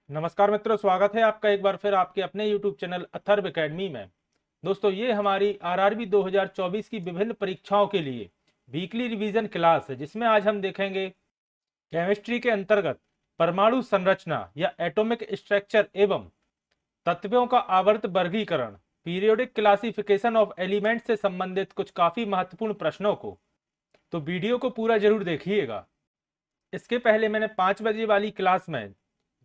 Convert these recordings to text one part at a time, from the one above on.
नमस्कार मित्रों, स्वागत है आपका एक बार फिर आपके अपने YouTube चैनल अथर्व एकेडमी में। दोस्तों, ये हमारी आरआरबी 2024 की विभिन्न परीक्षाओं के लिए वीकली रिवीजन क्लास है, जिसमें आज हम देखेंगे केमिस्ट्री के अंतर्गत परमाणु संरचना या एटॉमिक स्ट्रक्चर एवं तत्वों का आवर्त वर्गीकरण, पीरियोडिक क्लासिफिकेशन ऑफ एलिमेंट से संबंधित कुछ काफी महत्वपूर्ण प्रश्नों को। तो वीडियो को पूरा जरूर देखिएगा। इसके पहले मैंने 5 बजे वाली क्लास में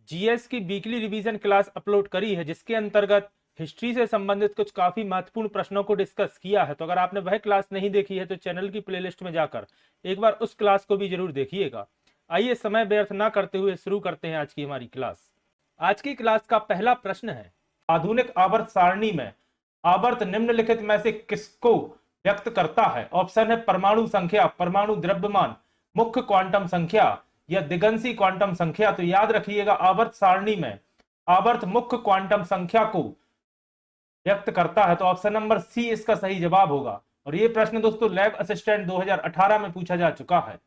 जीएस की वीकली रिवीजन क्लास अपलोड करी है, जिसके अंतर्गत हिस्ट्री से संबंधित कुछ काफी महत्वपूर्ण प्रश्नों को डिस्कस किया है। तो अगर आपने वह क्लास नहीं देखी है तो चैनल की प्लेलिस्ट में जाकर एक बार उस क्लास को भी जरूर देखिएगा। आइए समय व्यर्थ ना करते हुए शुरू करते हैं आज की हमारी क्लास। आज की क्लास का पहला प्रश्न है, आधुनिक आवर्त सारणी में आवर्त निम्नलिखित में से किसको व्यक्त करता है? ऑप्शन है परमाणु संख्या, परमाणु द्रव्यमान, मुख्य क्वांटम संख्या या दिगंशी क्वांटम संख्या। तो याद रखिएगा, आवर्त सारणी में आवर्त मुख्य क्वांटम संख्या को व्यक्त करता है। तो ऑप्शन नंबर सी इसका सही जवाब होगा। और यह प्रश्न दोस्तों लैब असिस्टेंट 2018 में पूछा जा चुका है।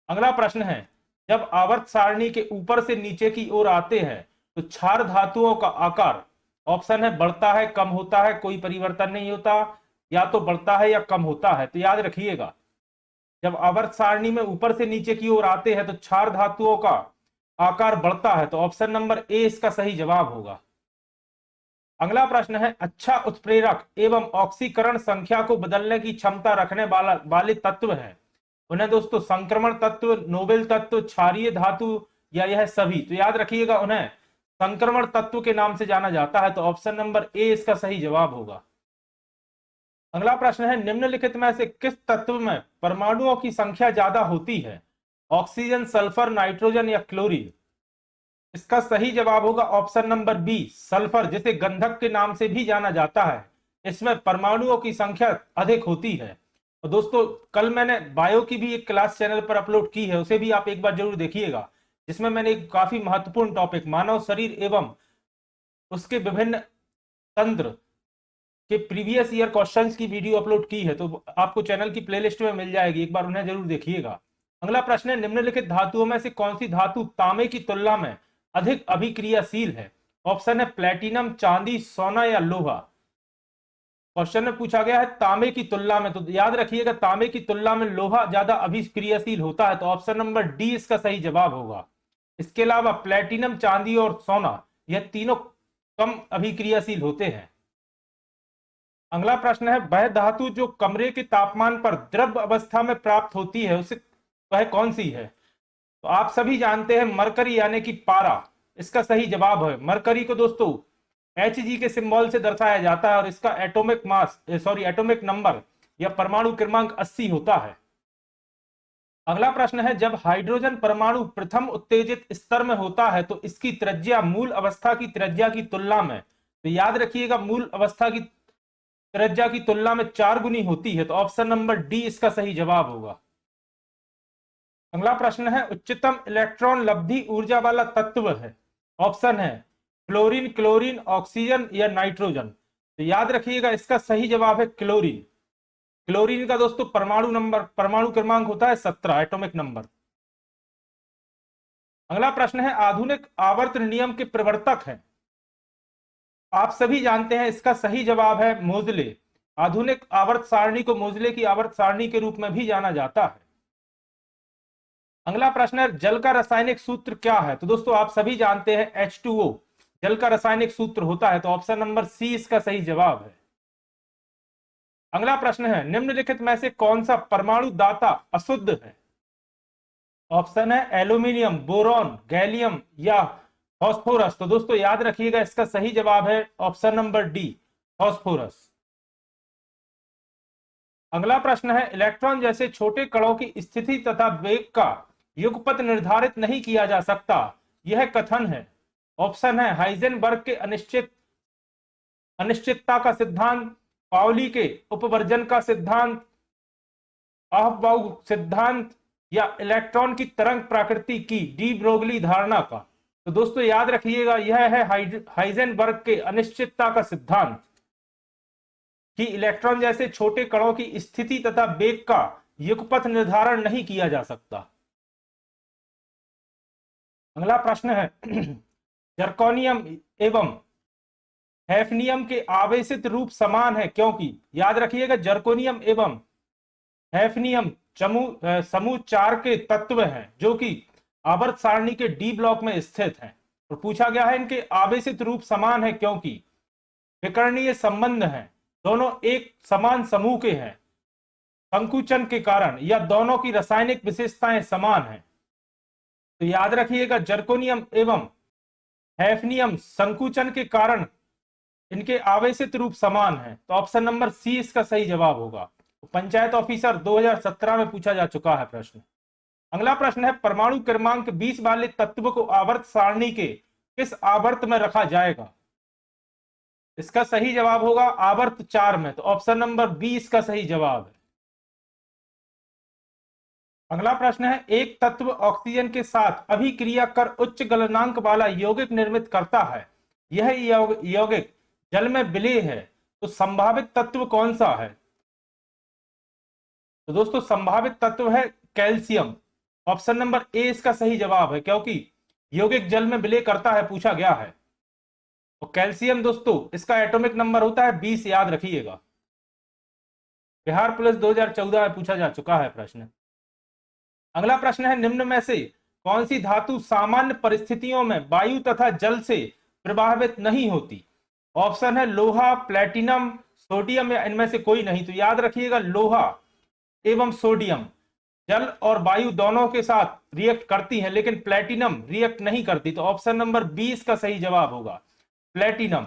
अगला प्रश्न है, जब आवर्त सारणी के ऊपर से नीचे की ओर आते हैं तो क्षार धातुओं का आकार, ऑप्शन है बढ़ता है, कम होता है, कोई परिवर्तन नहीं होता, या तो बढ़ता है या कम होता है। तो याद रखिएगा, जब आवर्त सारणी में ऊपर से नीचे की ओर आते हैं तो क्षार धातुओं का आकार बढ़ता है। तो ऑप्शन नंबर ए इसका सही जवाब होगा। अगला प्रश्न है, अच्छा उत्प्रेरक एवं ऑक्सीकरण संख्या को बदलने की क्षमता रखने वाले तत्व है। उन्हें दोस्तों संक्रमण तत्व, नोबेल तत्व, क्षारीय धातु या यह सभी। तो याद रखिएगा, उन्हें संक्रमण तत्व के नाम से जाना जाता है। तो ऑप्शन नंबर ए इसका सही जवाब होगा। अगला प्रश्न है, निम्नलिखित में से किस तत्व में परमाणुओं की संख्या ज्यादा होती है? ऑक्सीजन, सल्फर, नाइट्रोजन या क्लोरीन। इसका सही जवाब होगा ऑप्शन नंबर बी, सल्फर, जिसे गंधक के नाम से भी जाना जाता है। इसमें परमाणुओं की संख्या अधिक होती है। और दोस्तों, कल मैंने बायो की भी एक क्लास चैनल पर अपलोड की है, उसे भी आप एक बार जरूर देखिएगा, जिसमें मैंने एक काफी महत्वपूर्ण टॉपिक मानव शरीर एवं उसके विभिन्न तंत्र के प्रीवियस ईयर क्वेश्चंस की वीडियो अपलोड की है। तो आपको चैनल की प्लेलिस्ट में मिल जाएगी, एक बार उन्हें जरूर देखिएगा। अगला प्रश्न है, निम्नलिखित धातुओं में से कौन सी धातु तांबे की तुलना में अधिक अभिक्रियाशील है? ऑप्शन है प्लेटिनम, चांदी, सोना या लोहा। क्वेश्चन में पूछा गया है तांबे की तुलना में, तो याद रखिएगा तांबे की तुलना में लोहा ज्यादा अभिक्रियाशील होता है। तो ऑप्शन नंबर डी इसका सही जवाब होगा। इसके अलावा प्लेटिनम, चांदी और सोना यह तीनों कम अभिक्रियाशील होते हैं। अगला प्रश्न है, वह धातु जो कमरे के तापमान पर द्रव अवस्था में प्राप्त होती है उसे वह कौन सी है? तो आप सभी जानते हैं मरकरी यानी कि पारा इसका सही जवाब है। मरकरी को दोस्तों Hg के सिंबल से दर्शाया जाता है और इसका एटॉमिक नंबर या परमाणु क्रमांक 80 होता है। अगला प्रश्न है, जब हाइड्रोजन परमाणु प्रथम उत्तेजित स्तर में होता है तो इसकी त्रिज्या मूल अवस्था की त्रिज्या की तुलना में, तो याद रखिएगा मूल अवस्था की त्रिज्या की तुलना में 4 गुनी होती है। तो ऑप्शन नंबर डी इसका सही जवाब होगा। अगला प्रश्न है, उच्चतम इलेक्ट्रॉन लब्धि ऊर्जा वाला तत्व है। ऑप्शन है फ्लोरीन, क्लोरीन, ऑक्सीजन या नाइट्रोजन। तो याद रखिएगा इसका सही जवाब है क्लोरीन। क्लोरीन का दोस्तों परमाणु क्रमांक होता है 17, एटॉमिक नंबर। अगला प्रश्न है, आधुनिक आवर्त नियम के प्रवर्तक है। आप सभी जानते हैं इसका सही जवाब है मोजले। आधुनिक आवर्त सारणी को मोजले की आवर्त सारणी के रूप में भी जाना जाता है। अगला प्रश्न है, जल का रासायनिक सूत्र क्या है? तो दोस्तों आप सभी जानते हैं H2O जल का रासायनिक सूत्र होता है। तो ऑप्शन नंबर सी इसका सही जवाब है। अगला प्रश्न है, निम्नलिखित में से कौन सा परमाणु दाता अशुद्ध है? ऑप्शन है एल्यूमिनियम, बोरॉन, गैलियम या फास्फोरस। तो दोस्तों याद रखिएगा इसका सही जवाब है ऑप्शन नंबर डी, फास्फोरस। अगला प्रश्न है, इलेक्ट्रॉन जैसे छोटे कणों की स्थिति तथा वेग का युगपत निर्धारित नहीं किया जा सकता, यह कथन है। ऑप्शन है हाइजेनबर्ग के अनिश्चितता का सिद्धांत, पाउली के उपवर्जन का सिद्धांत, अहबाउ सिद्धांत या इलेक्ट्रॉन की तरंग प्रकृति की डी ब्रोगली धारणा का। तो दोस्तों याद रखिएगा यह है हाइजेनबर्ग के अनिश्चितता का सिद्धांत कि इलेक्ट्रॉन जैसे छोटे कणों की स्थिति तथा वेग का युगपथ निर्धारण नहीं किया जा सकता। अगला प्रश्न है, जर्कोनियम एवं हैफनियम के आवेशित रूप समान है क्योंकि, याद रखिएगा जर्कोनियम एवं हैफनियम समूह 4 के तत्व हैं जो कि आवर्त सारणी के डी ब्लॉक में स्थित हैं। और पूछा गया है इनके आवेशित रूप समान है क्योंकि विकर्णीय संबंध हैं, दोनों एक समान समूह के हैं संकुचन के कारण, या दोनों की रासायनिक विशेषताएं समान हैं। तो याद रखिएगा जर्कोनियम एवं हैफनियम संकुचन के कारण इनके आवेशित रूप समान है, तो ऑप्शन नंबर सी इसका सही जवाब होगा। पंचायत ऑफिसर 2017 में पूछा जा चुका है प्रश्न। अगला प्रश्न है परमाणु क्रमांक 20 वाले तत्व को आवर्त सारणी के किस आवर्त में रखा जाएगा? इसका सही जवाब होगा आवर्त 4 में, तो ऑप्शन नंबर बी इसका सही जवाब है। अगला प्रश्न है एक तत्व ऑक्सीजन के साथ अभिक्रिया कर उच्च गलनांक वाला यौगिक निर्मित करता है, यह यौगिक जल में विलेय है, तो संभावित तत्व कौन सा है? तो दोस्तों संभावित तत्व है कैल्शियम, ऑप्शन नंबर ए इसका सही जवाब है क्योंकि यौगिक जल में विलय करता है, पूछा गया है। तो कैल्शियम दोस्तों इसका एटॉमिक नंबर होता है 20, याद रखिएगा। बिहार पुलिस 2014 में पूछा जा चुका है प्रश्न। अगला प्रश्न है निम्न में से कौन सी धातु सामान्य परिस्थितियों में वायु तथा जल से प्रभावित नहीं होती? ऑप्शन है लोहा, प्लेटिनम, सोडियम या इनमें से कोई नहीं। तो याद रखिएगा लोहा एवं सोडियम जल और वायु दोनों के साथ रिएक्ट करती हैं, लेकिन प्लेटिनम रिएक्ट नहीं करती, तो ऑप्शन नंबर 20 का सही जवाब होगा प्लेटिनम।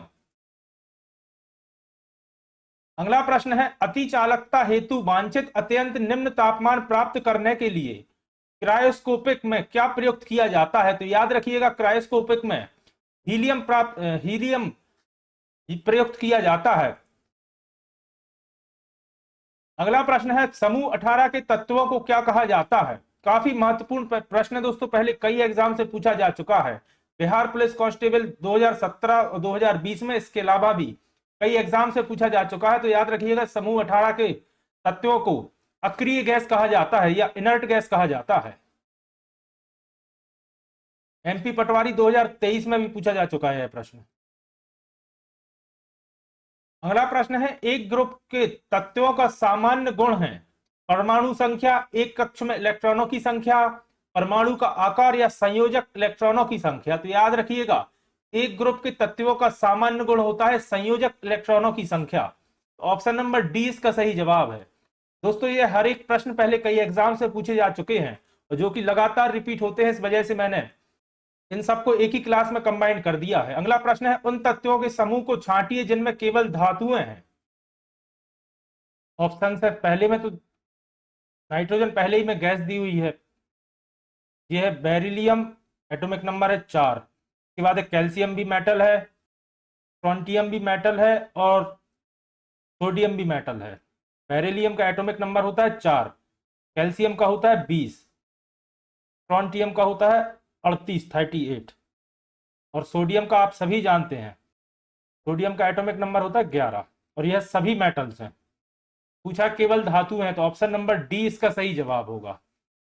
अगला प्रश्न है अति चालकता हेतु वांछित अत्यंत निम्न तापमान प्राप्त करने के लिए क्रायोस्कोपिक में क्या प्रयुक्त किया जाता है? तो याद रखिएगा क्रायोस्कोपिक में हीलियम प्रयुक्त किया जाता है। अगला प्रश्न है समूह 18 के तत्वों को क्या कहा जाता है? काफी महत्वपूर्ण प्रश्न है दोस्तों, पहले कई एग्जाम से पूछा जा चुका है। बिहार पुलिस कांस्टेबल 2017 और 2020 में, इसके अलावा भी कई एग्जाम से पूछा जा चुका है। तो याद रखिएगा समूह 18 के तत्वों को अक्रिय गैस कहा जाता है या इनर्ट गैस कहा जाता है। एमपी पटवारी 2023 में भी पूछा जा चुका है यह प्रश्न। अगला प्रश्न है एक ग्रुप के तत्वों का सामान्य गुण है परमाणु संख्या, एक कक्ष में इलेक्ट्रॉनों की संख्या, परमाणु का आकार या संयोजक इलेक्ट्रॉनों की संख्या। तो याद रखिएगा एक ग्रुप के तत्वों का सामान्य गुण होता है संयोजक इलेक्ट्रॉनों की संख्या। तो ऑप्शन नंबर डी इसका सही जवाब है। दोस्तों ये हर एक प्रश्न पहले कई एग्जाम से पूछे जा चुके हैं और जो कि लगातार रिपीट होते हैं, इस वजह से मैंने इन सबको एक ही क्लास में कंबाइन कर दिया है। अगला प्रश्न है उन तत्वों के समूह को छांटिए जिनमें केवल धातुएं हैं। ऑप्शन है पहले में तो नाइट्रोजन पहले ही में गैस दी हुई है, यह है बेरिलियम, एटॉमिक नंबर है 4। इसके बाद कैल्शियम भी मेटल है, स्ट्रोंटियम भी मेटल है और सोडियम भी मेटल है। बेरिलियम का एटॉमिक नंबर होता है 4, कैल्शियम का होता है 20, स्ट्रोंटियम का होता है 38 और सोडियम का आप सभी जानते हैं, सोडियम का एटॉमिक नंबर होता है 11 और यह सभी मेटल्स हैं। पूछा केवल धातु हैं, तो ऑप्शन नंबर डी इसका सही जवाब होगा।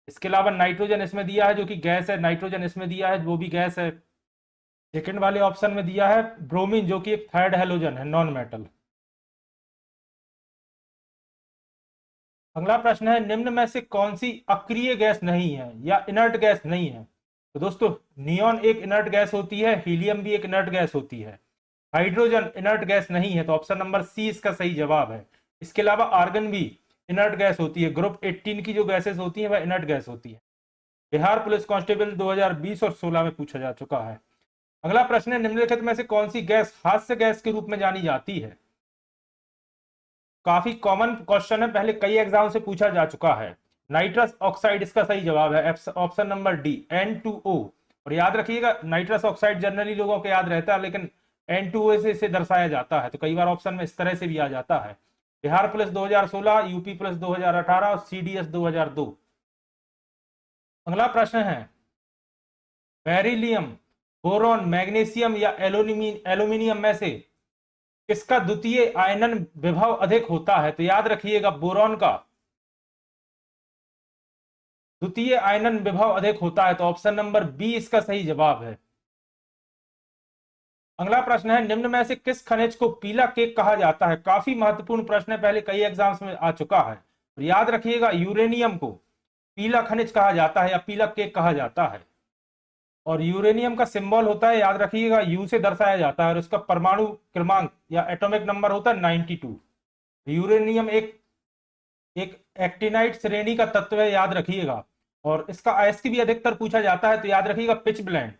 इसके अलावा नाइट्रोजन इसमें दिया है जो कि गैस है, नाइट्रोजन इसमें दिया है वो भी गैस है। सेकंड वाले ऑप्शन में दिया है ब्रोमीन जो कि एक थर्ड हेलोजन है, नॉन मेटल। अगला प्रश्न है निम्न में से कौन सी अक्रिय गैस नहीं है या इनर्ट गैस नहीं है? तो दोस्तों नियॉन एक इनर्ट गैस होती है, हीलियम भी एक इनर्ट गैस होती है, हाइड्रोजन इनर्ट गैस नहीं है, तो ऑप्शन नंबर सी इसका सही जवाब है। इसके अलावा आर्गन भी इनर्ट गैस होती है, ग्रुप 18 की जो गैसेस होती है वह इनर्ट गैस होती है। बिहार पुलिस कांस्टेबल 2020 और 16 में पूछा जा चुका है। अगला प्रश्न है निम्नलिखित में से कौन सी गैस हास्य गैस के रूप में जानी जाती है? काफी कॉमन क्वेश्चन है, पहले कई एग्जाम से पूछा जा चुका है। नाइट्रस ऑक्साइड इसका सही जवाब है, ऑप्शन नंबर डी N2O। और याद रखिएगा नाइट्रस ऑक्साइड जनरली लोगों को याद रहता है, लेकिन N2O से इसे दर्शाया जाता है, तो कई बार ऑप्शन में इस तरह से भी आ जाता है। बिहार पुलिस 2016, यूपी पुलिस 2018 और CDS 2002। अगला प्रश्न है बेरिलियम, बोरॉन, मैग्नीशियम या एल्यूमिनियम में से किसका द्वितीय आयनन विभव अधिक होता है? तो याद रखिएगा बोरॉन का द्वितीय आयनन विभव अधिक होता है, तो ऑप्शन नंबर बी इसका सही जवाब है। अगला प्रश्न है, निम्न में से किस खनिज को पीला केक कहा जाता है? काफी महत्वपूर्ण प्रश्न है, पहले कई एग्जाम्स में आ चुका है। तो याद रखिएगा, यूरेनियम को पीला खनिज कहा जाता है या पीला केक कहा जाता है। और यूरेनियम का सिंबल होता है, याद रखिएगा, यू से दर्शाया जाता है और उसका परमाणु क्रमांक या एटॉमिक नंबर होता है 92। यूरेनियम एक एक एक्टिनाइट श्रेणी का तत्व है, याद रखिएगा। और इसका अयस्क भी अधिकतर पूछा जाता है, तो याद रखिएगा पिच ब्लेंड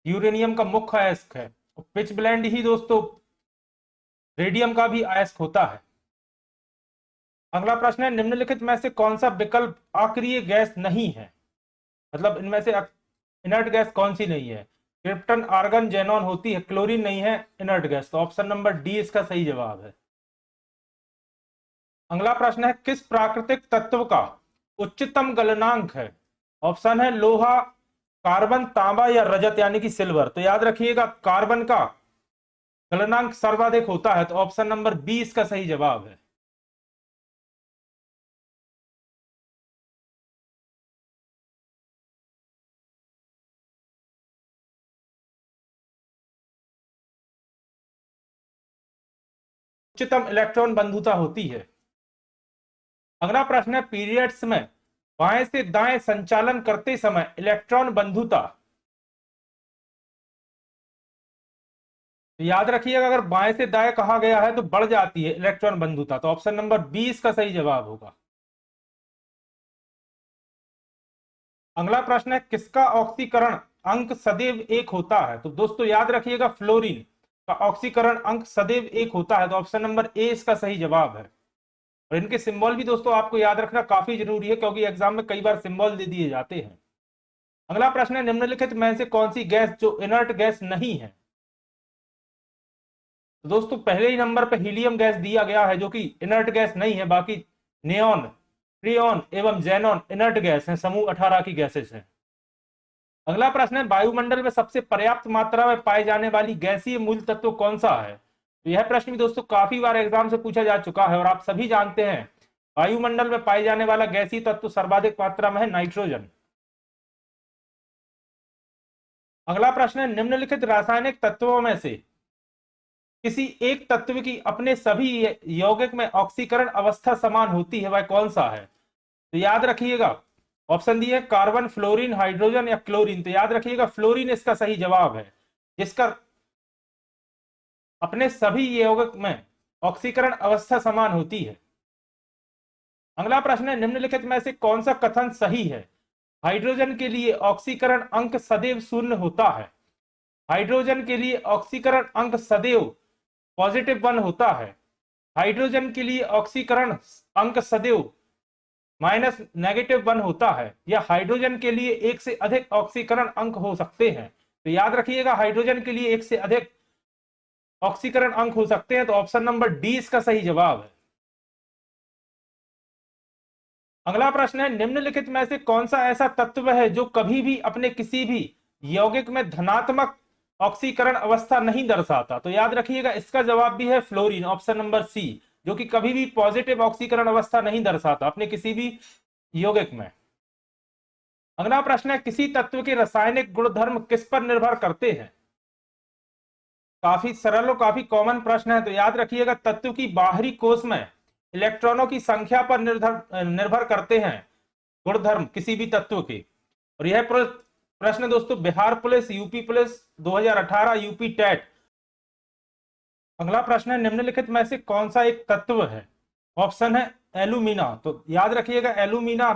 यूरेनियम का मुख्य अयस्क है। पिच ब्लेंड ही दोस्तों रेडियम का भी अयस्क होता है। अगला प्रश्न है, निम्नलिखित में से कौन सा विकल्प अक्रिय गैस नहीं है? मतलब इनमें से इनर्ट गैस कौन सी नहीं है? क्रिप्टन, आर्गन, जेनॉन होती है, क्लोरीन नहीं है इनर्ट गैस। तो ऑप्शन नंबर डी इसका सही जवाब है। अगला प्रश्न है, किस प्राकृतिक तत्व का उच्चतम गलनांक है? ऑप्शन है लोहा, कार्बन, तांबा या रजत यानी कि सिल्वर। तो याद रखिएगा, कार्बन का गलनांक सर्वाधिक होता है, तो ऑप्शन नंबर बी इसका सही जवाब है। उच्चतम इलेक्ट्रॉन बंधुता होती है। अगला प्रश्न है, पीरियड्स में बाएं से दाएं संचालन करते समय इलेक्ट्रॉन बंधुता। तो याद रखिएगा, अगर बाएं से दाएं कहा गया है तो बढ़ जाती है इलेक्ट्रॉन बंधुता, तो ऑप्शन नंबर बी इसका सही जवाब होगा। अगला प्रश्न है, किसका ऑक्सीकरण अंक सदैव एक होता है? तो दोस्तों याद रखिएगा, फ्लोरीन का ऑक्सीकरण अंक सदैव एक होता है, तो ऑप्शन नंबर ए इसका सही जवाब है। और इनके सिंबल भी दोस्तों आपको याद रखना काफी जरूरी है, क्योंकि एग्जाम में कई बार सिंबल दे दिए जाते हैं। अगला प्रश्न है, निम्नलिखित में से कौन सी गैस जो इनर्ट गैस नहीं है? तो दोस्तों पहले ही नंबर पर हीलियम गैस दिया गया है, जो कि इनर्ट गैस नहीं है। बाकी नियॉन, फ्रियॉन एवं जेनॉन इनर्ट गैस हैं, समूह 18 की गैसेस हैं। अगला प्रश्न है, वायुमंडल में सबसे पर्याप्त मात्रा में पाए जाने वाली गैसीय मूल तत्व कौन सा है? तो यह प्रश्न भी दोस्तों काफी बार एग्जाम से पूछा जा चुका है और आप सभी जानते हैं, वायुमंडल में पाए जाने वाला गैसीय तत्व सर्वाधिक मात्रा में है नाइट्रोजन। अगला प्रश्न है, निम्नलिखित रासायनिक तत्वों में से किसी एक तत्व की अपने सभी यौगिक में ऑक्सीकरण अवस्था समान होती है, वह कौन सा है? तो याद रखिएगा, ऑप्शन दिए कार्बन, फ्लोरीन, हाइड्रोजन या क्लोरीन। तो याद रखिएगा, फ्लोरीन इसका सही जवाब है, जिसका अपने सभी यौगिक में ऑक्सीकरण अवस्था समान होती है। अगला प्रश्न है, निम्नलिखित में से कौन सा कथन सही है? हाइड्रोजन के लिए ऑक्सीकरण अंक सदैव शून्य होता है। हाइड्रोजन के लिए ऑक्सीकरण अंक सदैव +1 होता है। हाइड्रोजन के लिए ऑक्सीकरण अंक सदैव -1 होता है। या हाइड्रोजन के लिए एक से अधिक ऑक्सीकरण अंक हो सकते हैं। तो याद रखिएगा, हाइड्रोजन के लिए एक से अधिक ऑक्सीकरण अंक हो सकते हैं, तो ऑप्शन नंबर डी इसका सही जवाब है। अगला प्रश्न है, निम्नलिखित में से कौन सा ऐसा तत्व है जो कभी भी अपने किसी भी यौगिक में धनात्मक ऑक्सीकरण अवस्था नहीं दर्शाता? तो याद रखिएगा, इसका जवाब भी है फ्लोरीन, ऑप्शन नंबर सी, जो कि कभी भी पॉजिटिव ऑक्सीकरण अवस्था नहीं दर्शाता अपने किसी भी यौगिक में। अगला प्रश्न है, किसी तत्व के रासायनिक गुणधर्म किस पर निर्भर करते हैं? काफी सरल और काफी कॉमन प्रश्न है, तो याद रखिएगा, तत्व की बाहरी कोश में इलेक्ट्रॉनों की संख्या पर निर्भर करते हैं गुणधर्म किसी भी तत्व के। और यह प्रश्न दोस्तों Bihar police, UP police 2018, UP TET. अगला प्रश्न है, निम्नलिखित में से कौन सा एक तत्व है? ऑप्शन है एल्यूमिना। तो याद रखिएगा, एल्यूमिना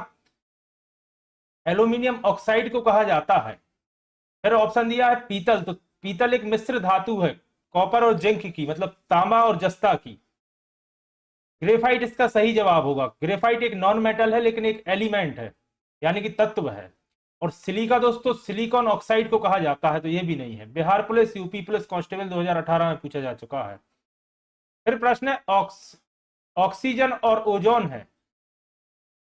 एल्यूमिनियम ऑक्साइड को कहा जाता है। फिर ऑप्शन दिया है पीतल। तो पीतल एक मिश्र धातु है कॉपर और जिंक की, मतलब तांबा और जस्ता की। ग्रेफाइट इसका सही जवाब होगा। ग्रेफाइट एक नॉन मेटल है, लेकिन एक एलिमेंट है, यानी कि तत्व है। और सिलिका दोस्तों सिलिकॉन ऑक्साइड को कहा जाता है, तो ये भी नहीं है। Bihar police, UP police constable 2018 में पूछा जा चुका है। फिर प्रश्न है, ऑक्सीजन और ओजोन है।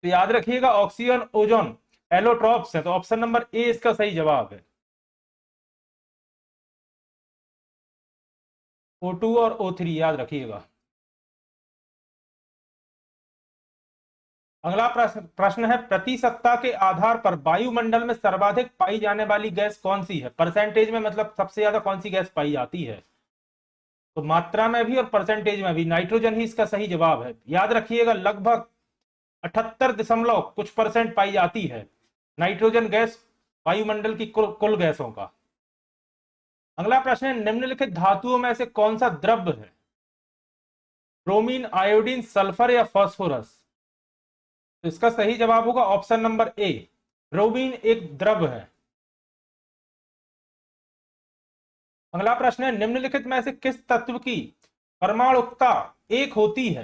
तो याद रखिएगा, ऑक्सीजन ओजोन एलोट्रॉप्स है, तो ऑप्शन नंबर ए इसका सही जवाब है। O2 और O3 याद रखिएगा। अगला प्रश्न है, प्रति सत्ता के आधार पर वायुमंडल में सर्वाधिक पाई जाने वाली गैस कौन सी है? परसेंटेज में मतलब सबसे ज्यादा कौन सी गैस पाई जाती है? तो मात्रा में भी और परसेंटेज में भी नाइट्रोजन ही इसका सही जवाब है। याद रखिएगा, लगभग 78 दशमलव कुछ % पाई जाती है नाइट्रोजन गैस वायुमंडल की कुल गैसों का। अगला प्रश्न है, निम्नलिखित धातुओं में से कौन सा द्रव्य है? ब्रोमीन, आयोडीन, सल्फर या फास्फोरस? तो इसका सही जवाब होगा ऑप्शन नंबर ए, ब्रोमीन एक द्रव्य है। अगला प्रश्न है, निम्नलिखित में से किस तत्व की परमाणुकता 1 होती है?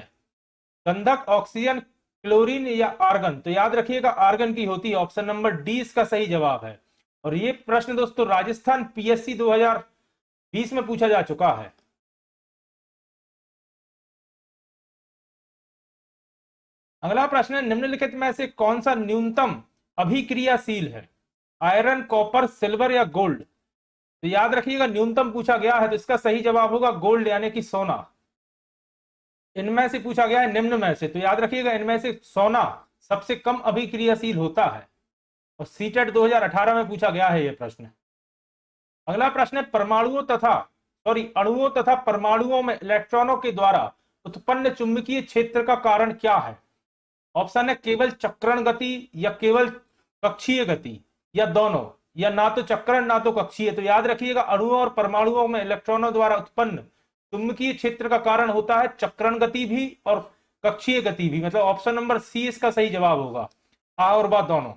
गंधक, ऑक्सीजन, क्लोरीन या आर्गन? तो याद रखिएगा आर्गन की होती है, ऑप्शन नंबर डी इसका सही जवाब है। और ये प्रश्न दोस्तों राजस्थान पीएससी 2020 में पूछा जा चुका है। अगला प्रश्न है, निम्नलिखित में से कौन सा न्यूनतम अभिक्रियाशील है? आयरन, कॉपर, सिल्वर या गोल्ड? तो याद रखिएगा न्यूनतम पूछा गया है, तो इसका सही जवाब होगा गोल्ड यानी कि सोना। इनमें से पूछा गया है निम्न में से, तो याद रखिएगा इनमें से सोना सबसे कम अभिक्रियाशील होता है और सीटेट 2018 में पूछा गया है यह प्रश्न। अगला प्रश्न है, अणुओं तथा परमाणुओं में इलेक्ट्रॉनों के द्वारा उत्पन्न चुंबकीय क्षेत्र का कारण क्या है? ऑप्शन है केवल चक्रण गति या केवल कक्षीय गति या दोनों, या ना तो चक्रण ना तो कक्षीय। तो याद रखिएगा अणुओं और परमाणुओं में इलेक्ट्रॉनों द्वारा उत्पन्न चुंबकीय क्षेत्र का कारण होता है चक्रण गति भी और कक्षीय गति भी, मतलब ऑप्शन नंबर सी इसका सही जवाब होगा, आ और बा दोनों।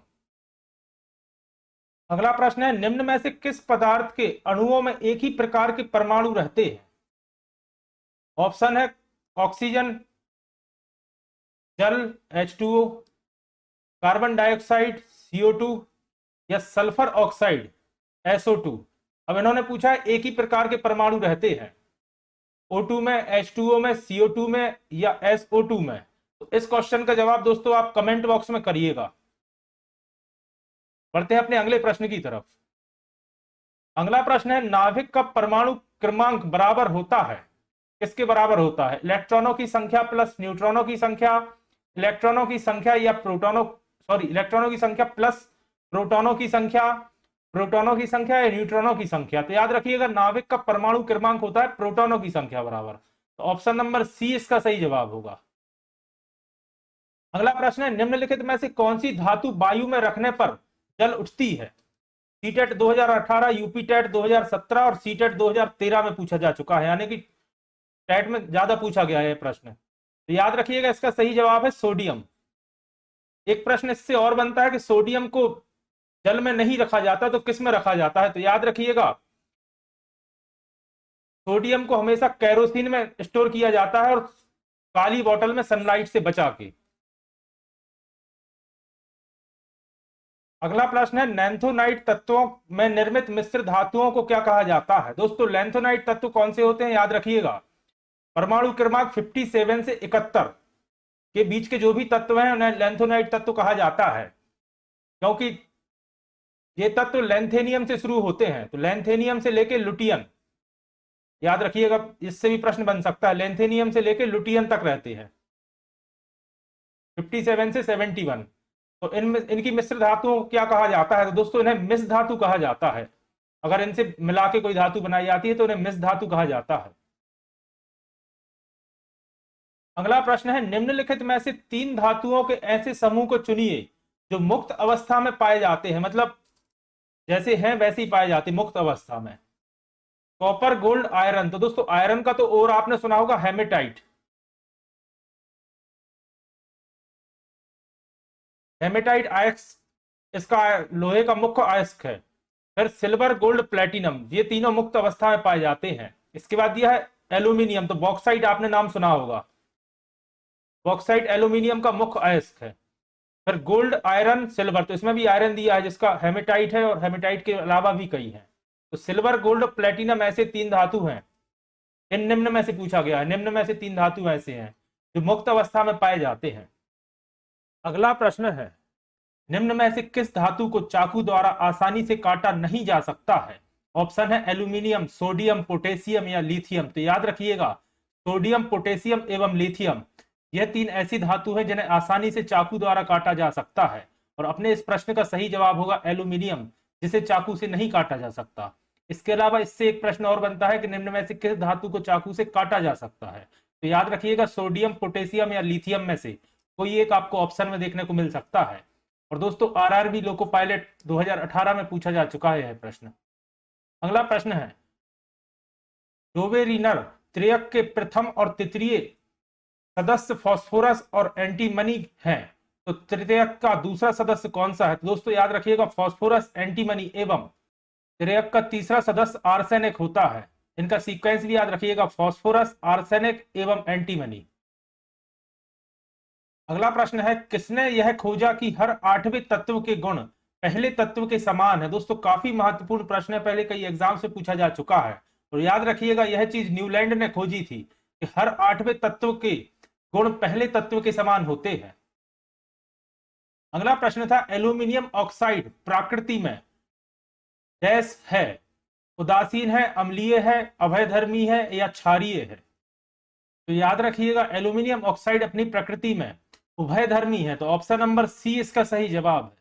अगला प्रश्न है, निम्न में से किस पदार्थ के अणुओं में एक ही प्रकार के परमाणु रहते हैं? ऑप्शन है ऑक्सीजन, जल H2O, कार्बन डाइऑक्साइड CO2 या सल्फर ऑक्साइड SO2। अब इन्होंने पूछा है एक ही प्रकार के परमाणु रहते हैं O2 में, H2O में, CO2 में या SO2 में। तो इस क्वेश्चन का जवाब दोस्तों आप कमेंट बॉक्स में करिएगा। बढ़ते हैं अपने अगले प्रश्न की तरफ। अगला प्रश्न है, नाभिक का परमाणु क्रमांक बराबर होता है, किसके बराबर होता है? इलेक्ट्रॉनों की संख्या प्लस न्यूट्रॉनों की संख्या, इलेक्ट्रॉनों की संख्या या इलेक्ट्रॉनों की संख्या प्लस प्रोटॉनों की संख्या, प्रोटॉनों की संख्या या न्यूट्रॉनों की संख्या? तो याद रखिएगा नाभिक का परमाणु क्रमांक होता है प्रोटॉनों की संख्या बराबर, तो ऑप्शन नंबर सी इसका सही जवाब होगा। अगला प्रश्न है, निम्नलिखित में से कौन सी धातु वायु में रखने पर जल उठती है? सीटेट 2018, यूपी टेट 2017 और सीटेट 2013 में पूछा जा चुका है, यानी कि टेट में ज्यादा पूछा गया है प्रश्न। तो याद रखिएगा इसका सही जवाब है सोडियम। एक प्रश्न इससे और बनता है कि सोडियम को जल में नहीं रखा जाता तो किस में रखा जाता है? तो याद रखिएगा सोडियम को हमेशा केरोसिन में स्टोर किया जाता है और काली बोतल में सनलाइट से बचा के। अगला प्रश्न है, लैंथोनाइट तत्वों में निर्मित मिश्र धातुओं को क्या कहा जाता है? दोस्तों लैंथोनाइट तत्व कौन से होते हैं? याद रखिएगा परमाणु क्रमांक 57 से 71 के बीच के जो भी तत्व हैं उन्हें लैंथोनाइट तत्व कहा जाता है, क्योंकि ये तत्व लैंथेनियम से शुरू होते हैं। तो लैंथेनियम से लेके लुटियन, याद रखिएगा इससे भी प्रश्न बन सकता है, लैंथेनियम से लेके लुटियन तक रहते हैं 57 से 71। तो इनकी मिश्र धातुओं को क्या कहा जाता है? तो दोस्तों इन्हें मिश्र धातु कहा जाता है। अगर इनसे मिला के कोई धातु बनाई जाती है तो उन्हें मिश्र धातु कहा जाता है। अगला प्रश्न है, निम्नलिखित में से 3 धातुओं के ऐसे समूह को चुनिए जो मुक्त अवस्था में पाए जाते हैं, मतलब जैसे हैं वैसे ही पाए जाते हैं मुक्त अवस्था में। Copper, gold, iron. तो दोस्तों आयरन का तो और आपने सुना होगा हेमेटाइट, हेमेटाइट आयस्क इसका लोहे का मुख्य आयस्क है। फिर सिल्वर, गोल्ड, प्लेटिनम, ये तीनों मुक्त अवस्था में पाए जाते हैं। इसके बाद दिया है एल्यूमिनियम, तो बॉक्साइट आपने नाम सुना होगा, बॉक्साइट एल्यूमिनियम का मुख्य अयस्क है। फिर गोल्ड, आयरन, सिल्वर, तो इसमें भी आयरन दिया है जिसका हेमेटाइट है, और हेमेटाइट के अलावा भी कई हैं। तो सिल्वर, गोल्ड, प्लेटिनम ऐसे 3 धातु हैं। इन निम्न में से पूछा गया है, निम्न में से 3 धातु ऐसे हैं जो मुक्त अवस्था में पाए जाते हैं। अगला प्रश्न है, निम्न में से किस धातु को चाकू द्वारा आसानी से काटा नहीं जा सकता है? ऑप्शन है एल्यूमिनियम, सोडियम, पोटेशियम या लिथियम। तो याद रखिएगा सोडियम, पोटेशियम एवं लिथियम यह 3 ऐसी धातु है जिन्हें आसानी से चाकू द्वारा काटा जा सकता है। और अपने इस प्रश्न का सही जवाब होगा एल्यूमिनियम, जिसे चाकू से नहीं काटा जा सकता। इसके अलावा इससे एक प्रश्न और बनता है कि निम्न में से किस धातु को चाकू से काटा जा सकता है। तो याद रखिएगा सोडियम, पोटेशियम या लिथियम में से कोई एक आपको ऑप्शन में देखने को मिल सकता है। और दोस्तों आरआरबी लोको पायलट 2018 में पूछा जा चुका है यह प्रश्न। अगला प्रश्न है, डोबेरिनर त्रियक के प्रथम और तृतीय सदस्य फास्फोरस और एंटीमनी हैं, तो त्रियक का दूसरा सदस्य कौन सा है? तो दोस्तों याद रखिएगा फास्फोरस, एंटीमनी एवं त्रियक का तीसरा सदस्य आर्सेनिक होता है। इनका सीक्वेंस भी याद रखिएगा, फास्फोरस, आर्सेनिक एवं एंटीमनी। अगला प्रश्न है, किसने यह खोजा कि हर 8वें तत्व के गुण पहले तत्व के समान है? दोस्तों काफी महत्वपूर्ण प्रश्न है, पहले कई एग्जाम से पूछा जा चुका है। और याद रखिएगा यह चीज न्यूलैंड ने खोजी थी कि हर 8वें तत्व के गुण पहले तत्व के समान होते हैं। अगला प्रश्न था, एल्यूमिनियम ऑक्साइड प्रकृति में डैश है, उदासीन है, अम्लीय है, अभयधर्मी है या क्षारीय है? तो याद रखिएगा एल्यूमिनियम ऑक्साइड अपनी प्रकृति में उभयधर्मी है, तो ऑप्शन नंबर सी इसका सही जवाब है।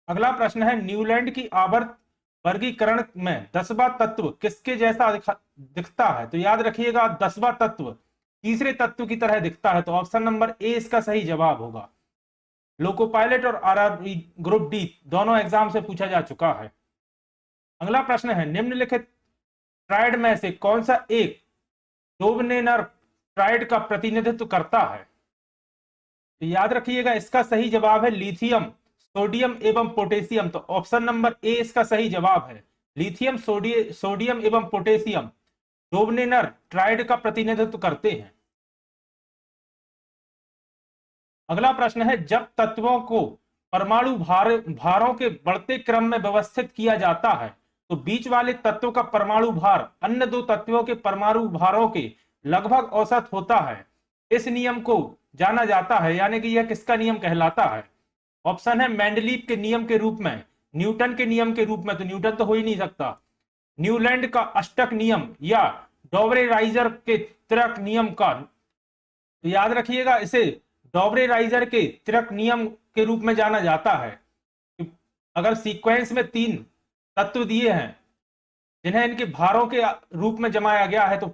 अगला प्रश्न है, न्यूलैंड की आवर्त वर्गीकरण में 10वां तत्व किसके जैसा दिखता है? तो याद रखिएगा 10वां तत्व तीसरे तत्व की तरह दिखता है, तो ऑप्शन नंबर ए इसका सही जवाब होगा। लोको पायलट और आरआरबी ग्रुप डी दोनों एग्जाम से पूछा जा चुका है। अगला प्रश्न है, निम्नलिखित ट्राइड में से कौन सा एक डोबनेनर ट्राइड का प्रतिनिधित्व करता है? तो याद रखिएगा इसका सही जवाब है लिथियम, सोडियम एवं पोटेशियम, तो ऑप्शन नंबर ए इसका सही जवाब है। लिथियम, सोडियम एवं पोटेशियम डोबनेनर ट्राइड का प्रतिनिधित्व करते हैं। अगला प्रश्न है, जब तत्वों को परमाणु भारों के बढ़ते क्रम में व्यवस्थित किया जाता है तो बीच वाले तत्व का परमाणु भार अन्य दो तत्वों के परमाणु भारों के लगभग औसत होता है। इस नियम को जाना जाता है, यानी कि यह किसका नियम कहलाता है? ऑप्शन है मेंडलीव के नियम के रूप में, न्यूटन के नियम के रूप में, तो न्यूटन तो हो ही नहीं सकता, न्यूलैंड का अष्टक नियम या डॉबरे-राइजर के त्रिक नियम का। तो याद रखिएगा इसे डॉबरे-राइजर के त्रिक नियम के रूप में जाना जाता है। अगर सीक्वेंस में 3 तत्व दिए हैं जिन्हें इनके भारों के रूप में जमाया गया है, तो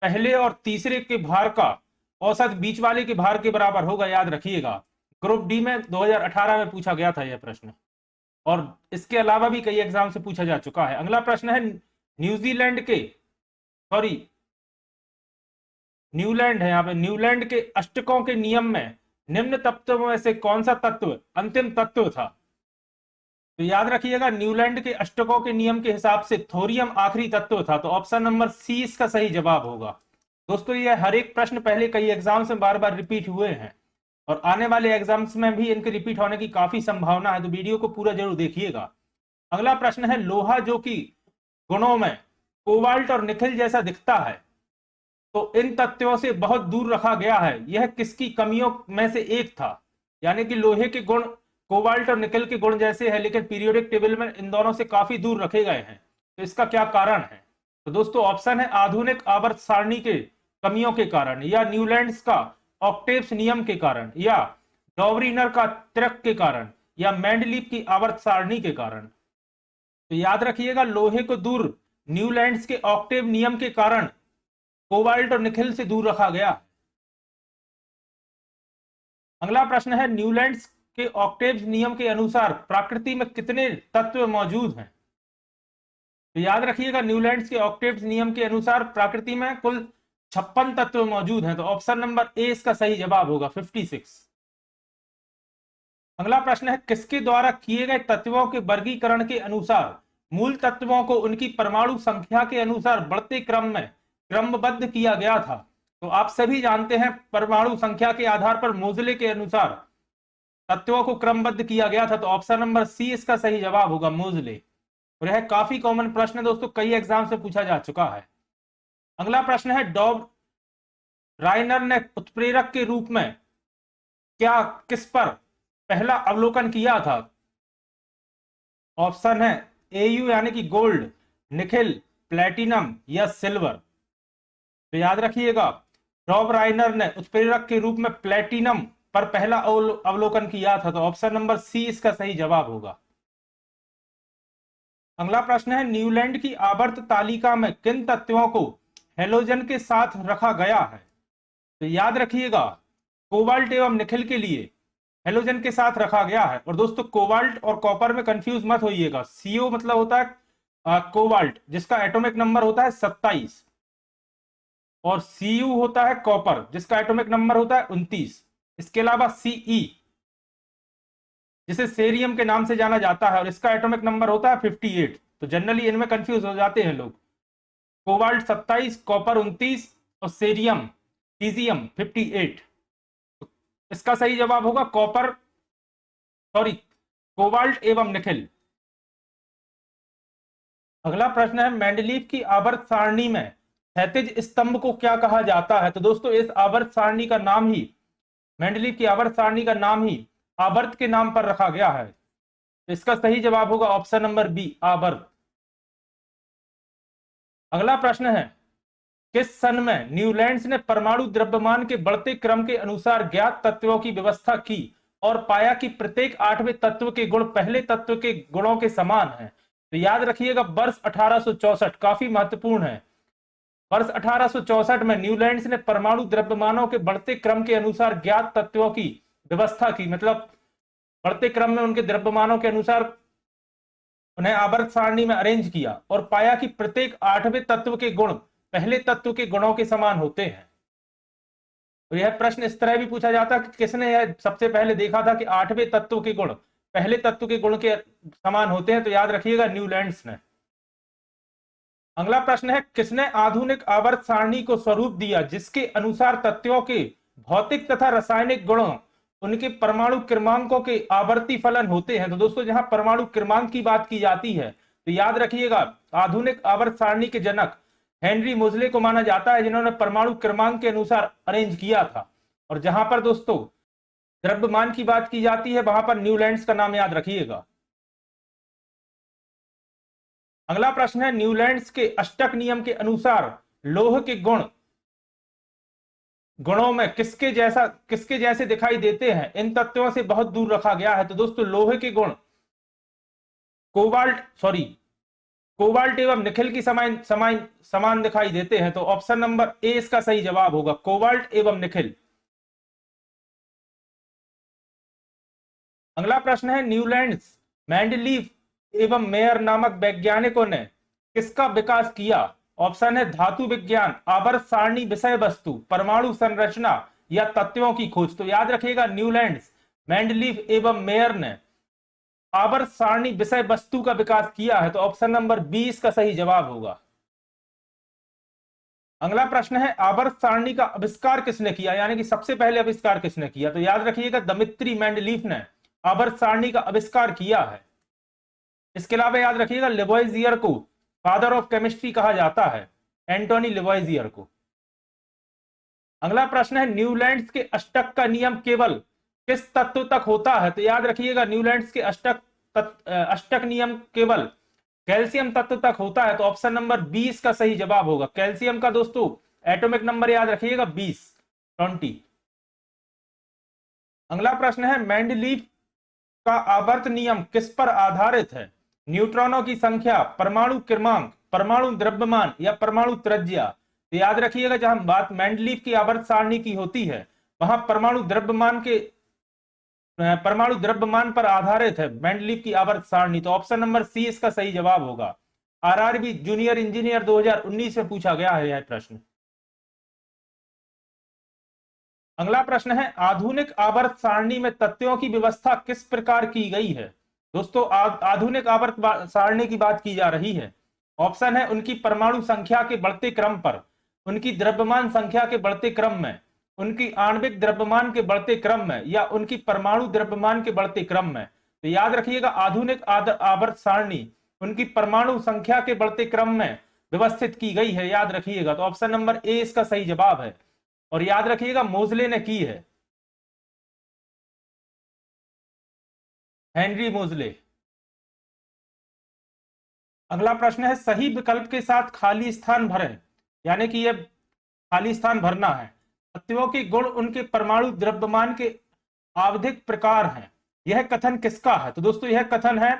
पहले और तीसरे के भार का औसत बीच वाले के भार के बराबर होगा, याद रखिएगा। ग्रुप डी में 2018 में पूछा गया था यह प्रश्न, और इसके अलावा भी कई एग्जाम से पूछा जा चुका है। अगला प्रश्न है, न्यूलैंड है यहाँ पे, न्यूलैंड के अष्टकों के नियम में निम्न तत्वों में से कौन सा तत्व अंतिम तत्व था? तो याद रखिएगा न्यूलैंड के अष्टकों के नियम के हिसाब से थोरियम आखिरी तत्व था, तो ऑप्शन नंबर सी इसका सही जवाब होगा। दोस्तों ये हर एक प्रश्न पहले कई एग्जाम्स में बार बार रिपीट हुए हैं और आने वाले एग्जाम्स में भी इनके रिपीट होने की काफी संभावना है, तो वीडियो को पूरा जरूर देखिएगा। अगला प्रश्न है, लोहा जो कि गुणों में कोबाल्ट और निकेल जैसा दिखता है, तो इन तत्वों से बहुत दूर रखा गया है, यह किसकी कमियों में से एक था? यानी कि लोहे के गुण कोबाल्ट और निकेल के गुण जैसे है, लेकिन पीरियोडिक टेबल में इन दोनों से काफी दूर रखे गए हैं, तो इसका क्या कारण है? तो दोस्तों ऑप्शन है आधुनिक आवर्त सारणी के कमियों के कारण, या न्यूलैंड्स का ऑक्टेव्स नियम के कारण, या डॉबरीनर का त्रिक के कारण, या मेंडलीव की आवर्त सारणी के कारण। तो याद रखिएगा लोहे को दूर न्यूलैंड्स के ऑक्टेव नियम के कारण कोबाल्ट और निकेल से दूर रखा गया। अगला प्रश्न है, न्यूलैंड्स के ऑक्टेव नियम के अनुसार प्रकृति में कितने तत्व मौजूद हैं? तो याद रखिएगा न्यूलैंड्स के ऑक्टेव नियम के अनुसार प्रकृति में कुल 56 तत्व मौजूद हैं, तो ऑप्शन नंबर ए इसका सही जवाब होगा 56। अगला प्रश्न है, किसके द्वारा किए गए तत्वों के वर्गीकरण के अनुसार मूल तत्वों को उनकी परमाणु संख्या के अनुसार बढ़ते क्रम में क्रमबद्ध किया गया था? तो आप सभी जानते हैं परमाणु संख्या के आधार पर मोजले के अनुसार तत्वों को क्रमबद्ध किया गया था, तो ऑप्शन नंबर सी इसका सही जवाब होगा मोजले। और यह काफी कॉमन प्रश्न है दोस्तों, कई एग्जाम से पूछा जा चुका है। अगला प्रश्न है, डॉब राइनर ने उत्प्रेरक के रूप में किस पर पहला अवलोकन किया था? ऑप्शन है एयू यानी कि गोल्ड, निकेल, प्लेटिनम या सिल्वर। तो याद रखिएगा रॉब राइनर ने उत्प्रेरक के रूप में प्लेटिनम पर पहला अवलोकन किया था? तो ऑप्शन नंबर सी इसका सही जवाब होगा। अगला प्रश्न है, न्यूलैंड की आवर्त तालिका में किन तत्वों को हेलोजन के साथ रखा गया है? तो याद रखिएगा, कोबाल्ट एवं निकेल के लिए हेलोजन के साथ रखा गया है। और दोस्तों कोबाल्ट और कॉपर में कंफ्यूज मत होइएगा। सीओ मतलब होता है कोबाल्ट, जिसका एटॉमिक नंबर होता है 27, और सीयू होता है कॉपर, जिसका एटॉमिक नंबर होता है 29। इसके अलावा सीई, जिसे सेरियम के नाम से जाना जाता है, और इसका एटॉमिक नंबर होता है 58। तो जनरली इनमें कंफ्यूज हो जाते हैं लोग। कोबाल्ट 27, कॉपर 29 और सेरियम सीजियम 58। इसका सही जवाब होगा कॉपर, सॉरी, कोबाल्ट एवं निकेल। अगला प्रश्न है, मेंडलीव की आवर्त सारणी में क्षैतिज स्तंभ को क्या कहा जाता है? तो दोस्तों इस आवर्त सारणी का नाम ही, मेंडलीव की आवर्त सारणी का नाम ही आवर्त के नाम पर रखा गया है। तो इसका सही जवाब होगा ऑप्शन नंबर बी, आवर्त। अगला प्रश्न है, किस सन में न्यूलैंड्स ने परमाणु द्रव्यमान के बढ़ते क्रम के अनुसार ज्ञात तत्वों की व्यवस्था की और पाया कि प्रत्येक 8वें तत्व के गुण पहले तत्व के गुणों के समान हैं? तो याद रखिएगा, वर्ष 1864 काफी महत्वपूर्ण है। वर्ष 1864 में न्यूलैंड्स ने परमाणु द्रव्यमानों के बढ़ते क्रम के अनुसार ज्ञात तत्वों की व्यवस्था की, मतलब बढ़ते क्रम में उनके द्रव्यमानों के अनुसार उन्हें आवर्त सारणी में अरेंज किया और पाया कि प्रत्येक 8वें तत्व के गुण पहले तत्व के गुणों के समान होते हैं। तो यह प्रश्न इस तरह भी पूछा जाता है कि किसने यह सबसे पहले देखा था कि 8वें तत्व के गुण पहले तत्व के गुण के समान होते हैं? तो याद रखिएगा, न्यूलैंड्स ने। अगला प्रश्न है, किसने आधुनिक आवर्त सारणी को स्वरूप दिया जिसके अनुसार तत्वों के भौतिक तथा रासायनिक गुणों उनके परमाणु क्रमांकों के आवर्ती फलन होते हैं? तो दोस्तों जहां परमाणु क्रमांक की बात की जाती है, तो याद रखिएगा, आधुनिक आवर्त सारणी के जनक हेनरी मोजले को माना जाता है, जिन्होंने परमाणु क्रमांक के अनुसार अरेंज किया था। और जहां पर दोस्तों द्रव्यमान की बात की जाती है, वहां पर न्यूलैंड्स का नाम याद रखिएगा। अगला प्रश्न है, न्यूलैंड्स के अष्टक नियम के अनुसार लौह के गुणों में किसके जैसे दिखाई देते हैं? इन तत्वों से बहुत दूर रखा गया है। तो दोस्तों लोहे के गुण कोबाल्ट एवं निकेल की समान दिखाई देते हैं। तो ऑप्शन नंबर ए इसका सही जवाब होगा, कोबाल्ट एवं निकेल। अगला प्रश्न है, न्यूलैंड्स, मेंडलीव एवं मेयर नामक वैज्ञानिकों ने किसका विकास किया? ऑप्शन है धातु विज्ञान, आवर्त सारणी विषय वस्तु, परमाणु संरचना या तत्वों की खोज। तो याद रखिएगा, न्यूलैंड्स, मेंडलीव एवं मेयर ने आवर्त सारणी विषय वस्तु का विकास किया है। तो ऑप्शन नंबर 20 का सही जवाब होगा। अगला प्रश्न है, आवर्त सारणी का आविष्कार किसने किया, यानी कि सबसे पहले आविष्कार किसने किया? तो याद रखिएगा, दमित्री मेंडलीव ने आवर्त सारणी का आविष्कार किया है। इसके अलावा याद रखिएगा, लेवोइजियर को फादर ऑफ केमिस्ट्री कहा जाता है, एंटोनी लेवोइजियर को। अगला प्रश्न है, न्यूलैंड्स के अष्टक का नियम केवल किस तत्व तक होता है? तो याद रखिएगा, न्यूलैंड्स के अष्टक नियम केवल कैल्शियम तत्व तक होता है। तो ऑप्शन नंबर 20 का सही जवाब होगा। कैल्शियम का दोस्तों एटॉमिक नंबर याद रखिएगा 20। अगला प्रश्न है, मेंडलीव का आवर्त नियम किस पर आधारित है? न्यूट्रॉनों की संख्या, परमाणु क्रमांक, परमाणु द्रव्यमान या परमाणु त्रिज्या? तो याद रखिएगा, जहां बात मेंडलीव की आवर्त सारणी की होती है, वहां परमाणु द्रव्यमान पर आधारित है मेंडलीव की आवर्त सारणी। तो ऑप्शन नंबर सी इसका सही जवाब होगा। आरआरबी जूनियर इंजीनियर 2019 में पूछा गया है यह प्रश्न। अगला प्रश्न है, आधुनिक आवर्त सारणी में तत्वों की व्यवस्था किस प्रकार की गई है? दोस्तों आधुनिक आवर्त सारणी की बात की जा रही है। ऑप्शन है, उनकी परमाणु संख्या के बढ़ते क्रम पर, उनकी द्रव्यमान संख्या के बढ़ते क्रम में, उनकी आणविक द्रव्यमान के बढ़ते क्रम में या उनकी परमाणु द्रव्यमान के बढ़ते क्रम में। तो याद रखिएगा, आधुनिक आवर्त सारणी उनकी परमाणु संख्या के बढ़ते क्रम में व्यवस्थित की गई है, याद रखिएगा। तो ऑप्शन नंबर ए इसका सही जवाब है। और याद रखिएगा, मोजले ने की है, हेनरी मोजले। अगला प्रश्न है, सही विकल्प के साथ खाली स्थान भरें, यानी कि यह खाली स्थान भरना है। तत्वों के गुण उनके परमाणु द्रव्यमान के आवधिक प्रकार हैं। यह कथन किसका है? तो दोस्तों यह कथन है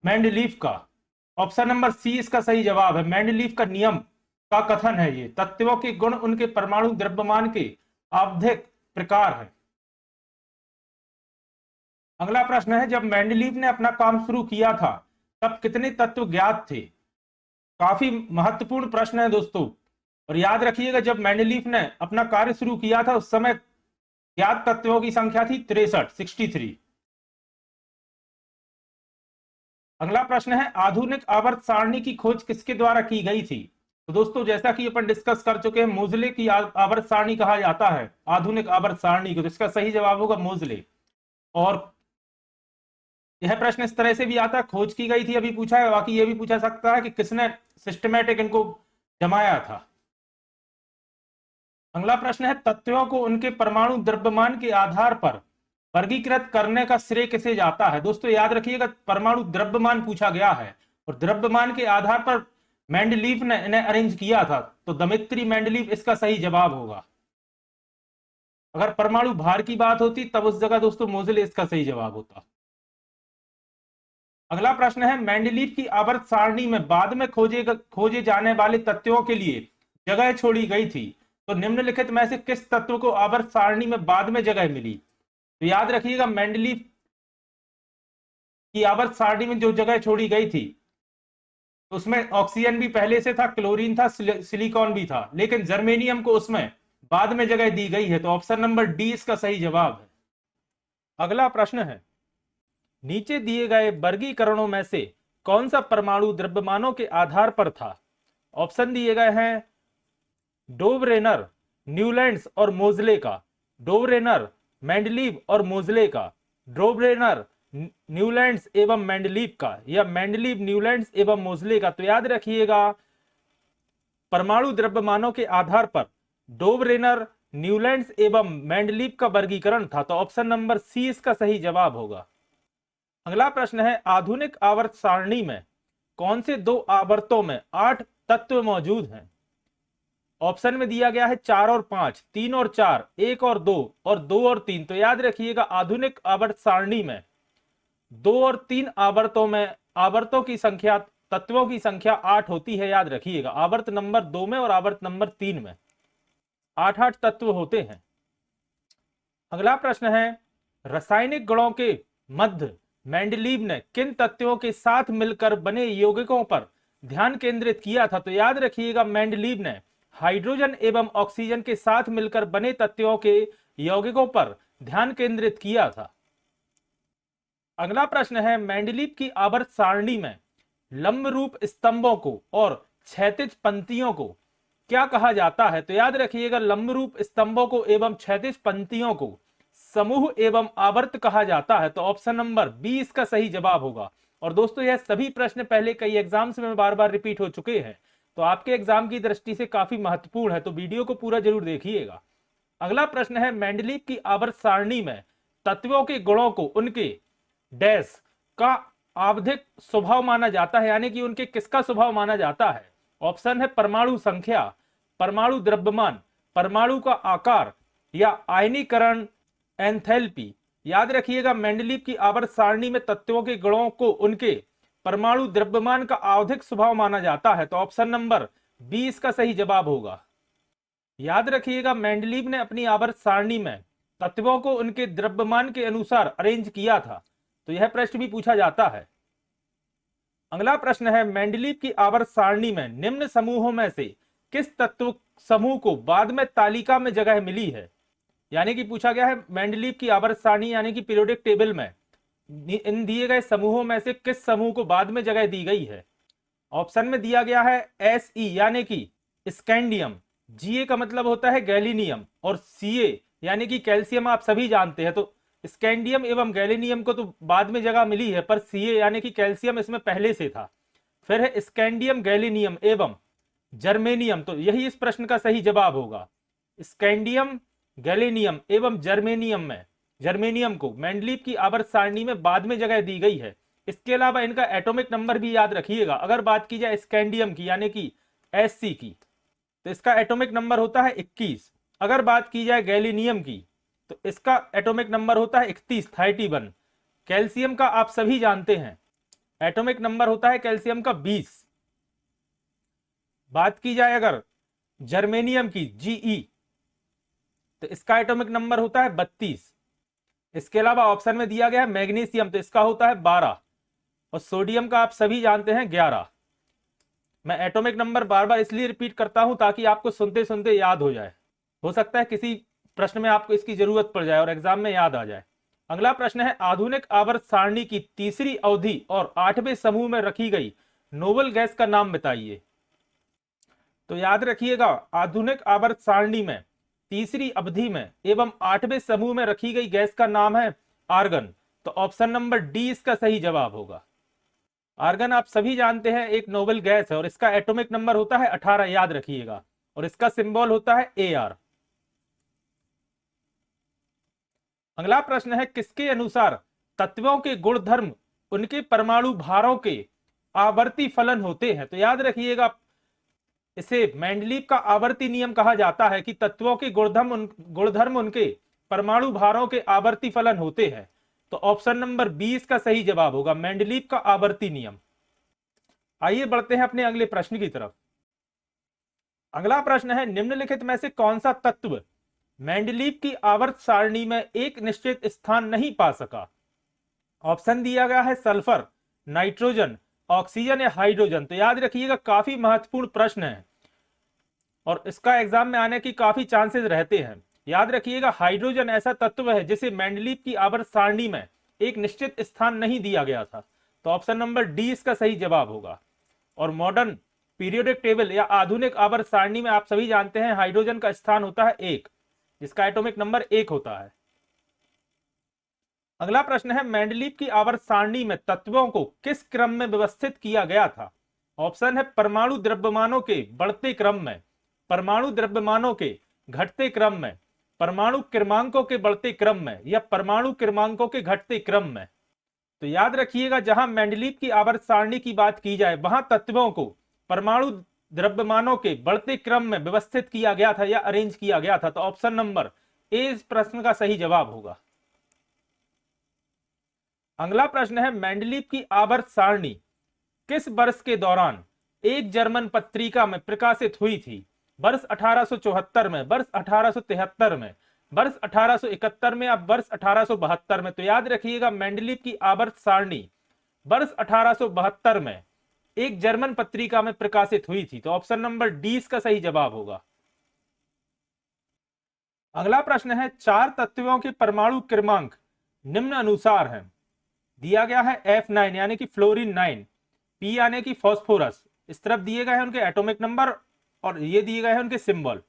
मेंडलीफ का। ऑप्शन नंबर सी इसका सही जवाब है। मेंडलीफ का नियम का कथन है ये। तत्वों के गुण उनके परमाणु द्रव्यमान के आवधिक प्रकार है। अगला प्रश्न है, जब मेंडलीफ ने अपना काम शुरू किया था तब कितने तत्व ज्ञात थे? काफी महत्वपूर्ण प्रश्न है दोस्तों। और याद रखिएगा, जब मेंडलीफ ने अपना कार्य शुरू किया था उस समय ज्ञात तत्वों की संख्या थी 63। अगला प्रश्न है, आधुनिक आवर्त सारणी की खोज किसके द्वारा की गई थी? तो दोस्तों जैसा कि अपन डिस्कस कर चुके हैं, मोजले की आवर्त सारणी कहा जाता है आधुनिक आवर्त सारणी को। तो इसका सही जवाब होगा मोजले। और यह प्रश्न इस तरह से भी आता है, खोज की गई थी अभी पूछा है, बाकी यह भी पूछा सकता है कि किसने सिस्टमैटिक इनको जमाया था। अगला प्रश्न है, तत्वों को उनके परमाणु द्रव्यमान के आधार पर वर्गीकृत करने का श्रेय किसे जाता है? दोस्तों याद रखिएगा, परमाणु द्रव्यमान पूछा गया है और द्रव्यमान के आधार पर मेंडलीफ ने इन्हें अरेंज किया था। तो दमित्री मेंडलीफ इसका सही जवाब होगा। अगर परमाणु भार की बात होती तब उस जगह दोस्तों मोजले इसका सही जवाब होता। अगला प्रश्न है, मेंडलीफ की आवर्त सारणी में बाद में खोजे जाने वाले तत्वों के लिए जगह छोड़ी गई थी। तो निम्नलिखित में से किस तत्व को आवर्त सारणी में बाद में जगह मिली? तो याद रखिएगा, मेंडलीफ की आवर्त सारणी में जो जगह छोड़ी गई थी उसमें ऑक्सीजन भी पहले से था, क्लोरीन था, सिलिकॉन भी था, लेकिन जर्मेनियम को उसमें बाद में जगह दी गई है। तो ऑप्शन नंबर डी इसका सही जवाब है। अगला प्रश्न है, नीचे दिए गए वर्गीकरणों में से कौन सा परमाणु द्रव्यमानों के आधार पर था? ऑप्शन दिए गए हैं डोवरेनर, न्यूलैंड्स और मोजले का। डोवरेनर, मेंडलीव और मोजले का। डोवरेनर, न्यूलैंड्स एवं मेंडलीव का, या मेंडलीव, न्यूलैंड्स एवं मोजले का। तो याद रखिएगा, परमाणु द्रव्यमानों के आधार पर डोवरेनर, न्यूलैंड्स एवं मेंडलीव का वर्गीकरण था। तो ऑप्शन नंबर सी इसका सही जवाब होगा। अगला प्रश्न है, आधुनिक आवर्त सारणी में कौन से दो आवर्तों में 8 तत्व मौजूद हैं? ऑप्शन में दिया गया है 4 और 5, 3 और 4, 1 और 2 और 2 और 3। तो याद रखिएगा, आधुनिक आवर्त सारणी में 2 और 3 आवर्तों में आवर्तों की संख्या, तत्वों की संख्या 8 होती है। याद रखिएगा, आवर्त नंबर 2 में और आवर्त नंबर 3 में 8 तत्व होते हैं। अगला प्रश्न है, रासायनिक गुणों के मध्य मेंडलीव ने किन तत्वों के साथ मिलकर बने यौगिकों पर ध्यान केंद्रित किया था? तो याद रखिएगा, मेंडलीव ने हाइड्रोजन एवं ऑक्सीजन के साथ मिलकर बने तत्वों के यौगिकों पर ध्यान केंद्रित किया था। अगला प्रश्न है, मेंडलीव की आवर्त सारणी में लंब रूप स्तंभों को और क्षैतिज पंक्तियों को क्या कहा जाता है? तो याद रखिएगा, लंब रूप स्तंभों को एवं क्षैतिज पंक्तियों को समूह एवं आवर्त कहा जाता है। तो ऑप्शन नंबर बी इसका सही जवाब होगा। और दोस्तों यह सभी प्रश्न पहले कई एग्जाम्स में बार बार रिपीट हो चुके हैं, तो आपके एग्जाम की दृष्टि से काफी महत्वपूर्ण है, तो वीडियो को पूरा जरूर देखिएगा। अगला प्रश्न है, मेंडलीव की आवर्त सारणी में तत्वों के गुणों को उनके डैश का आवधिक स्वभाव माना जाता है, यानी कि उनके किसका स्वभाव माना जाता है? ऑप्शन है परमाणु संख्या, परमाणु द्रव्यमान, परमाणु का आकार, या आयनीकरण एंथैल्पी। याद रखिएगा, मेंडलीव की आवर्त सारणी में तत्वों के गुणों को उनके परमाणु द्रव्यमान का आवधिक स्वभाव माना जाता है। तो ऑप्शन नंबर बी इसका सही जवाब होगा। याद रखिएगा, मेंडलीव ने अपनी आवर्त सारणी में तत्वों को उनके द्रव्यमान के अनुसार अरेंज किया था। तो यह प्रश्न भी पूछा जाता है। अगला प्रश्न है, मेंडलीव की आवर्त सारणी में निम्न समूहों में से किस तत्व समूह को बाद में तालिका में जगह मिली है? यानी कि पूछा गया है, मेंडलीव की आवर्त सारणी यानी कि पीरियोडिक टेबल में इन दिए गए समूहों में से किस समूह को बाद में जगह दी गई है? ऑप्शन में दिया गया है SE यानी कि स्कैंडियम, Ga का मतलब होता है गैलीनियम, और Ca यानी कि कैल्शियम आप सभी जानते हैं। तो स्कैंडियम एवं गैलीनियम को तो बाद में जगह मिली है, पर Ca यानी कि कैल्शियम इसमें पहले से था। फिर है स्कैंडियम, गैलीनियम एवं जर्मेनियम। तो यही इस प्रश्न का सही जवाब होगा। स्कैंडियम, गैलीनियम एवं जर्मेनियम को मेंडलीव की आवर्त सारणी में बाद में जगह दी गई है। इसके अलावा इनका एटॉमिक नंबर भी याद रखिएगा। अगर बात की जाए स्कैंडियम की यानी कि Sc की, तो इसका एटॉमिक नंबर होता है 21। अगर बात की जाए गैलीनियम की तो इसका एटॉमिक नंबर होता है 31, 31। कैल्शियम का आप सभी जानते हैं एटॉमिक नंबर होता है कैल्शियम का 20। बात की जाए अगर जर्मेनियम की जीई तो इसका एटॉमिक नंबर होता है 32। इसके अलावा ऑप्शन में दिया गया है मैग्नीशियम, तो इसका होता है 12। और सोडियम का आप सभी जानते हैं 11। मैं एटॉमिक नंबर बार बार इसलिए रिपीट करता हूं ताकि आपको सुनते सुनते याद हो जाए। हो सकता है किसी प्रश्न में आपको इसकी जरूरत पड़ जाए और एग्जाम में याद आ जाए। अगला प्रश्न है आधुनिक आवर्त सारणी की तीसरी अवधि और 8वें समूह में रखी गई नोबल गैस का नाम बताइए। तो याद रखिएगा आधुनिक आवर्त सारणी में तीसरी अवधि में एवं 8वें समूह में रखी गई गैस का नाम है आर्गन। तो ऑप्शन नंबर डी इसका सही जवाब होगा। आर्गन आप सभी जानते हैं एक नोबेल गैस है और इसका एटॉमिक नंबर होता है 18, याद रखिएगा, और इसका सिंबल होता है AR। अगला प्रश्न है किसके अनुसार तत्वों के गुणधर्म उनके परमाणु भारों के आवर्ती फलन होते हैं। तो याद रखिएगा इसे मेंडलीव का आवर्ती नियम कहा जाता है कि तत्वों के गुणधर्म उनके परमाणु भारों के आवर्ती फलन होते हैं। तो ऑप्शन नंबर 20 का सही जवाब होगा मेंडलीव का आवर्ती नियम। आइए बढ़ते हैं अपने अगले प्रश्न की तरफ। अगला प्रश्न है निम्नलिखित में से कौन सा तत्व मेंडलीव की आवर्त सारणी में एक निश्चित स्थान नहीं पा सका। ऑप्शन दिया गया है सल्फर, नाइट्रोजन, ऑक्सीजन या हाइड्रोजन। तो याद रखिएगा काफी महत्वपूर्ण प्रश्न है और इसका एग्जाम में आने की काफी चांसेस रहते हैं। याद रखिएगा हाइड्रोजन ऐसा तत्व है जिसे मेंडलीव की आवर्त सारणी में एक निश्चित स्थान नहीं दिया गया था। तो ऑप्शन नंबर डी इसका सही जवाब होगा। और मॉडर्न पीरियोडिक टेबल या आधुनिक आवर्त सारणी में आप सभी जानते हैं हाइड्रोजन का स्थान होता है 1, जिसका एटॉमिक नंबर 1 होता है। अगला प्रश्न है मेंडलीव की आवर्त सारणी में तत्वों को किस क्रम में व्यवस्थित किया गया था। ऑप्शन है परमाणु द्रव्यमानों के बढ़ते क्रम में, परमाणु द्रव्यमानों के घटते क्रम में, परमाणु क्रमांकों के बढ़ते क्रम में या परमाणु क्रमांकों के घटते क्रम में। तो याद रखिएगा जहां मेंडलीव की आवर्त सारणी की बात की जाए वहां तत्वों को परमाणु द्रव्यमानों के बढ़ते क्रम में व्यवस्थित किया गया था या अरेंज किया गया था। तो ऑप्शन नंबर ए इस प्रश्न का सही जवाब होगा। अगला प्रश्न है मेंडलीव की आवर्त सारणी किस वर्ष के दौरान एक जर्मन पत्रिका में प्रकाशित हुई थी। वर्ष 1874 में, वर्ष 1873 में, वर्ष 1871 में या वर्ष 1872 में। तो याद रखिएगा मेंडलीव की आवर्त सारणी वर्ष 1872 में एक जर्मन पत्रिका में प्रकाशित हुई थी। तो ऑप्शन नंबर डी इसका सही जवाब होगा। अगला प्रश्न है 4 तत्वों के परमाणु क्रमांक निम्न अनुसार हैं। दिया गया है F9 यानी कि फ्लोरीन 9, P यानी कि फास्फोरस, इस तरफ दिए गए हैं उनके एटॉमिक नंबर और ये दिए गए हैं उनके सिंबल।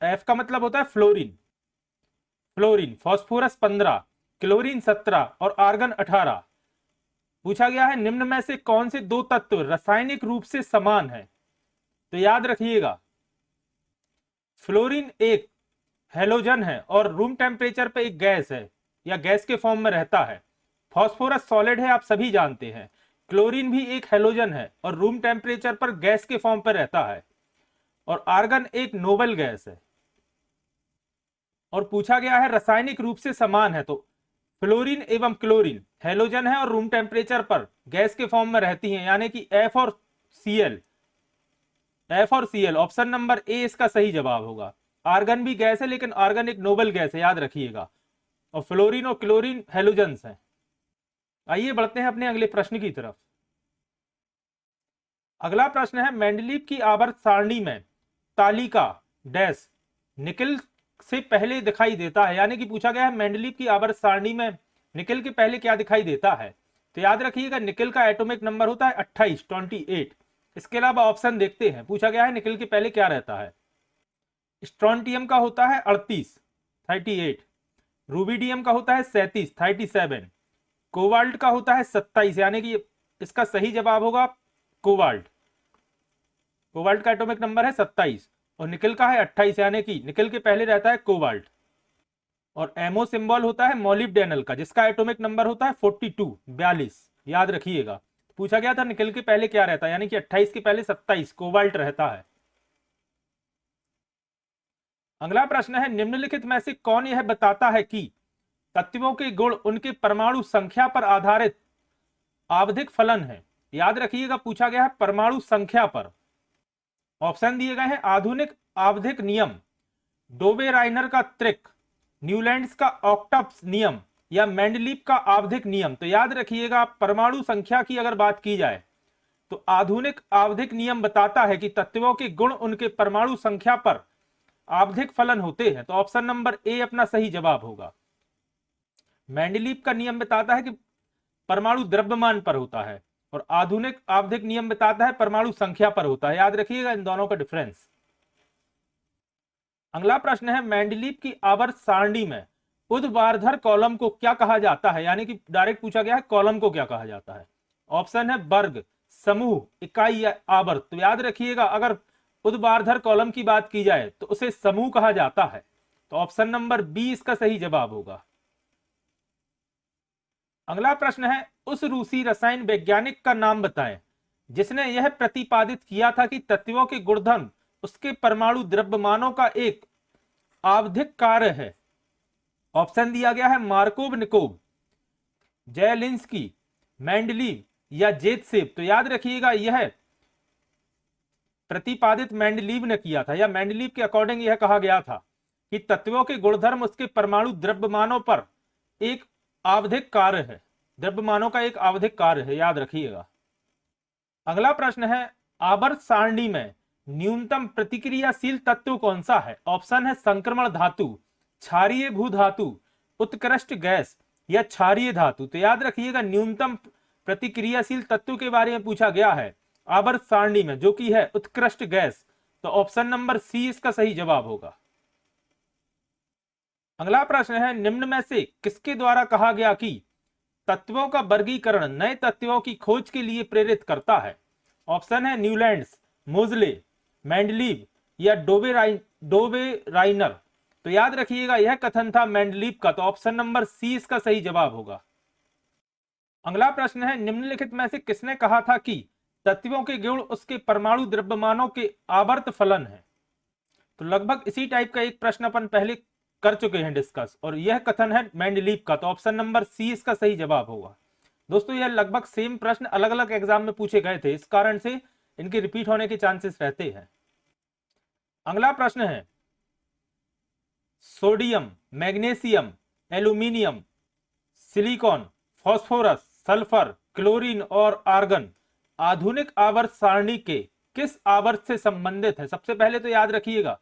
F का मतलब होता है फ्लोरीन, फ्लोरीन, फास्फोरस 15, क्लोरीन 17 और आर्गन 18। पूछा गया है निम्न में से कौन से 2 तत्व रासायनिक रूप से समान है। तो याद रखिएगा फ्लोरीन एक हेलोजन है और रूम टेम्परेचर पे एक गैस है या गैस के फॉर्म में रहता है। फास्फोरस सॉलिड है आप सभी जानते हैं। क्लोरीन भी एक हेलोजन है और रूम टेम्परेचर पर गैस के फॉर्म पर रहता है। और आर्गन एक नोबल गैस है। और पूछा गया है रासायनिक रूप से समान है, तो फ्लोरीन एवं क्लोरीन हेलोजन है और रूम टेम्परेचर पर गैस के फॉर्म में रहती हैं, यानी कि एफ और सीएल। ऑप्शन नंबर ए इसका सही जवाब होगा। आर्गन भी गैस है लेकिन आर्गन एक नोबल गैस है, याद रखिएगा। और फ्लोरीन और क्लोरीन हेलोजेंस हैं। आइए बढ़ते हैं अपने अगले प्रश्न की तरफ। अगला प्रश्न है मेंडलीव की आवर्त सारणी में तालिका डैश निकल से पहले दिखाई देता है, यानी कि पूछा गया है मेंडलीव की आवर्त सारणी में निकल के पहले क्या दिखाई देता है। तो याद रखिएगा निकल का एटॉमिक नंबर होता है 28। इसके अलावा ऑप्शन देखते हैं। पूछा गया है निकल के पहले क्या रहता है। स्ट्रोंटियम का होता है 38, रूबिडियम का होता है 37, कोबाल्ट का होता है 27, यानी कि इसका सही जवाब होगा कोबाल्ट। कोबाल्ट का एटॉमिक नंबर है 27 और निकल का है 28, यानी कि निकल के पहले रहता है कोबाल्ट। और एमओ सिंबल होता है मोलिब्डेनल का, जिसका एटॉमिक नंबर होता है 42, याद रखिएगा। पूछा गया था निकल के पहले क्या रहता है, यानी कि 28 के पहले 27 कोबाल्ट रहता है। अगला प्रश्न है, निम्नलिखित में से कौन यह बताता है कि तत्वों के गुण उनके परमाणु संख्या पर आधारित आवधिक फलन है। याद रखिएगा, पूछा गया है परमाणु संख्या पर। ऑप्शन दिए गए हैं, आधुनिक आवधिक नियम, डोबे-राइनर का त्रिक, न्यूलैंड्स का ऑक्टप्स नियम या मेंडलीव का आवधिक नियम। तो याद रखिएगा, परमाणु संख्या की अगर बात की जाए तो आधुनिक आवधिक नियम बताता है कि तत्वों के गुण उनके परमाणु संख्या पर आवधिक फलन होते हैं। तो ऑप्शन नंबर ए अपना सही जवाब होगा। मेंडलीव का नियम बताता है कि परमाणु द्रव्यमान पर होता है और आधुनिक आवधिक नियम बताता है परमाणु संख्या पर होता है। याद रखिएगा इन दोनों का डिफरेंस। अगला प्रश्न है, मेंडलीव की आवर्त सारणी में ऊर्ध्वाधर कॉलम को क्या कहा जाता है। यानी कि डायरेक्ट पूछा गया है कॉलम को क्या कहा जाता है। ऑप्शन है वर्ग, समूह, इकाई या आवर्त। तो याद रखिएगा, अगर ऊर्ध्वाधर कॉलम की बात की जाए तो उसे समूह कहा जाता है। तो ऑप्शन नंबर बी इसका सही जवाब होगा। अगला प्रश्न है, उस रूसी रसायन वैज्ञानिक का नाम बताएं जिसने यह प्रतिपादित किया था कि तत्वों के गुणधर्म उसके परमाणु द्रव्यमानों का एक आवधिक कार्य है। ऑप्शन दिया गया है मार्कोव निकोव, जेलिंस्की, मेंडलीव या जेतसेव। तो याद रखिएगा, यह प्रतिपादित मेंडलीव ने किया था या मेंडलीव के अकॉर्डिंग यह कहा गया था कि तत्वों के गुणधर्म उसके परमाणु द्रव्यमानों पर एक आवधिक कार्य है, द्रव्यमानों का एक आवधिक कार्य है। याद रखिएगा। अगला प्रश्न है, आवर्त सारणी में न्यूनतम प्रतिक्रियाशील तत्व कौन सा है। ऑप्शन है संक्रमण धातु, क्षारीय भू धातु, उत्कृष्ट गैस या क्षारीय धातु। तो याद रखिएगा, न्यूनतम प्रतिक्रियाशील तत्व के बारे में पूछा गया है आवर्त सारणी में, जो कि है उत्कृष्ट गैस। तो ऑप्शन नंबर सी इसका सही जवाब होगा। अगला प्रश्न है, निम्न में से किसके द्वारा कहा गया कि तत्वों का वर्गीकरण नए तत्वों की खोज के लिए प्रेरित करता है। ऑप्शन है न्यूलैंड्स, मोजले, मेंडलीव या डोबे-राइनर। तो याद रखिएगा, यह कथन था मेंडलीव का। तो ऑप्शन नंबर सी इसका सही जवाब होगा। अगला प्रश्न है, निम्नलिखित में से किसने कहा था कि तत्वों के गुण उसके परमाणु द्रव्यमानों के आवर्त फलन है। तो लगभग इसी टाइप का एक प्रश्न अपन पहले कर चुके हैं डिस्कस, और यह कथन है मेंडलीव का। तो ऑप्शन नंबर सी इसका सही जवाब होगा। दोस्तों, यह लगभग सेम प्रश्न अलग अलग एग्जाम में पूछे गए थे, इस कारण से इनके रिपीट होने के चांसेस रहते हैं। अगला प्रश्न है, sodium, magnesium, aluminium, silicon, phosphorus, sulphur, chlorine और आर्गन आधुनिक आवर्त सारणी के किस आवर्त से संबंधित है। सबसे पहले तो याद रखिएगा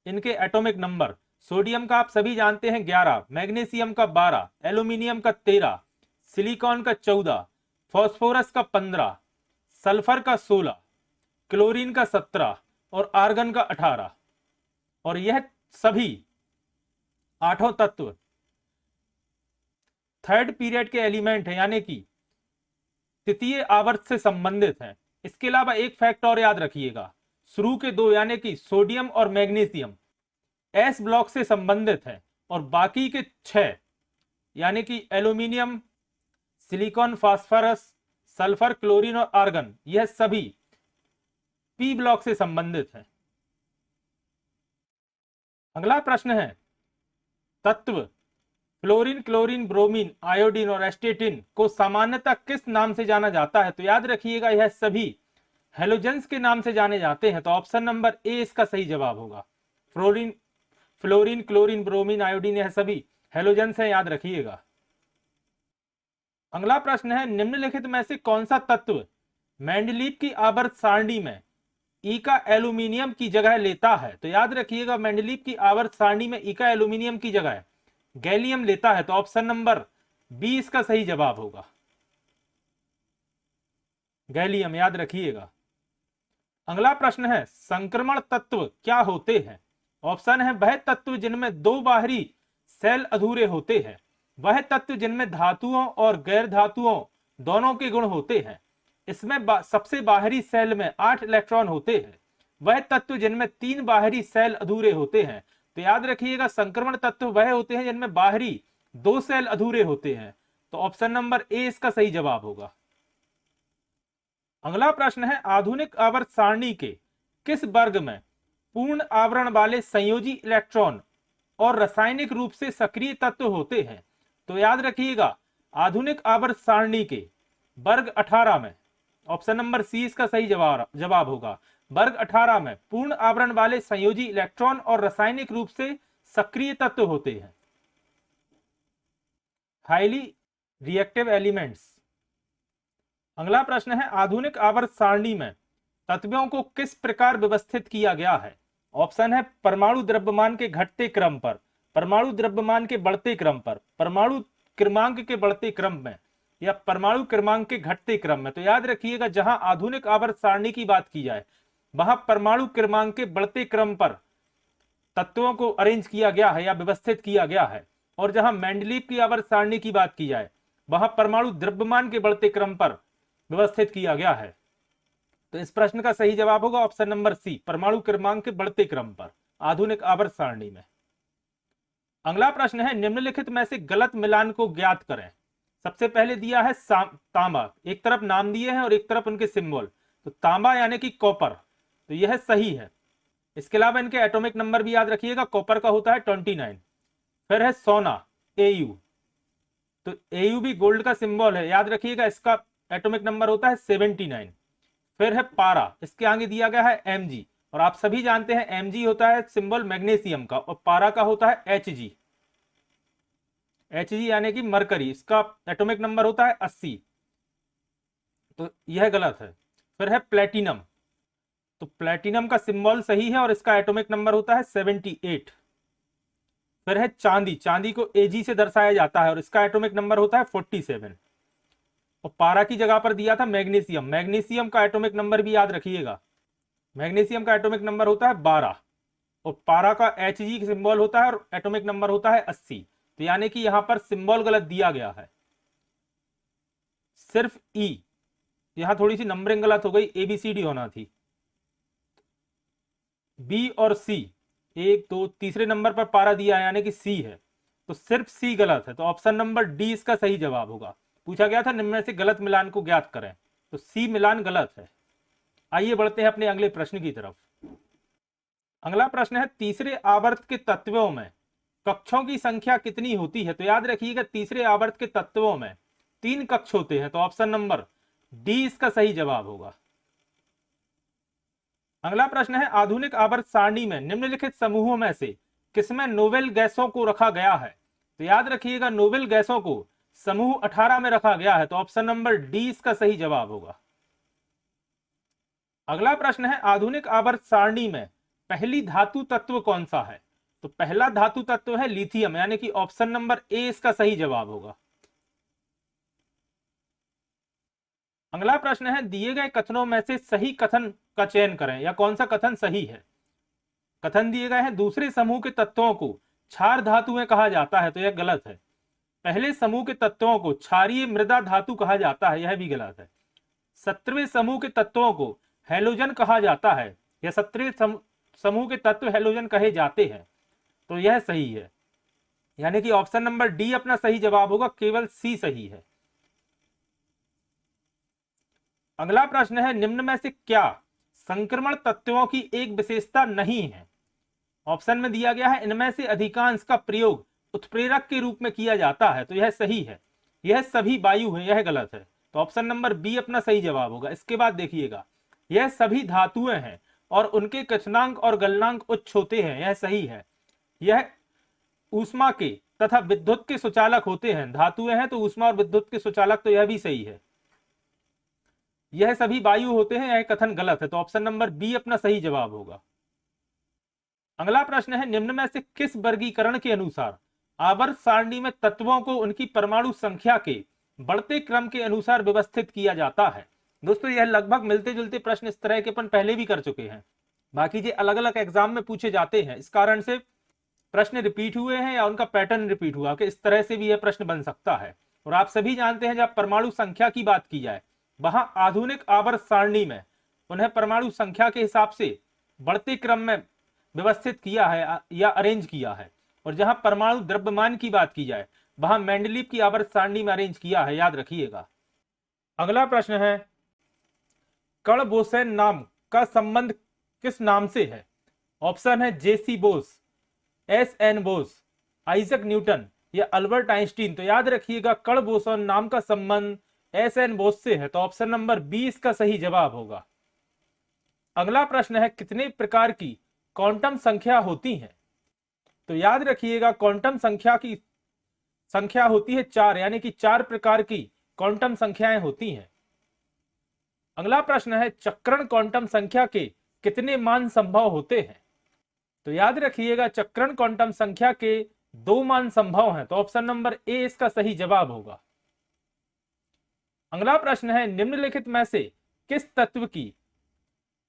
इनके एटॉमिक नंबर। सोडियम का आप सभी जानते हैं 11, मैग्नीशियम का 12, एल्यूमिनियम का 13, सिलिकॉन का 14, फास्फोरस का 15, सल्फर का 16, क्लोरीन का 17 और आर्गन का 18। और यह सभी आठों तत्व थर्ड पीरियड के एलिमेंट हैं, यानी कि तृतीय आवर्त से संबंधित हैं। इसके अलावा एक फैक्ट और याद रखिएगा, शुरू के दो यानी कि सोडियम और मैग्नीशियम एस ब्लॉक से संबंधित हैं, और बाकी के 6 यानी कि aluminium, silicon, phosphorus, sulphur, chlorine और आर्गन, यह सभी पी ब्लॉक से संबंधित हैं। अगला प्रश्न है, तत्व फ्लोरीन, क्लोरीन, ब्रोमीन, आयोडीन और एस्टेटिन को सामान्यतः किस नाम से जाना जाता है। तो याद रखिएगा, यह सभी हेलोजेंस के नाम से जाने जाते हैं। तो ऑप्शन नंबर ए इसका सही जवाब होगा। फ्लोरीन, क्लोरीन, ब्रोमीन, आयोडीन, यह सभी हेलोजेंस हैं, याद रखिएगा। अगला प्रश्न है, निम्नलिखित में से कौन सा तत्व मेंडलीव की आवर्त सारणी में ई का एल्यूमिनियम की जगह लेता है। तो याद रखिएगा, मेंडलीव की आवर्त सारणी में ई का एल्यूमिनियम की जगह गैलियम लेता है। तो ऑप्शन नंबर बी इसका सही जवाब होगा, गैलियम, याद रखिएगा। अगला प्रश्न है, संक्रमण तत्व क्या होते हैं। ऑप्शन है वह तत्व जिनमें दो बाहरी सेल अधूरे होते हैं, वह तत्व जिनमें धातुओं और गैर धातुओं दोनों के गुण होते हैं, इसमें सबसे बाहरी सेल में 8 इलेक्ट्रॉन होते हैं, वह तत्व जिनमें 3 बाहरी सेल अधूरे होते हैं। तो याद रखिएगा, संक्रमण तत्व वह होते हैं जिनमें बाहरी 2 सेल अधूरे होते हैं। तो ऑप्शन नंबर ए इसका सही जवाब होगा। अगला प्रश्न है, आधुनिक आवर्त सारणी के किस वर्ग में पूर्ण आवरण वाले संयोजी इलेक्ट्रॉन और रासायनिक रूप से सक्रिय तत्व होते हैं। तो याद रखिएगा आधुनिक आवर्त सारणी के वर्ग 18 में ऑप्शन नंबर सी इसका सही जवाब होगा। वर्ग 18 में पूर्ण आवरण वाले संयोजी इलेक्ट्रॉन और रासायनिक रूप से सक्रिय तत्व होते हैं। Highly reactive elements. अगला प्रश्न है आधुनिक आवर्त सारणी में तत्वों को किस प्रकार व्यवस्थित किया गया है। ऑप्शन है परमाणु द्रव्यमान के घटते क्रम पर, परमाणु द्रव्यमान के बढ़ते क्रम पर, परमाणु क्रमांक के बढ़ते क्रम में, या परमाणु क्रमांक के घटते क्रम में। तो याद रखिएगा जहां आधुनिक आवर्त सारणी की बात की जाए वहां परमाणु क्रमांक के बढ़ते क्रम पर तत्वों को अरेंज किया गया है या व्यवस्थित किया गया है, और जहां मेंडलीव की आवर्त सारणी की बात की जाए वहां परमाणु द्रव्यमान के बढ़ते क्रम पर व्यवस्थित किया गया है। तो इस प्रश्न का सही जवाब होगा ऑप्शन नंबर सी, परमाणु क्रमांक के बढ़ते क्रम पर आधुनिक आवर्त सारणी में। अगला प्रश्न है निम्नलिखित में से गलत मिलान को ज्ञात करें। सबसे पहले दिया है तांबा, एक तरफ नाम दिए हैं और एक तरफ उनके सिंबल। तो तांबा यानी कि कॉपर, तो यह सही है। इसके अलावा इनके एटॉमिक नंबर भी याद रखिएगा, कॉपर का होता है 29। फिर है सोना Au, तो Au भी गोल्ड का सिंबल है, याद रखिएगा इसका एटॉमिक नंबर होता है 79। फिर है पारा, इसके आगे दिया गया है Mg, और आप सभी जानते हैं Mg होता है सिंबल मैग्नीशियम का और पारा का होता है Hg, Hg यानी कि मरकरी, इसका एटॉमिक नंबर होता है 80, तो यह गलत है। फिर है प्लेटिनम, तो प्लेटिनम का सिंबल सही है और इसका एटॉमिक नंबर होता है 78। फिर है चांदी, चांदी को Ag से दर्शाया जाता है और इसका एटॉमिक नंबर होता है 47। और पारा की जगह पर दिया था मैग्नीशियम, मैग्नीशियम का एटॉमिक नंबर भी याद रखिएगा, मैग्नीशियम का एटॉमिक नंबर होता है 12 और पारा का Hg सिंबल होता है और एटॉमिक नंबर होता है 80। तो यानी कि यहां पर सिंबल गलत दिया गया है, सिर्फ E, यहां थोड़ी सी नंबरिंग गलत हो गई, ABCD होना थी। B और C, 1 2 तीसरे नंबर पर पारा दिया है यानी कि C है, तो सिर्फ C गलत है। तो ऑप्शन नंबर डी इसका सही जवाब होगा। पूछा गया था निम्न में से गलत मिलान को ज्ञात करें, तो C मिलान गलत है। आइए बढ़ते हैं अपने अगले प्रश्न की तरफ। अगला प्रश्न है तीसरे आवर्त के तत्वों में कक्षों की संख्या कितनी होती है। तो याद रखिएगा तीसरे आवर्त के तत्वों में 3 कक्ष होते हैं, तो ऑप्शन नंबर डी इसका सही जवाब होगा। अगला प्रश्न है आधुनिक आवर्त सारणी में निम्नलिखित समूहों में से किसमें नोबेल गैसों को रखा गया है। तो याद रखिएगा नोबेल गैसों को समूह 18 में रखा गया है, तो ऑप्शन नंबर डी इसका सही जवाब होगा। अगला प्रश्न है आधुनिक आवर्त सारणी में पहली धातु तत्व कौन सा है। तो पहला धातु तत्व है लिथियम, यानी कि ऑप्शन नंबर ए इसका सही जवाब होगा। अगला प्रश्न है दिए गए कथनों में से सही कथन का चयन करें, या कौन सा कथन सही है। कथन दिए गए हैं दूसरे समूह के तत्वों को क्षार धातुएं कहा जाता है, तो यह गलत है। पहले समूह के तत्वों को क्षारीय मृदा धातु कहा जाता है, यह भी गलत है। 17वें समूह के तत्वों को हैलोजन कहा जाता है, या 17वें समूह के तत्व हैलोजन कहे जाते हैं, तो यह सही है। यानी कि ऑप्शन नंबर डी अपना सही जवाब होगा, केवल सी सही है। अगला प्रश्न है निम्न में से क्या संक्रमण तत्वों की एक विशेषता नहीं है। ऑप्शन में दिया गया है इनमें से अधिकांश का प्रयोग उत्प्रेरक के रूप में किया जाता है, तो यह सही है। यह सभी वायु है, यह गलत है। तो ऑप्शन नंबर बी अपना सही जवाब होगा। इसके बाद देखिएगा यह सभी धातुएं हैं और उनके क्वथनांक और गलनांक उच्च होते हैं, यह सही है। यह ऊष्मा के तथा विद्युत के सुचालक होते हैं, धातुएं हैं तो ऊष्मा और विद्युत के सुचालक, तो यह भी सही है। यह सभी वायु होते हैं, यह कथन गलत है। तो ऑप्शन नंबर बी अपना सही जवाब होगा। अगला प्रश्न है निम्न में से किस वर्गीकरण के अनुसार आवर्त सारणी में तत्वों को उनकी परमाणु संख्या के बढ़ते क्रम के अनुसार व्यवस्थित किया जाता है। दोस्तों यह लगभग मिलते जुलते प्रश्न इस तरह के अपन पहले भी कर चुके हैं, बाकी ये अलग अलग एग्जाम में पूछे जाते हैं, इस कारण से प्रश्न रिपीट हुए हैं या उनका पैटर्न रिपीट हुआ कि इस तरह से भी यह प्रश्न बन सकता है। और आप सभी जानते हैं जब परमाणु संख्या की बात की जाए वहां आधुनिक आवर्त सारणी में उन्हें परमाणु संख्या के हिसाब से बढ़ते क्रम में व्यवस्थित किया है या अरेंज किया है, और जहां परमाणु द्रव्यमान की बात की जाए वहां मेंडलीव की आवर्त सारणी में अरेंज किया है, याद रखिएगा। अगला प्रश्न है कण बोसेन नाम का संबंध किस नाम से है। ऑप्शन है JC Bose, S N Bose, Isaac Newton या अल्बर्ट आइंस्टीन। तो याद रखिएगा कण बोसोन नाम का संबंध एस एन बोस से है, तो ऑप्शन नंबर 20 का सही जवाब होगा। अगला प्रश्न है कितने प्रकार की क्वांटम संख्या होती है? तो याद रखिएगा क्वांटम संख्या की संख्या होती है 4, यानी कि 4 प्रकार की क्वांटम संख्याएं होती हैं। अगला प्रश्न है चक्रण क्वांटम संख्या के कितने मान संभव होते हैं? तो याद रखिएगा चक्रण क्वांटम संख्या के 2 मान संभव हैं, तो ऑप्शन नंबर ए इसका सही जवाब होगा। अगला प्रश्न है निम्नलिखित में से किस तत्व की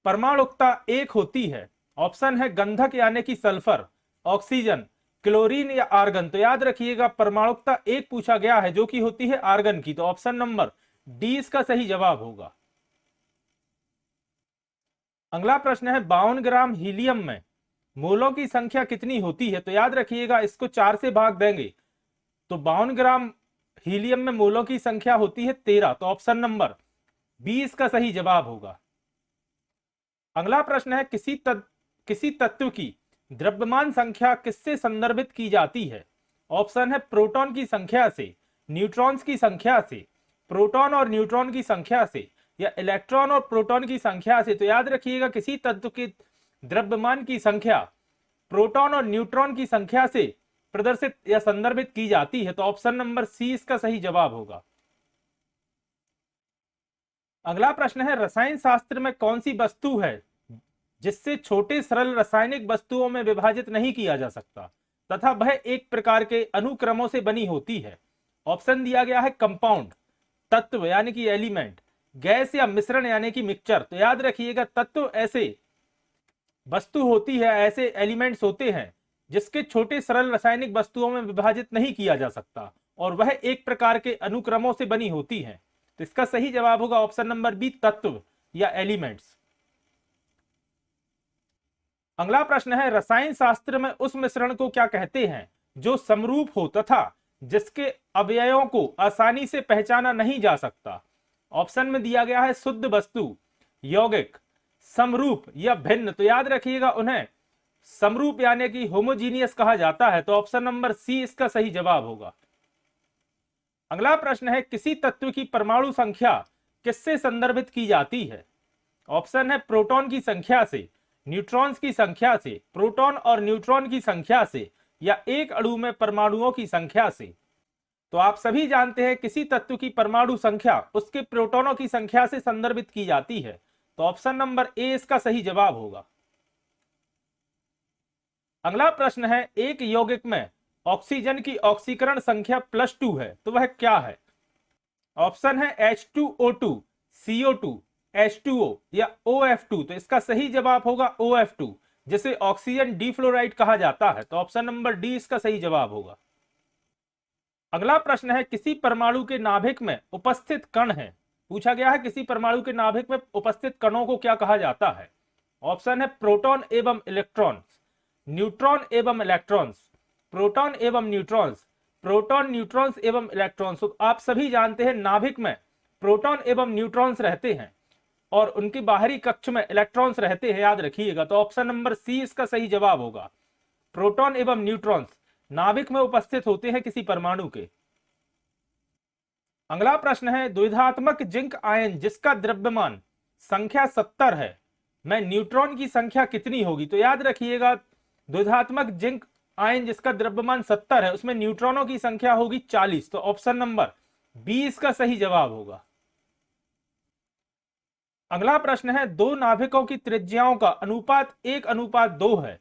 परमाणुकता 1 होती है? ऑप्शन है गंधक यानी कि सल्फर, ऑक्सीजन, क्लोरीन या आर्गन। तो याद रखिएगा परमाणुकता 1 पूछा गया है जो कि होती है आर्गन की, तो ऑप्शन नंबर डी इसका सही जवाब होगा। अगला प्रश्न है 52 ग्राम हीलियम में मोलों की संख्या कितनी होती है? तो याद रखिएगा इसको 4 से भाग देंगे तो 52 ग्राम हीलियम में मोलों की संख्या होती है 13, तो ऑप्शन नंबर 20 का सही जवाब होगा। अगला प्रश्न है किसी तत्व की द्रव्यमान संख्या किससे संदर्भित की जाती है? ऑप्शन है प्रोटॉन की संख्या से, न्यूट्रॉन्स की संख्या से, प्रोटॉन और न्यूट्रॉन की संख्या से या इलेक्ट्रॉन और प्रोटॉन की संख्या से। तो याद रखिएगा किसी तत्व के द्रव्यमान की संख्या प्रोटॉन और न्यूट्रॉन की संख्या से प्रदर्शित या संदर्भित की जाती है, तो ऑप्शन नंबर सी इसका सही जवाब होगा। अगला प्रश्न है रसायन शास्त्र में कौन सी वस्तु है जिससे छोटे सरल रासायनिक वस्तुओं में विभाजित नहीं किया जा सकता तथा वह एक प्रकार के अनुक्रमों से बनी होती है? ऑप्शन दिया गया है कंपाउंड, तत्व यानी कि एलिमेंट, गैस या मिश्रण यानी कि मिक्सचर। तो याद रखिएगा तत्व ऐसे वस्तु होती है, ऐसे एलिमेंट्स होते हैं जिसके छोटे सरल रासायनिक वस्तुओं में विभाजित नहीं किया जा सकता और वह एक प्रकार के अनुक्रमों से बनी होती है। तो इसका सही जवाब होगा ऑप्शन नंबर बी, तत्व या एलिमेंट्स। अगला प्रश्न है रसायन शास्त्र में उस मिश्रण को क्या कहते हैं जो समरूप हो तथा जिसके अवयवों को आसानी से पहचाना नहीं जा सकता? ऑप्शन में दिया गया है शुद्ध वस्तु, यौगिक, समरूप या भिन्न। तो याद रखिएगा उन्हें समरूप यानी कि होमोजीनियस कहा जाता है, तो ऑप्शन नंबर सी इसका सही जवाब होगा। अगला प्रश्न है किसी तत्व की परमाणु संख्या किससे संदर्भित की जाती है? ऑप्शन है प्रोटॉन की संख्या से, न्यूट्रॉन्स की संख्या से, प्रोटॉन और न्यूट्रॉन की संख्या से या एक अणु में परमाणुओं की संख्या से। तो आप सभी जानते हैं किसी तत्व की परमाणु संख्या उसके प्रोटॉनों की संख्या से संदर्भित की जाती है, तो ऑप्शन नंबर ए इसका सही जवाब होगा। अगला प्रश्न है एक यौगिक में ऑक्सीजन की ऑक्सीकरण संख्या +2 है, तो वह क्या है? ऑप्शन है H2O2, CO2, H2O या OF2। तो इसका सही जवाब होगा OF2 जिसे ऑक्सीजन डीफ्लोराइड कहा जाता है, तो ऑप्शन नंबर डी इसका सही जवाब होगा। अगला प्रश्न है किसी परमाणु के नाभिक में उपस्थित कण है, पूछा गया है किसी परमाणु के नाभिक में उपस्थित कणों को क्या कहा जाता है? ऑप्शन है प्रोटॉन एवं इलेक्ट्रॉन्स, न्यूट्रॉन एवं इलेक्ट्रॉन्स, प्रोटॉन एवं न्यूट्रॉन्स, प्रोटॉन न्यूट्रॉन्स एवं इलेक्ट्रॉन्स। तो आप सभी जानते हैं नाभिक में प्रोटॉन एवं न्यूट्रॉन्स रहते हैं और उनके बाहरी कक्ष में इलेक्ट्रॉन्स रहते हैं, याद रखिएगा। तो ऑप्शन नंबर सी इसका सही जवाब होगा। प्रोटॉन एवं न्यूट्रॉन्स नाभिक में उपस्थित होते हैं किसी परमाणु के। अगला प्रश्न है द्विधात्मक जिंक आयन जिसका द्रव्यमान संख्या 70 है में न्यूट्रॉन की संख्या कितनी होगी? तो याद रखिएगा द्विधात्मक जिंक आयन जिसका द्रव्यमान 70 है उसमें न्यूट्रॉनों की संख्या होगी 40, तो ऑप्शन नंबर बी इसका सही जवाब होगा। अगला प्रश्न है दो नाभिकों की त्रिज्याओं का अनुपात 1:2 है,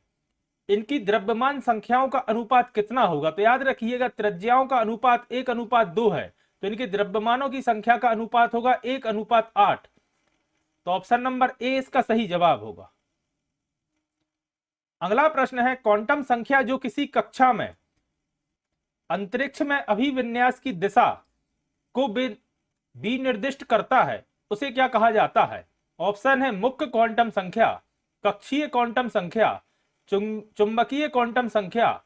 इनकी द्रव्यमान संख्याओं का अनुपात कितना होगा? तो याद रखिएगा त्रिज्याओं का अनुपात 1:2 है तो इनके द्रव्यमानों की संख्या का अनुपात होगा 1:8, तो ऑप्शन नंबर ए इसका सही जवाब होगा। अगला प्रश्न है क्वांटम संख्या जो किसी कक्षा में अंतरिक्ष में अभिविन्यास की दिशा को विनिर्दिष्ट करता है उसे क्या कहा जाता है? ऑप्शन है मुख्य क्वांटम संख्या, कक्षीय क्वांटम संख्या, चुंबकीय क्वांटम संख्या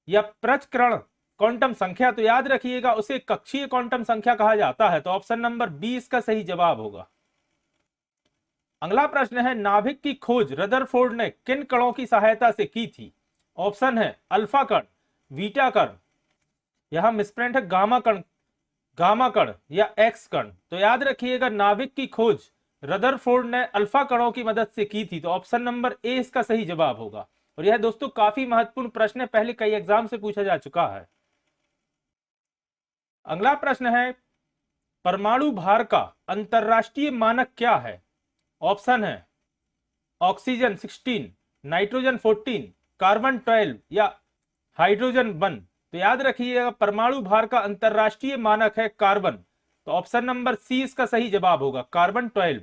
या प्रचक्रण क्वांटम संख्या। तो याद रखिएगा उसे कक्षीय क्वांटम संख्या कहा जाता है, तो ऑप्शन नंबर बी इसका सही जवाब होगा। अगला प्रश्न है, नाभिक की खोज रदरफोर्ड ने किन कणों की सहायता से की थी? ऑप्शन है अल्फा कण, बीटा कण, यहां मिसप्रिंट है गामा कण या एक्स कण। तो याद रखिएगा, नाभिक की खोज रदरफोर्ड ने अल्फा कणों की मदद से की थी, तो ऑप्शन नंबर ए इसका सही जवाब होगा। और यह दोस्तों काफी महत्वपूर्ण प्रश्न है, पहले कई एग्जाम से पूछा जा चुका है। अगला प्रश्न है, परमाणु भार का अंतरराष्ट्रीय मानक क्या है? ऑप्शन है ऑक्सीजन 16, नाइट्रोजन 14, कार्बन 12 या हाइड्रोजन 1। तो याद रखिएगा, परमाणु भार का अंतरराष्ट्रीय मानक है कार्बन। तो ऑप्शन नंबर सी इसका सही जवाब होगा, कार्बन 12।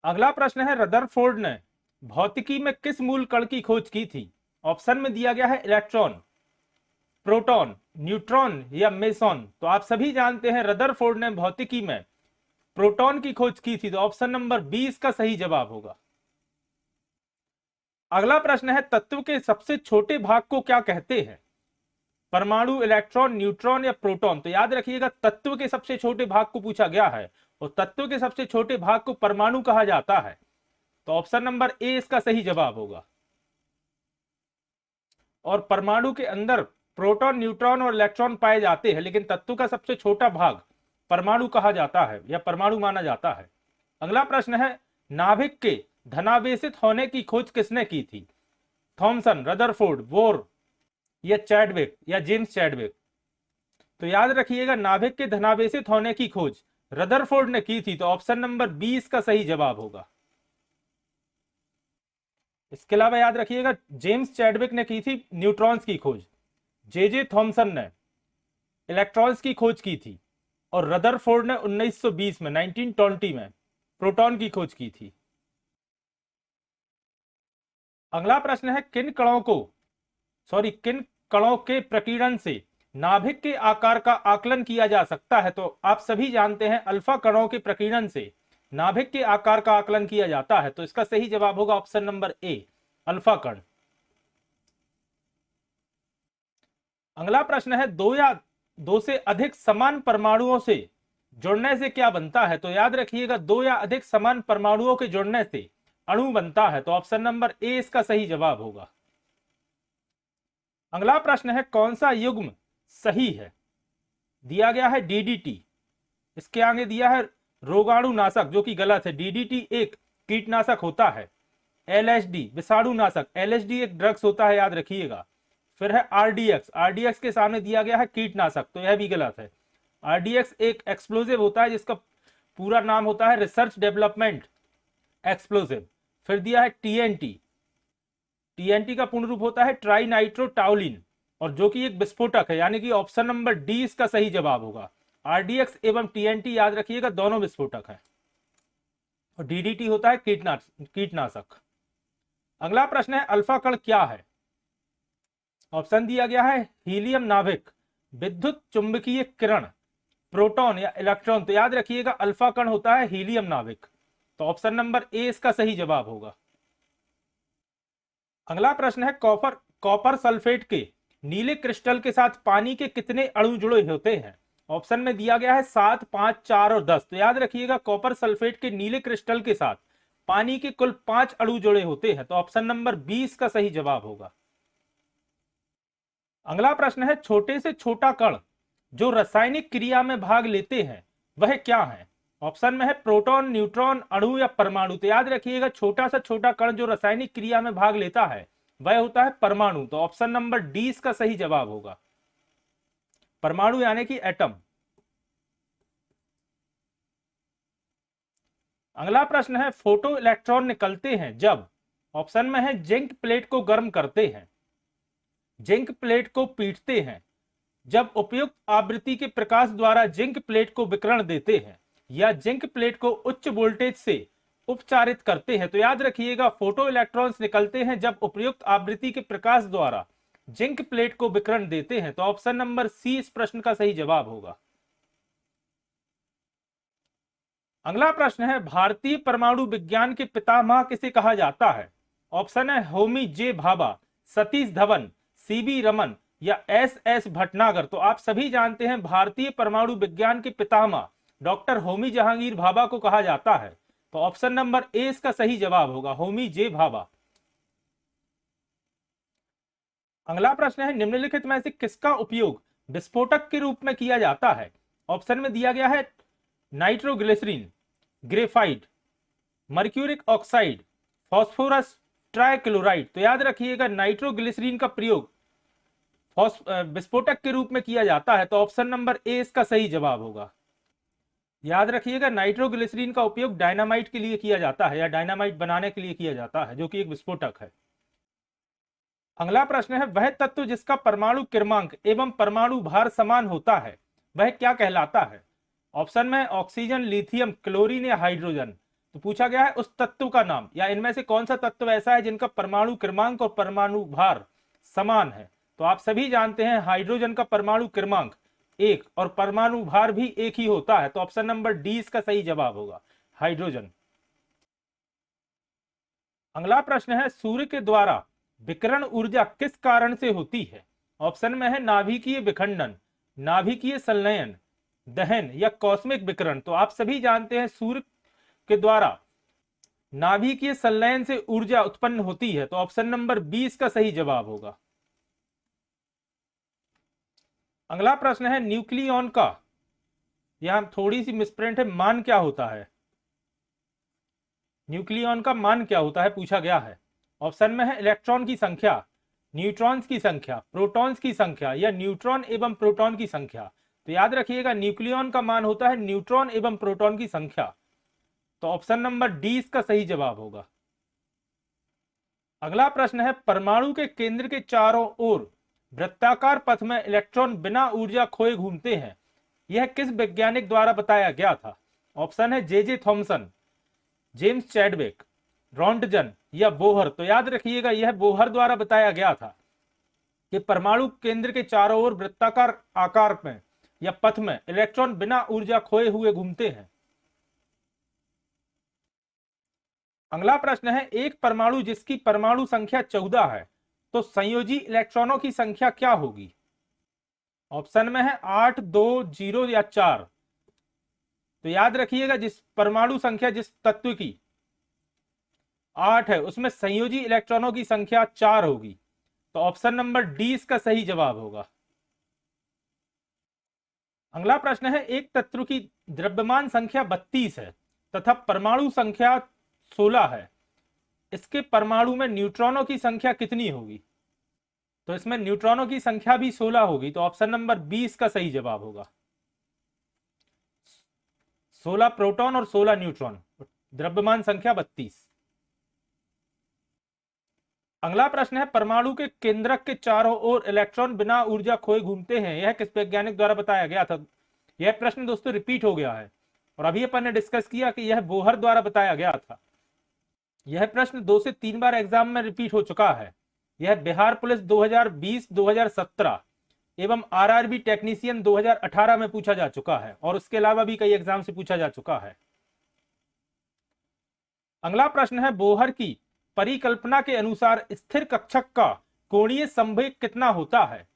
अगला प्रश्न है, रदरफोर्ड ने भौतिकी में किस मूल कण की खोज की थी? ऑप्शन में दिया गया है इलेक्ट्रॉन, प्रोटॉन, न्यूट्रॉन या मेसॉन। तो आप सभी जानते हैं रदरफोर्ड ने भौतिकी में प्रोटॉन की खोज की थी, तो ऑप्शन नंबर 20 का सही जवाब होगा। अगला प्रश्न है, तत्व के सबसे छोटे भाग को क्या कहते हैं? परमाणु, इलेक्ट्रॉन, न्यूट्रॉन या प्रोटॉन। तो याद रखिएगा, तत्व के सबसे छोटे भाग को पूछा गया है और तत्व के सबसे छोटे भाग को परमाणु कहा जाता है। तो ऑप्शन नंबर ए इसका सही जवाब होगा। और परमाणु के अंदर प्रोटॉन, न्यूट्रॉन और इलेक्ट्रॉन पाए जाते हैं, लेकिन तत्व का सबसे छोटा भाग परमाणु कहा जाता है या परमाणु माना जाता है। अगला प्रश्न है, नाभिक के धनावेशित होने की खोज किसने की थी? थॉमसन, रदरफोर्ड, बोर या चैडविक या जेम्स चैडविक। तो याद रखिएगा, नाभिक के धनावेशित होने की खोज रदरफोर्ड ने की थी, तो ऑप्शन नंबर 20 का सही जवाब होगा। इसके अलावा याद रखिएगा, जेम्स चैडविक ने की थी न्यूट्रॉन्स की खोज, जे थॉमसन ने इलेक्ट्रॉन्स की खोज की थी और रदरफोर्ड ने 1920 में 1920 में प्रोटॉन की खोज की थी। अगला प्रश्न है, किन कणों के प्रकीर्णन से नाभिक के आकार का आकलन किया जा सकता है? तो आप सभी जानते हैं, अल्फा कणों के प्रकीर्णन से नाभिक के आकार का आकलन किया जाता है। तो इसका सही जवाब होगा ऑप्शन नंबर ए, अल्फा कण। अगला प्रश्न है, दो से अधिक समान परमाणुओं से जुड़ने से क्या बनता है? तो याद रखिएगा, दो या अधिक समान परमाणुओं के जुड़ने से अणु बनता है। तो ऑप्शन नंबर ए इसका सही जवाब होगा। अगला प्रश्न है, कौन सा युग्म सही है? दिया गया है डीडीटी, इसके आगे दिया है रोगाणुनाशक, जो कि गलत है। डीडीटी एक कीटनाशक होता है। एलएसडी विषाणुनाशक, एलएसडी एक ड्रग्स होता है, याद रखिएगा। फिर है आरडीएक्स, आरडीएक्स के सामने दिया गया है कीटनाशक, तो यह भी गलत है। आरडीएक्स एक एक्सप्लोजिव होता है, जिसका पूरा नाम होता है रिसर्च डेवलपमेंट एक्सप्लोजिव। फिर दिया है टीएनटी, टीएनटी का पूर्ण रूप होता है ट्राई नाइट्रोटाउलिन, और जो कि एक विस्फोटक है, यानी कि ऑप्शन नंबर डी इसका सही जवाब होगा। आरडीएक्स एवं टीएनटी याद रखिएगा, दोनों विस्फोटक है। और डीडीटी होता है कीटनाशक। अगला प्रश्न है, अल्फा कण क्या है? ऑप्शन दिया गया है हीलियम नाभिक, विद्युत चुंबकीय किरण, प्रोटॉन या इलेक्ट्रॉन। तो याद रखिएगा, अल्फा कण होता है हीलियम नाभिक। तो ऑप्शन नंबर ए इसका सही जवाब होगा। अगला प्रश्न है, कॉपर सल्फेट के नीले क्रिस्टल के साथ पानी के कितने अणु जुड़े होते हैं? ऑप्शन में दिया गया है 7, 5, 4 और 10। तो याद रखिएगा, कॉपर सल्फेट के नीले क्रिस्टल के साथ पानी के कुल 5 अणु जुड़े होते हैं। तो ऑप्शन नंबर 20 का सही जवाब होगा। अगला प्रश्न है, छोटे से छोटा कण जो रासायनिक क्रिया में भाग लेते हैं वह क्या है? ऑप्शन में है प्रोटॉन, न्यूट्रॉन, अणु या परमाणु। तो याद रखिएगा, छोटा सा छोटा कण जो रासायनिक क्रिया में भाग लेता है वह होता है परमाणु। तो ऑप्शन नंबर डी इसका सही जवाब होगा, परमाणु यानी कि एटम। अगला प्रश्न है, फोटो इलेक्ट्रॉन निकलते हैं जब, ऑप्शन में है जिंक प्लेट को गर्म करते हैं, जिंक प्लेट को पीटते हैं, जब उपयुक्त आवृत्ति के प्रकाश द्वारा जिंक प्लेट को विकिरण देते हैं, या जिंक प्लेट को उच्च वोल्टेज से उपचारित करते हैं। तो याद रखिएगा, फोटो इलेक्ट्रॉन्स निकलते हैं जब उपयुक्त आवृत्ति के प्रकाश द्वारा जिंक प्लेट को विकिरण देते हैं। तो ऑप्शन नंबर सी इस प्रश्न का सही जवाब होगा। अगला प्रश्न है, भारतीय परमाणु विज्ञान के पितामह किसे कहा जाता है? ऑप्शन है होमी जे भाभा, सतीश धवन, सीवी रमन या एस एस भटनागर। तो आप सभी जानते हैं, भारतीय परमाणु विज्ञान के पितामह डॉक्टर होमी जहांगीर भाभा को कहा जाता है? तो ऑप्शन नंबर ए इसका सही जवाब होगा, होमी जे भाभा। अगला प्रश्न है, निम्नलिखित में से किसका उपयोग विस्फोटक के रूप में किया जाता है? ऑप्शन में दिया गया है nitroglycerine, graphite, mercuric oxide, phosphorus trichloride. तो याद रखिएगा नाइट्रोग्लिसरीन का प्रयोग विस्फोटक के रूप में किया जाता है, तो ऑप्शन नंबर ए इसका सही जवाब होगा। याद रखिएगा नाइट्रोग्लिसरीन का उपयोग डायनामाइट के लिए किया जाता है या डायनामाइट बनाने के लिए किया जाता है, जो कि एक विस्फोटक है। अगला प्रश्न है, वह तत्व जिसका परमाणु क्रमांक एवं परमाणु भार समान होता है वह क्या कहलाता है? ऑप्शन में ऑक्सीजन, लिथियम, क्लोरीन या हाइड्रोजन। तो पूछा गया है उस तत्व का नाम, या इनमें से कौन सा तत्व ऐसा है जिनका परमाणु क्रमांक और परमाणु भार समान है? तो आप सभी जानते हैं हाइड्रोजन का परमाणु क्रमांक 1 और परमाणु भार भी 1 ही होता है, तो ऑप्शन नंबर डी इसका सही जवाब होगा, हाइड्रोजन। अगला प्रश्न है, सूर्य के द्वारा विकिरण ऊर्जा किस कारण से होती है? ऑप्शन में है नाभिकीय विखंडन, नाभिकीय संलयन, दहन या कॉस्मिक विकिरण। तो आप सभी जानते हैं सूर्य के द्वारा नाभिकीय संलयन से ऊर्जा उत्पन्न होती है, तो ऑप्शन नंबर 20 का सही जवाब होगा। अगला प्रश्न है, न्यूक्लियॉन का, यहां थोड़ी सी मिसप्रिंट है, मान क्या होता है? न्यूक्लियॉन का मान क्या होता है पूछा गया है। ऑप्शन में है इलेक्ट्रॉन की संख्या, न्यूट्रॉन्स की संख्या, प्रोटॉन्स की संख्या या न्यूट्रॉन एवं प्रोटॉन की संख्या। तो याद रखिएगा न्यूक्लियॉन का मान होता है न्यूट्रॉन एवं प्रोटॉन की संख्या, तो ऑप्शन नंबर डी इसका सही जवाब होगा। अगला प्रश्न है, परमाणु के केंद्र के चारों ओर वृत्ताकार पथ में इलेक्ट्रॉन बिना ऊर्जा खोए घूमते हैं, यह किस वैज्ञानिक द्वारा बताया गया था? ऑप्शन है J Thomson, James Chadwick, Röntgen या बोहर। तो याद रखिएगा यह बोहर द्वारा बताया गया था कि परमाणु केंद्र के चारों ओर वृत्ताकार आकार में या पथ में इलेक्ट्रॉन बिना ऊर्जा खोए हुए घूमते हैं। अगला प्रश्न है, एक परमाणु जिसकी परमाणु संख्या 14 है, तो संयोजी इलेक्ट्रॉनों की संख्या क्या होगी? ऑप्शन में है 8, 2, 0 या 4। तो याद रखिएगा जिस परमाणु संख्या जिस तत्व की 8 है उसमें संयोजी इलेक्ट्रॉनों की संख्या 4 होगी, तो ऑप्शन नंबर डी इसका सही जवाब होगा। अगला प्रश्न है, एक तत्व की द्रव्यमान संख्या 32 है तथा परमाणु संख्या 16 है, इसके परमाणु में न्यूट्रॉनों की संख्या कितनी होगी? तो इसमें न्यूट्रॉनों की संख्या भी 16 होगी, तो ऑप्शन नंबर 20 का सही जवाब होगा। 16 प्रोटॉन और 16 न्यूट्रॉन, द्रव्यमान संख्या 32। अगला प्रश्न है, परमाणु के केंद्रक के चारों ओर इलेक्ट्रॉन बिना ऊर्जा खोए घूमते हैं, यह किस वैज्ञानिक द्वारा बताया गया था? यह प्रश्न दोस्तों रिपीट हो गया है और अभी अपन ने डिस्कस किया कि यह बोहर द्वारा बताया गया था। यह प्रश्न 2 से 3 बार एग्जाम में रिपीट हो चुका है। यह बिहार पुलिस 2020, 2017 एवं आरआरबी टेक्नीशियन 2018 में पूछा जा चुका है और उसके अलावा भी कई एग्जाम से पूछा जा चुका है। अगला प्रश्न है, बोहर की परिकल्पना के अनुसार स्थिर कक्षक का कोणीय संवेग कितना होता है?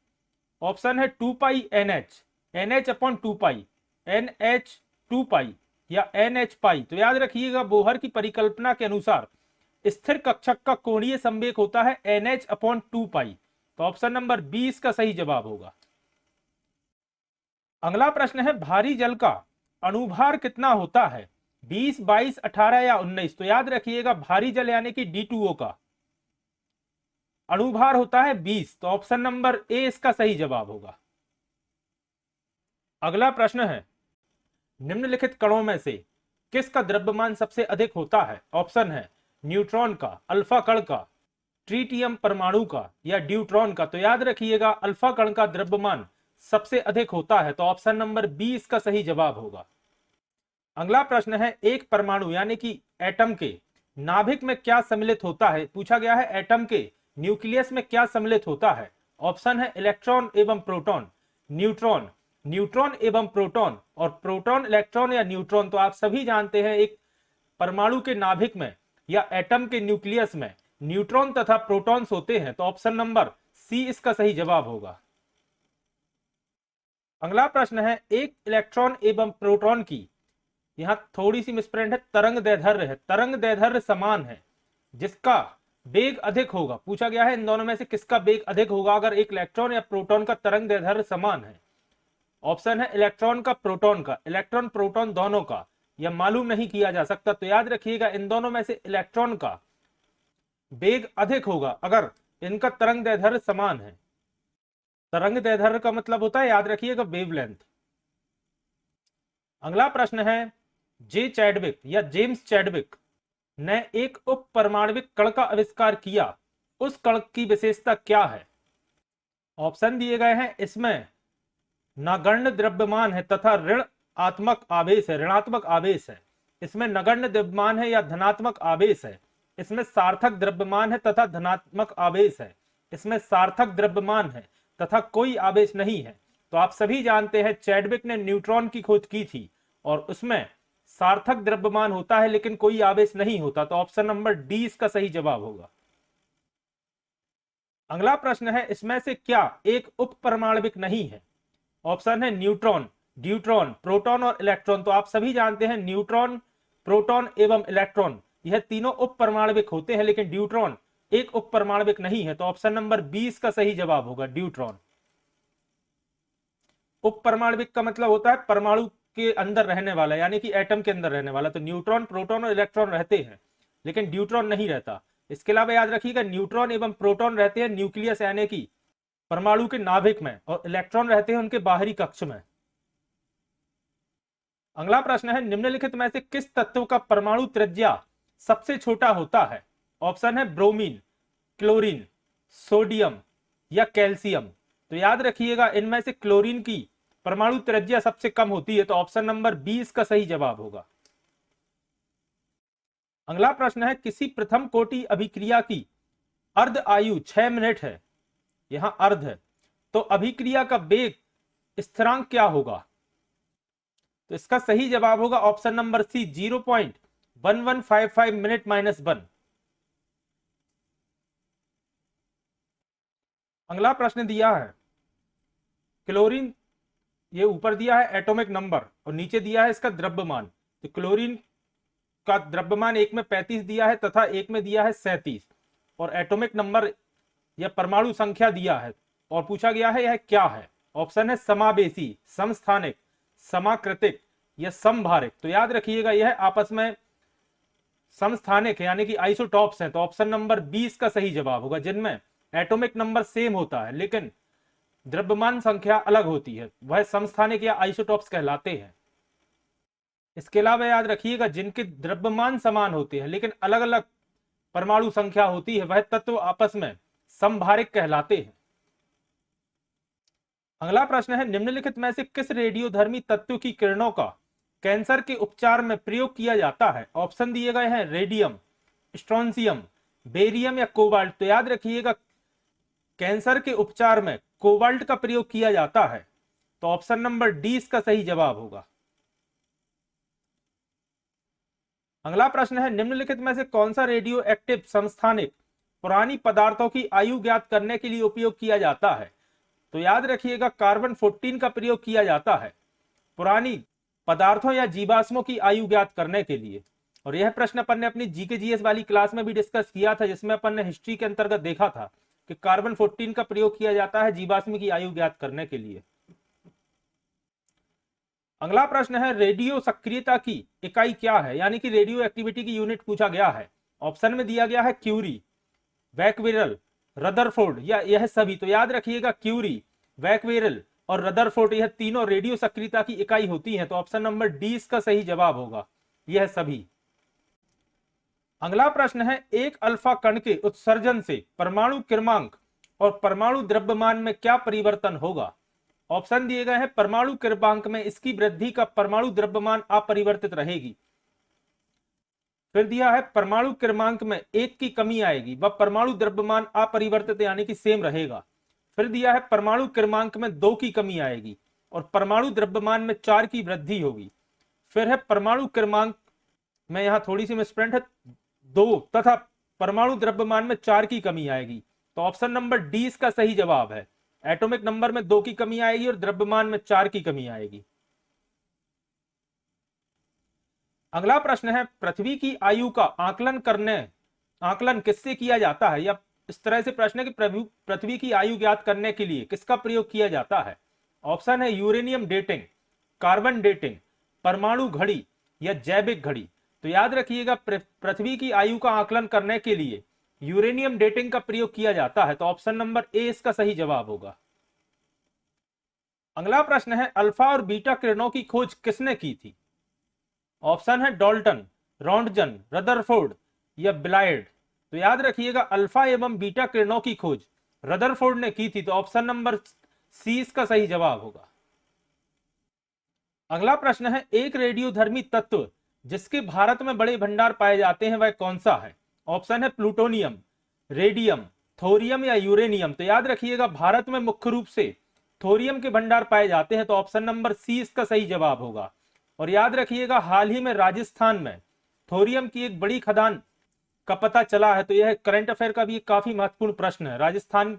ऑप्शन है 2 पाई NH, NH अपॉन 2 पाई, NH 2 पाई या NH पाई। तो याद रखिएगा बोहर की परिकल्पना के अनुसार स्थिर कक्षक का कोणीय संवेग होता है NH अपॉन 2 पाई, तो ऑप्शन नंबर 20 का सही जवाब होगा। अगला प्रश्न है, भारी जल का अणुभार कितना होता है? 20, 22, 18 या 19। तो याद रखिएगा भारी जल यानी कि D2O का अणुभार होता है 20, तो ऑप्शन नंबर ए इसका सही जवाब होगा। अगला प्रश्न है, निम्नलिखित कणों में से किसका द्रव्यमान सबसे अधिक होता है? ऑप्शन है न्यूट्रॉन का, अल्फा कण का, ट्रिटियम परमाणु का या ड्यूट्रॉन का। तो याद रखिएगा अल्फा कण का द्रव्यमान सबसे अधिक होता है, तो ऑप्शन नंबर 20 का सही जवाब होगा। अगला प्रश्न है, एक परमाणु यानी कि एटम के नाभिक में क्या सम्मिलित होता है? पूछा गया है एटम के न्यूक्लियस में क्या सम्मिलित होता है? ऑप्शन है इलेक्ट्रॉन एवं प्रोटॉन, न्यूट्रॉन, न्यूट्रॉन एवं प्रोटॉन और प्रोटॉन, इलेक्ट्रॉन या न्यूट्रॉन। तो आप सभी जानते हैं एक परमाणु के नाभिक में या एटम के न्यूक्लियस में न्यूट्रॉन तथा प्रोटॉन्स होते हैं, तो ऑप्शन नंबर सी इसका सही जवाब होगा। अगला प्रश्न है, एक इलेक्ट्रॉन एवं प्रोटॉन की यहां थोड़ी सी मिसप्रिंट है, तरंग दैर्ध्य है, तरंग दैर्ध्य समान है, जिसका वेग अधिक होगा। पूछा गया है इन दोनों में से किसका वेग अधिक होगा अगर एक इलेक्ट्रॉन या प्रोटॉन का तरंग दैर्ध्य समान है। ऑप्शन है इलेक्ट्रॉन का, प्रोटॉन का। इलेक्ट्रॉन प्रोटॉन दोनों का यह मालूम नहीं किया जा सकता, तो याद रखिएगा इन दोनों में से इलेक्ट्रॉन का वेग अधिक होगा अगर इनका तरंग दैर्ध्य समान है। तरंग दैर्ध्य का मतलब होता है, याद रखिएगा, वेवलेंथ। अगला प्रश्न है, जे चैडविक या जेम्स चैडविक ने एक उप परमाणविक कण का आविष्कार किया, उस कण की विशेषता क्या है। ऑप्शन दिए गए हैं, इसमें नगण्य द्रव्यमान है तथा ऋणात्मक आवेश है, ऋणात्मक आवेश है। इसमें नगण्य द्रव्यमान है या धनात्मक आवेश है। इसमें सार्थक द्रव्यमान है तथा धनात्मक आवेश है। इसमें सार्थक द्रव्यमान है तथा कोई आवेश नहीं है। तो आप सभी जानते हैं चैडविक ने न्यूट्रॉन की खोज की थी और उसमें सार्थक द्रव्यमान होता है लेकिन कोई आवेश नहीं होता, तो ऑप्शन नंबर डी इसका सही जवाब होगा। अगला प्रश्न है, इसमें से क्या एक उप परमाणविक नहीं है। ऑप्शन है न्यूट्रॉन, ड्यूट्रॉन, प्रोटॉन और इलेक्ट्रॉन। तो आप सभी जानते हैं न्यूट्रॉन, प्रोटॉन एवं इलेक्ट्रॉन यह तीनों उप परमाणविक होते हैं, लेकिन ड्यूट्रॉन एक उप परमाणविक नहीं है, तो ऑप्शन नंबर 20 का सही जवाब होगा, ड्यूट्रॉन। उप परमाणविक का मतलब होता है परमाणु के अंदर रहने वाला, यानी कि एटम के अंदर रहने वाला। तो न्यूट्रॉन, प्रोटॉन और इलेक्ट्रॉन रहते हैं लेकिन ड्यूट्रॉन नहीं रहता। इसके अलावा याद रखिएगा न्यूट्रॉन एवं प्रोटॉन रहते हैं न्यूक्लियस यानी कि परमाणु के नाभिक में, और इलेक्ट्रॉन रहते हैं उनके बाहरी कक्ष में। अगला प्रश्न है, निम्नलिखित में से किस तत्व का परमाणु त्रिज्या सबसे छोटा होता है। ऑप्शन है ब्रोमीन, क्लोरीन, सोडियम या कैल्शियम। तो याद रखिएगा इनमें से क्लोरीन की परमाणु त्रिज्या सबसे कम होती है, तो ऑप्शन नंबर 20 का सही जवाब होगा। अगला प्रश्न है, किसी प्रथम कोटि अभिक्रिया की अर्ध आयु 6 मिनट है, यहां अर्ध है, तो अभिक्रिया का वेग स्थिरांक क्या होगा। तो इसका सही जवाब होगा option number C, 0.1155 minute minus 1। अगला प्रश्न दिया है, क्लोरीन, ये ऊपर दिया है एटॉमिक नंबर और नीचे दिया है इसका द्रव्यमान। तो क्लोरीन का द्रव्यमान एक में 35 दिया है तथा एक में दिया है 37, और एटॉमिक नंबर या परमाणु संख्या दिया है, और पूछा गया है यह क्या है। ऑप्शन है समावेशी, समस्थानिक, समाकृतिक या समभारिक। तो याद रखिएगा यह आपस में समस्थानिक है यानी कि आइसोटॉप्स हैं, तो ऑप्शन नंबर 20 का सही जवाब होगा। जिनमें एटॉमिक नंबर सेम होता है लेकिन द्रव्यमान संख्या अलग होती है, वह समस्थानिक या आइसोटॉप्स कहलाते हैं। इसके अलावा याद रखिएगा जिनके द्रव्यमान समान होते हैं लेकिन अलग अलग परमाणु संख्या होती है, वह तत्व आपस में समभारिक कहलाते हैं। अगला प्रश्न है, निम्नलिखित में से किस रेडियोधर्मी तत्व की किरणों का कैंसर के उपचार में प्रयोग किया जाता है। ऑप्शन दिए गए हैं रेडियम, स्ट्रोंसियम, बेरियम या कोबाल्ट। तो याद रखिएगा कैंसर के उपचार में कोबाल्ट का प्रयोग किया जाता है, तो ऑप्शन नंबर डी इसका सही जवाब होगा। अगला प्रश्न है, निम्नलिखित में से कौन सा रेडियो एक्टिव समस्थानिक पुरानी पदार्थों की आयु ज्ञात करने के लिए उपयोग किया जाता है। तो याद रखिएगा कार्बन 14 का प्रयोग किया जाता है पुरानी पदार्थों या जीवाश्मों की आयु ज्ञात करने के लिए। और यह प्रश्न अपन ने अपनी जीके जीएस वाली क्लास में भी डिस्कस किया था, जिसमें अपन ने हिस्ट्री के अंतर्गत देखा था कि कार्बन 14 का प्रयोग किया जाता है जीवाश्म की आयु ज्ञात करने के लिए। अगला प्रश्न है, रेडियो सक्रियता की इकाई क्या है, यानी कि रेडियो एक्टिविटी की यूनिट पूछा गया है। ऑप्शन में दिया गया है क्यूरी, बैकविरल, रदरफोर्ड या यह सभी। तो याद रखिएगा क्यूरी, बैकविरल और रदरफोर्ड यह तीनों रेडियो सक्रियता की इकाई होती हैं, तो ऑप्शन नंबर डी इसका सही जवाब होगा, यह सभी। अगला प्रश्न है, एक अल्फा कण के उत्सर्जन से परमाणु क्रमांक और परमाणु द्रव्यमान में क्या परिवर्तन होगा। ऑप्शन दिए गए हैं, परमाणु क्रमांक में इसकी वृद्धि का परमाणु द्रव्यमान अपरिवर्तित रहेगी। फिर दिया है परमाणु क्रमांक में 1 की कमी आएगी, वह परमाणु द्रव्यमान अपरिवर्तित यानी कि सेम रहेगा। फिर दिया है परमाणु क्रमांक में 2 की कमी आएगी और परमाणु द्रव्यमान में 4 की वृद्धि होगी। फिर है परमाणु क्रमांक में, यहां थोड़ी सी मिसप्रिंट है, 2 तथा परमाणु द्रव्यमान में 4 की कमी आएगी, तो ऑप्शन नंबर डी इसका सही जवाब है। एटॉमिक नंबर में 2 की कमी आएगी और द्रव्यमान में 4 की कमी आएगी। अगला प्रश्न है, पृथ्वी की आयु का आकलन किससे किया जाता है, या इस तरह से प्रश्न है कि पृथ्वी की आयु ज्ञात करने के लिए किसका प्रयोग किया जाता है। ऑप्शन है यूरेनियम डेटिंग, कार्बन डेटिंग, परमाणु घड़ी या जैविक घड़ी। तो याद रखिएगा, पृथ्वी की आयु का आकलन करने के लिए यूरेनियम डेटिंग का प्रयोग किया जाता है। तो ऑप्शन नंबर ए इसका सही जवाब होगा। अगला प्रश्न है, अल्फा और बीटा किरणों की खोज किसने की थी। ऑप्शन है डाल्टन, रॉन्टजन, रदरफोर्ड या ब्लायड। तो याद रखिएगा, अल्फा एवं बीटा किरणों की खोज रदरफोर्ड ने की थी। तो ऑप्शन नंबर सी इसका सही जवाब होगा। अगला प्रश्न है, एक रेडियोधर्मी तत्व जिसके भारत में बड़े भंडार पाए जाते हैं वह कौन सा है। ऑप्शन है प्लूटोनियम, रेडियम, थोरियम या यूरेनियम। तो याद रखिएगा, भारत में मुख्य रूप से थोरियम के भंडार पाए जाते हैं। तो ऑप्शन नंबर सी इसका सही जवाब होगा। और याद रखिएगा, हाल ही में राजस्थान में थोरियम की एक बड़ी खदान का पता चला है। तो यह करंट अफेयर का भी एक काफी महत्वपूर्ण प्रश्न है, राजस्थान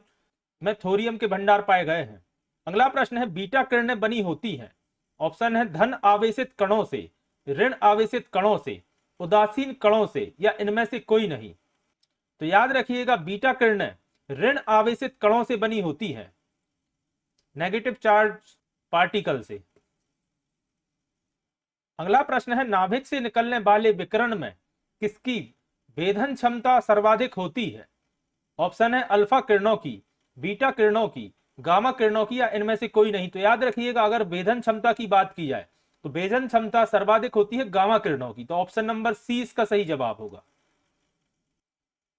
में थोरियम के भंडार पाए गए हैं। अगला प्रश्न है, बीटा किरणें बनी होती हैं। ऑप्शन है धन आवेशित कणों से, ऋण आवेशित कणों से, उदासीन कणों से या इनमें से कोई नहीं। तो याद रखिएगा, बीटा किरणें ऋण आवेशित कणों से बनी होती हैं, नेगेटिव चार्ज पार्टिकल से। अगला प्रश्न है, नाभिक से निकलने वाले विकिरण में किसकी भेदन क्षमता सर्वाधिक होती है। ऑप्शन है अल्फा किरणों की, बीटा किरणों की, गामा किरणों की या इनमें से कोई नहीं। तो याद रखिएगा, अगर भेदन क्षमता की बात की जाए तो भेदन क्षमता सर्वाधिक होती है गामा किरणों की। तो ऑप्शन नंबर सी इसका सही जवाब होगा।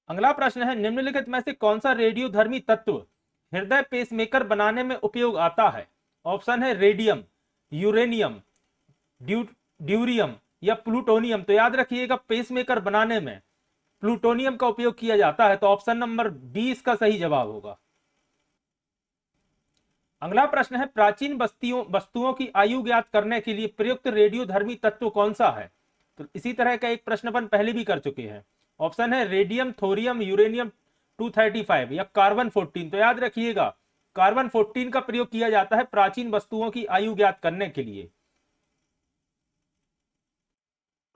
अगला प्रश्न है, निम्नलिखित में से कौन सा रेडियोधर्मी तत्व हृदय पेसमेकर बनाने में उपयोग आता है। ऑप्शन है रेडियम, यूरेनियम, ड्यूरियम या प्लूटोनियम। तो याद रखिएगा, पेसमेकर बनाने में प्लूटोनियम का उपयोग किया जाता है। तो ऑप्शन नंबर बी इसका सही जवाब होगा। अगला प्रश्न है, प्राचीन वस्तुओं की आयु ज्ञात करने के लिए प्रयुक्त रेडियोधर्मी तत्व कौन सा है। तो इसी तरह का एक प्रश्न अपन पहले भी कर चुके हैं। ऑप्शन है रेडियम, थोरियम, यूरेनियम 235 या कार्बन 14। तो याद रखिएगा, कार्बन 14 का प्रयोग किया जाता है प्राचीन वस्तुओं की आयु ज्ञात करने के लिए।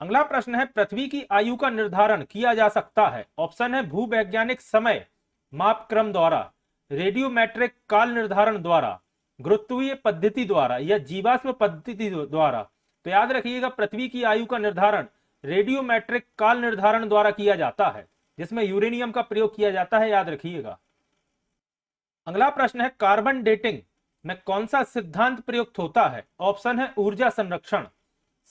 अगला प्रश्न है, पृथ्वी की आयु का निर्धारण किया जा सकता है। ऑप्शन है भूवैज्ञानिक समय मापक्रम द्वारा, रेडियोमेट्रिक काल निर्धारण द्वारा, गुरुत्वीय पद्धति द्वारा या जीवाश्म पद्धति द्वारा। तो याद रखिएगा, पृथ्वी की आयु का निर्धारण रेडियोमेट्रिक काल निर्धारण द्वारा किया जाता है, जिसमें यूरेनियम का प्रयोग किया जाता है, याद रखिएगा। अगला प्रश्न है, कार्बन डेटिंग में कौन सा सिद्धांत प्रयुक्त होता है। ऑप्शन है ऊर्जा संरक्षण,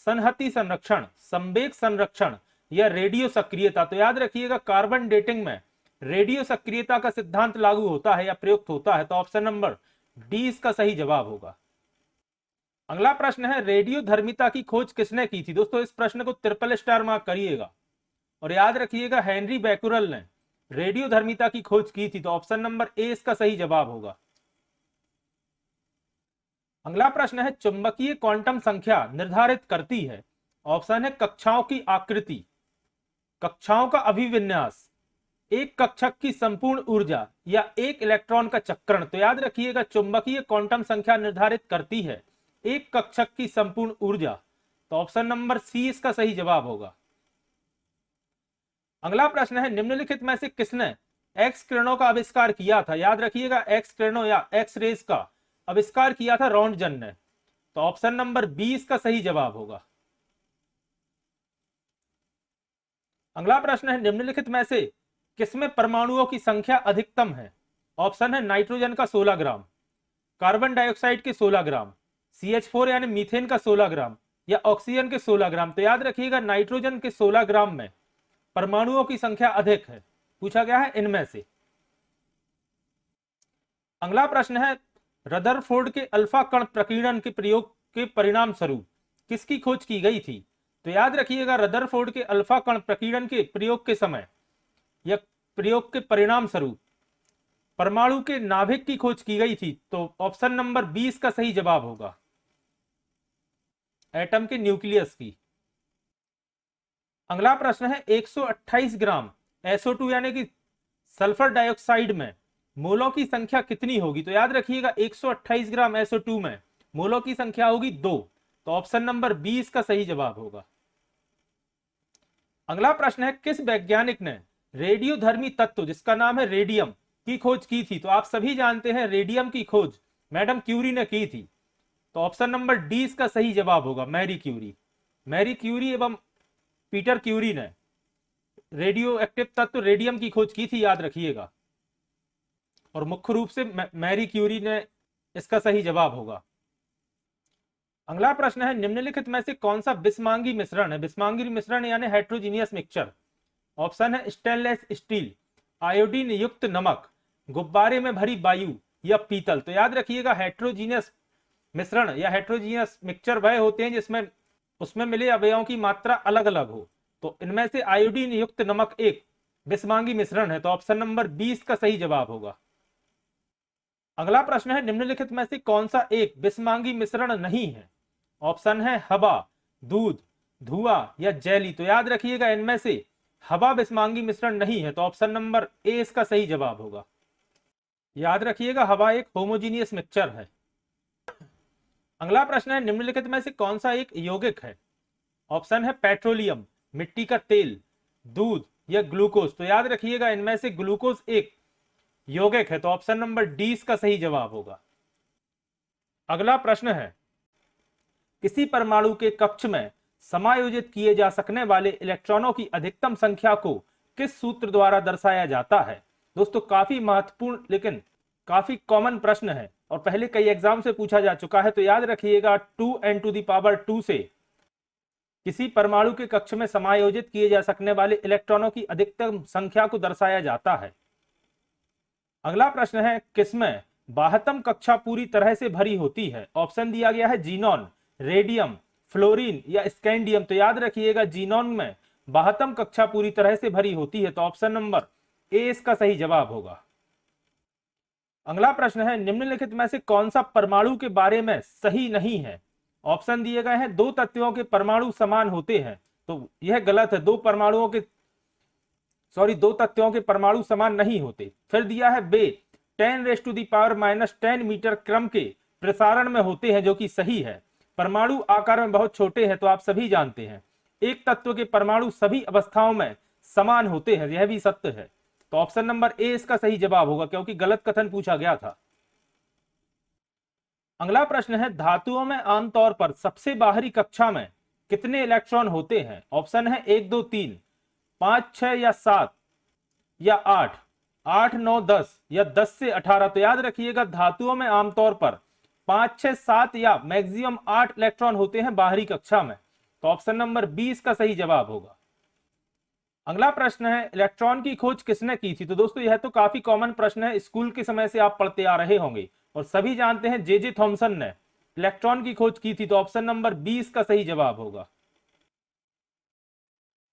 संहति संरक्षण, संवेग संरक्षण या रेडियो सक्रियता। तो याद रखिएगा, कार्बन डेटिंग में रेडियो सक्रियता का सिद्धांत लागू होता है या प्रयुक्त होता है। तो ऑप्शन नंबर डी इसका सही जवाब होगा। अगला प्रश्न है, रेडियोधर्मिता की खोज किसने की थी। दोस्तों, इस प्रश्न को ट्रिपल स्टार मार्क करिएगा और याद रखिएगा, हेनरी बैकुरल ने रेडियोधर्मिता की खोज की थी। तो ऑप्शन नंबर ए इसका सही जवाब होगा। अगला प्रश्न है, चुंबकीय क्वांटम संख्या निर्धारित करती है। ऑप्शन है कक्षाओं की आकृति, कक्षाओं का अभिविन्यास, एक कक्षक की संपूर्ण ऊर्जा या एक इलेक्ट्रॉन का चक्रण। तो याद रखिएगा, चुंबकीय क्वांटम संख्या निर्धारित करती है एक कक्षक की संपूर्ण ऊर्जा। तो ऑप्शन नंबर सी इसका सही जवाब होगा। अगला प्रश्न है, निम्नलिखित में से किसने एक्स किरणों का आविष्कार किया था। याद रखिएगा, एक्स किरणों या एक्स रेज का आविष्कार किया था रॉन्टजन ने। तो ऑप्शन नंबर बी इसका सही जवाब होगा। अगला प्रश्न है, निम्नलिखित में से किसमें परमाणुओं की संख्या अधिकतम है। ऑप्शन है नाइट्रोजन का 16 ग्राम, कार्बन डाइऑक्साइड के 16 ग्राम, CH4 यानी मीथेन का 16 ग्राम या ऑक्सीजन के 16 ग्राम। तो याद रखिएगा, नाइट्रोजन के 16 ग्राम में परमाणुओं की संख्या अधिक है, पूछा गया है इनमें से। अगला प्रश्न है, रदरफोर्ड के अल्फा कण प्रकीर्णन के प्रयोग के परिणाम स्वरूप किसकी खोज की गई थी। तो याद रखिएगा, रदरफोर्ड के अल्फा कण प्रकीर्णन के प्रयोग के समय या प्रयोग के परिणाम स्वरूप परमाणु के नाभिक की खोज की गई थी। तो ऑप्शन नंबर 20 का सही जवाब होगा, एटम के न्यूक्लियस की। अगला प्रश्न है, 128 ग्राम SO2 यानी कि सल्फर डाइऑक्साइड में मोलों की संख्या कितनी होगी। तो याद रखिएगा, 128 ग्राम SO2 में मोलों की संख्या होगी 2। तो ऑप्शन नंबर 20 का सही जवाब होगा। अगला प्रश्न है, किस वैज्ञानिक ने रेडियोधर्मी तत्व जिसका नाम है रेडियम की खोज की थी? तो आप सभी जानते हैं रेडियम की खोज मैडम क्यूरी ने की थी। तो ऑप्शन नंबर डी इसका सही जवाब होगा, मैरी क्यूरी। मैरी क्यूरी एवं पीटर क्यूरी ने रेडियो एक्टिव तत्व रेडियम की खोज की थी, याद रखिएगा। और मुख्य रूप से मैरी क्यूरी ने इसका सही जवाब होगा। अगला प्रश्न है, निम्नलिखित में से कौन सा बिस्मांगी मिश्रण है? बिस्मांगी मिश्रण यानी हेट्रोजीनियस मिक्सचर। ऑप्शन है स्टेनलेस स्टील, आयोडीन युक्त नमक, गुब्बारे में भरी वायु या पीतल। तो याद रखिएगा हेट्रोजीनियस मिश्रण या हेट्रोजीनियस मिक्सचर वह होते हैं जिसमें उसमें मिले अवयवों की मात्रा अलग अलग हो। तो इनमें से आयोडीन युक्त नमक एक बिस्मांगी मिश्रण है। तो ऑप्शन नंबर 20 का सही जवाब होगा। अगला प्रश्न है, निम्नलिखित में से कौन सा एक बिस्मांगी मिश्रण नहीं है? ऑप्शन है हवा, दूध, धुआं या जेली। तो याद रखिएगा इनमें से हवा बिस्मांगी मिश्रण नहीं है। तो ऑप्शन नंबर ए इसका सही जवाब होगा। याद रखिएगा हवा एक होमोजीनियस मिक्सचर है। अगला प्रश्न है, निम्नलिखित में से कौन सा एक यौगिक है? ऑप्शन है पेट्रोलियम, मिट्टी का तेल, दूध या ग्लूकोज। तो याद रखिएगा इनमें से ग्लूकोज एक यौगिक है। तो ऑप्शन नंबर डी इसका सही जवाब होगा। अगला प्रश्न है, किसी परमाणु के कक्ष में समायोजित किए जा सकने वाले इलेक्ट्रॉनों की अधिकतम संख्या को किस सूत्र द्वारा दर्शाया जाता है? दोस्तों काफी महत्वपूर्ण लेकिन काफी कॉमन प्रश्न है और पहले कई एग्जाम से पूछा जा चुका है। तो याद रखिएगा 2n⁻² से किसी परमाणु के कक्ष में समायोजित किए जा सकने वाले इलेक्ट्रॉनों की अधिकतम संख्या को दर्शाया जाता है। अगला प्रश्न है, किसमें बाह्यतम कक्षा पूरी तरह से भरी होती है? ऑप्शन दिया गया है जीनॉन, रेडियम, फ्लोरीन या स्कैंडियम। तो याद रखिएगा जीनॉन में बाह्यतम कक्षा पूरी तरह से भरी होती है। तो ऑप्शन नंबर ए इसका सही जवाब होगा। अगला प्रश्न है, निम्नलिखित में से कौन सा परमाणु के बारे में सही नहीं है? ऑप्शन दिए गए हैं, दो तत्वों के परमाणु समान होते हैं। तो यह गलत है, दो तत्वों के परमाणु समान नहीं होते। फिर दिया है वे 10⁻⁻10 मीटर क्रम के प्रसारण में होते हैं, जो कि सही है। परमाणु आकार में बहुत छोटे हैं, तो आप सभी जानते हैं। एक तत्व के परमाणु सभी अवस्थाओं में समान होते हैं, यह भी सत्य है। तो ऑप्शन नंबर ए इसका सही जवाब होगा, क्योंकि गलत कथन पूछा गया था। अगला प्रश्न है, धातुओं में आमतौर पर सबसे बाहरी कक्षा में कितने इलेक्ट्रॉन होते हैं? ऑप्शन है 1 2 3, 5 6 या 7 या 8, 8 9 10 या 10 से 18। तो याद रखिएगा धातुओं में आमतौर पर 5 6 7 या मैक्सिमम 8 इलेक्ट्रॉन होते हैं बाहरी कक्षा में। तो ऑप्शन नंबर 20 का सही जवाब होगा। अगला प्रश्न है, इलेक्ट्रॉन की खोज किसने की थी? तो दोस्तों यह तो काफी कॉमन प्रश्न है, स्कूल के समय से आप पढ़ते आ रहे होंगे और सभी जानते हैं जे थॉमसन ने इलेक्ट्रॉन की खोज की थी। तो ऑप्शन नंबर 20 का सही जवाब होगा।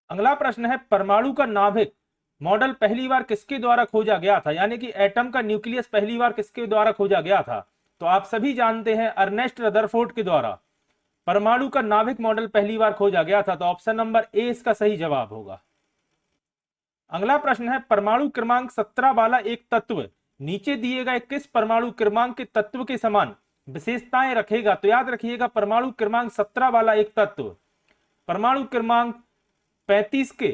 अगला प्रश्न है, परमाणु का नाभिक मॉडल पहली बार किसके द्वारा खोजा गया था? यानी कि एटम का न्यूक्लियस पहली बार किसके द्वारा खोजा गया था? तो आप सभी जानते हैं अर्नेस्ट रदरफोर्ड के द्वारा परमाणु का नाभिक मॉडल पहली बार खोजा गया था। तो ऑप्शन नंबर ए इसका सही जवाब होगा। अगला प्रश्न है, परमाणु क्रमांक 17 वाला एक तत्व नीचे दिए गए किस परमाणु क्रमांक के तत्व के समान विशेषताएं रखेगा? तो याद रखिएगा परमाणु क्रमांक 17 वाला एक तत्व परमाणु क्रमांक 35 के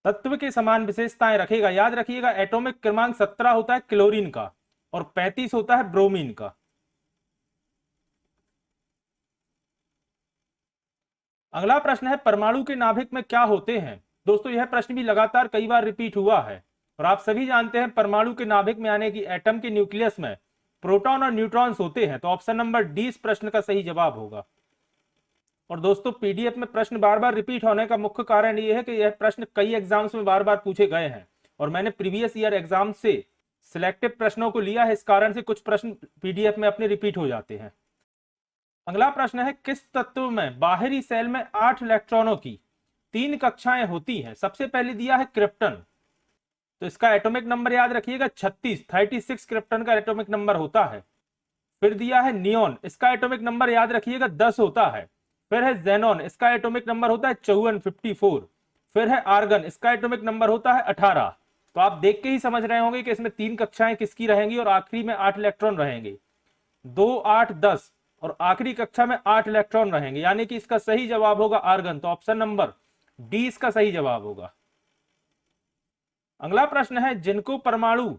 तत्व के समान विशेषताएं रखेगा। याद रखिएगा एटॉमिक क्रमांक 17 होता है क्लोरीन का और 35 होता है ब्रोमीन का। अगला प्रश्न है, परमाणु के नाभिक में क्या होते हैं? दोस्तों यह प्रश्न भी लगातार कई बार रिपीट हुआ है और आप सभी जानते हैं परमाणु के नाभिक में यानी कि एटम के न्यूक्लियस में प्रोटॉन और न्यूट्रॉन्स होते हैं। तो ऑप्शन नंबर डी इस प्रश्न का सही जवाब होगा। और दोस्तों पीडीएफ में प्रश्न बार बार रिपीट होने का मुख्य कारण यह है कि यह प्रश्न कई एग्जाम्स में बार बार पूछे गए हैं और मैंने प्रीवियस ईयर एग्जाम से सिलेक्टिव प्रश्नों को लिया है, इस कारण से कुछ प्रश्न पीडीएफ में अपने रिपीट हो जाते हैं। अगला प्रश्न है, किस तत्व में बाहरी सेल में 8 इलेक्ट्रॉनों की 3 कक्षाएं होती हैं? सबसे पहले दिया है क्रिप्टन, तो इसका एटॉमिक नंबर याद रखिएगा 36 क्रिप्टन का एटॉमिक नंबर होता है। फिर दिया है नियोन, इसका एटॉमिक नंबर याद रखिएगा 10 होता है। फिर है जेनॉन, इसका एटॉमिक नंबर होता है 54। फिर है आर्गन, इसका एटॉमिक नंबर होता है 18। तो आप देख के ही समझ रहे होंगे कि इसमें 3 कक्षाएं किसकी रहेंगी और आखिरी में 8 इलेक्ट्रॉन रहेंगे। 2 8 10 और आखिरी कक्षा में 8 इलेक्ट्रॉन रहेंगे, यानी कि इसका सही जवाब होगा आर्गन। तो ऑप्शन नंबर डी इसका सही जवाब होगा। अगला प्रश्न है, जिनको परमाणु,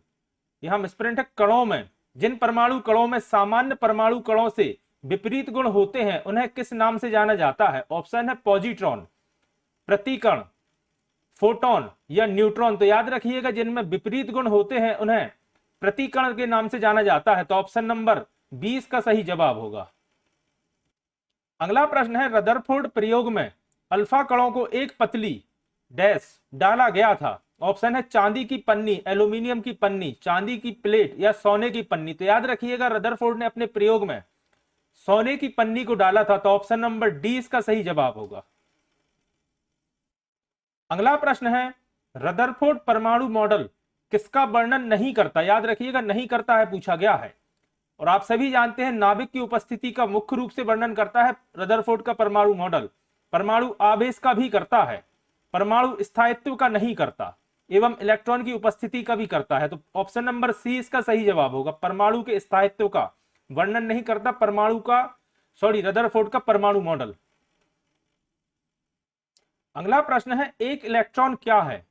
यहां मिसप्रिंट है, कणों में, जिन परमाणु कणों में सामान्य परमाणु कणों से विपरीत गुण होते हैं उन्हें किस नाम से जाना जाता है? ऑप्शन है पॉजिट्रॉन, प्रतिकण, फोटोन या न्यूट्रॉन। तो याद रखिएगा, जिनमें विपरीत गुण होते हैं उन्हें प्रतिकण के नाम से जाना जाता है। तो ऑप्शन नंबर 20 का सही जवाब होगा। अगला प्रश्न है, रदरफोर्ड प्रयोग में अल्फा कणों को एक पतली डैश डाला गया था। ऑप्शन है चांदी की पन्नी, एल्यूमिनियम की पन्नी, चांदी की प्लेट या सोने की पन्नी। तो याद रखिएगा, रदरफोर्ड ने अपने प्रयोग में सोने की पन्नी को डाला था। तो ऑप्शन नंबर डी इसका सही जवाब होगा। अगला प्रश्न है, रदरफोर्ड परमाणु मॉडल किसका वर्णन नहीं करता? याद रखिएगा, नहीं करता है पूछा गया है। और आप सभी जानते हैं, नाभिक की उपस्थिति का मुख्य रूप से वर्णन करता है रदरफोर्ड का परमाणु मॉडल। परमाणु आवेश का भी करता है, परमाणु स्थायित्व का नहीं करता, एवं इलेक्ट्रॉन की उपस्थिति का भी करता है। तो ऑप्शन नंबर सी इसका सही जवाब होगा। परमाणु के स्थायित्व का वर्णन नहीं करता रदरफोर्ड का परमाणु मॉडल। अगला प्रश्न है, एक इलेक्ट्रॉन क्या है?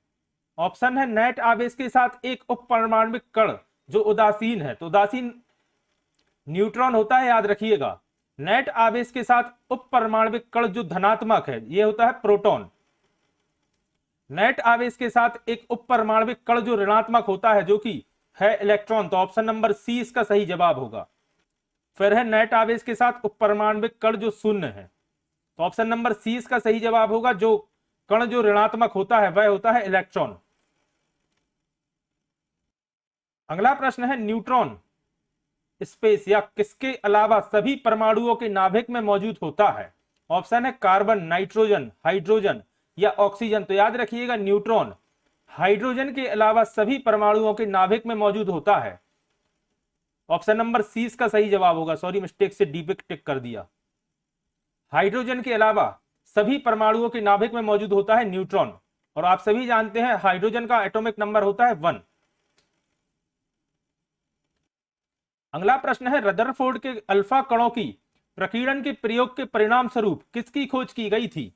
ऑप्शन है नेट आवेश के साथ एक उपपरमाणविक कण जो उदासीन है। तो उदासीन न्यूट्रॉन होता है, याद रखिएगा। नेट आवेश के साथ उपपरमाणविक कण जो धनात्मक है, यह होता है प्रोटॉन। नेट आवेश के साथ एक उपपरमाणविक कण जो ऋणात्मक होता है, जो कि है इलेक्ट्रॉन। तो ऑप्शन नंबर सी इसका सही जवाब होगा। फिर है नेट आवेश के साथ उपपरमाणविक कण जो शून्य है। तो ऑप्शन नंबर सी इसका सही जवाब होगा। जो कण जो ऋणात्मक होता है वह होता है इलेक्ट्रॉन। अगला प्रश्न है, न्यूट्रॉन स्पेस या किसके अलावा सभी परमाणुओं के नाभिक में मौजूद होता है? ऑप्शन है कार्बन, नाइट्रोजन, हाइड्रोजन या ऑक्सीजन। तो याद रखिएगा, न्यूट्रॉन हाइड्रोजन के अलावा सभी परमाणुओं के नाभिक में मौजूद होता है। ऑप्शन नंबर सी इसका सही जवाब होगा। सॉरी, मिस्टेक से डी पे टिक कर दिया। हाइड्रोजन के अलावा सभी परमाणुओं के नाभिक में मौजूद होता है न्यूट्रॉन। और आप सभी जानते हैं, हाइड्रोजन का एटॉमिक नंबर होता है 1। अगला प्रश्न है, रदरफोर्ड के अल्फा कणों की प्रकीर्णन के प्रयोग के परिणाम स्वरूप किसकी खोज की गई थी?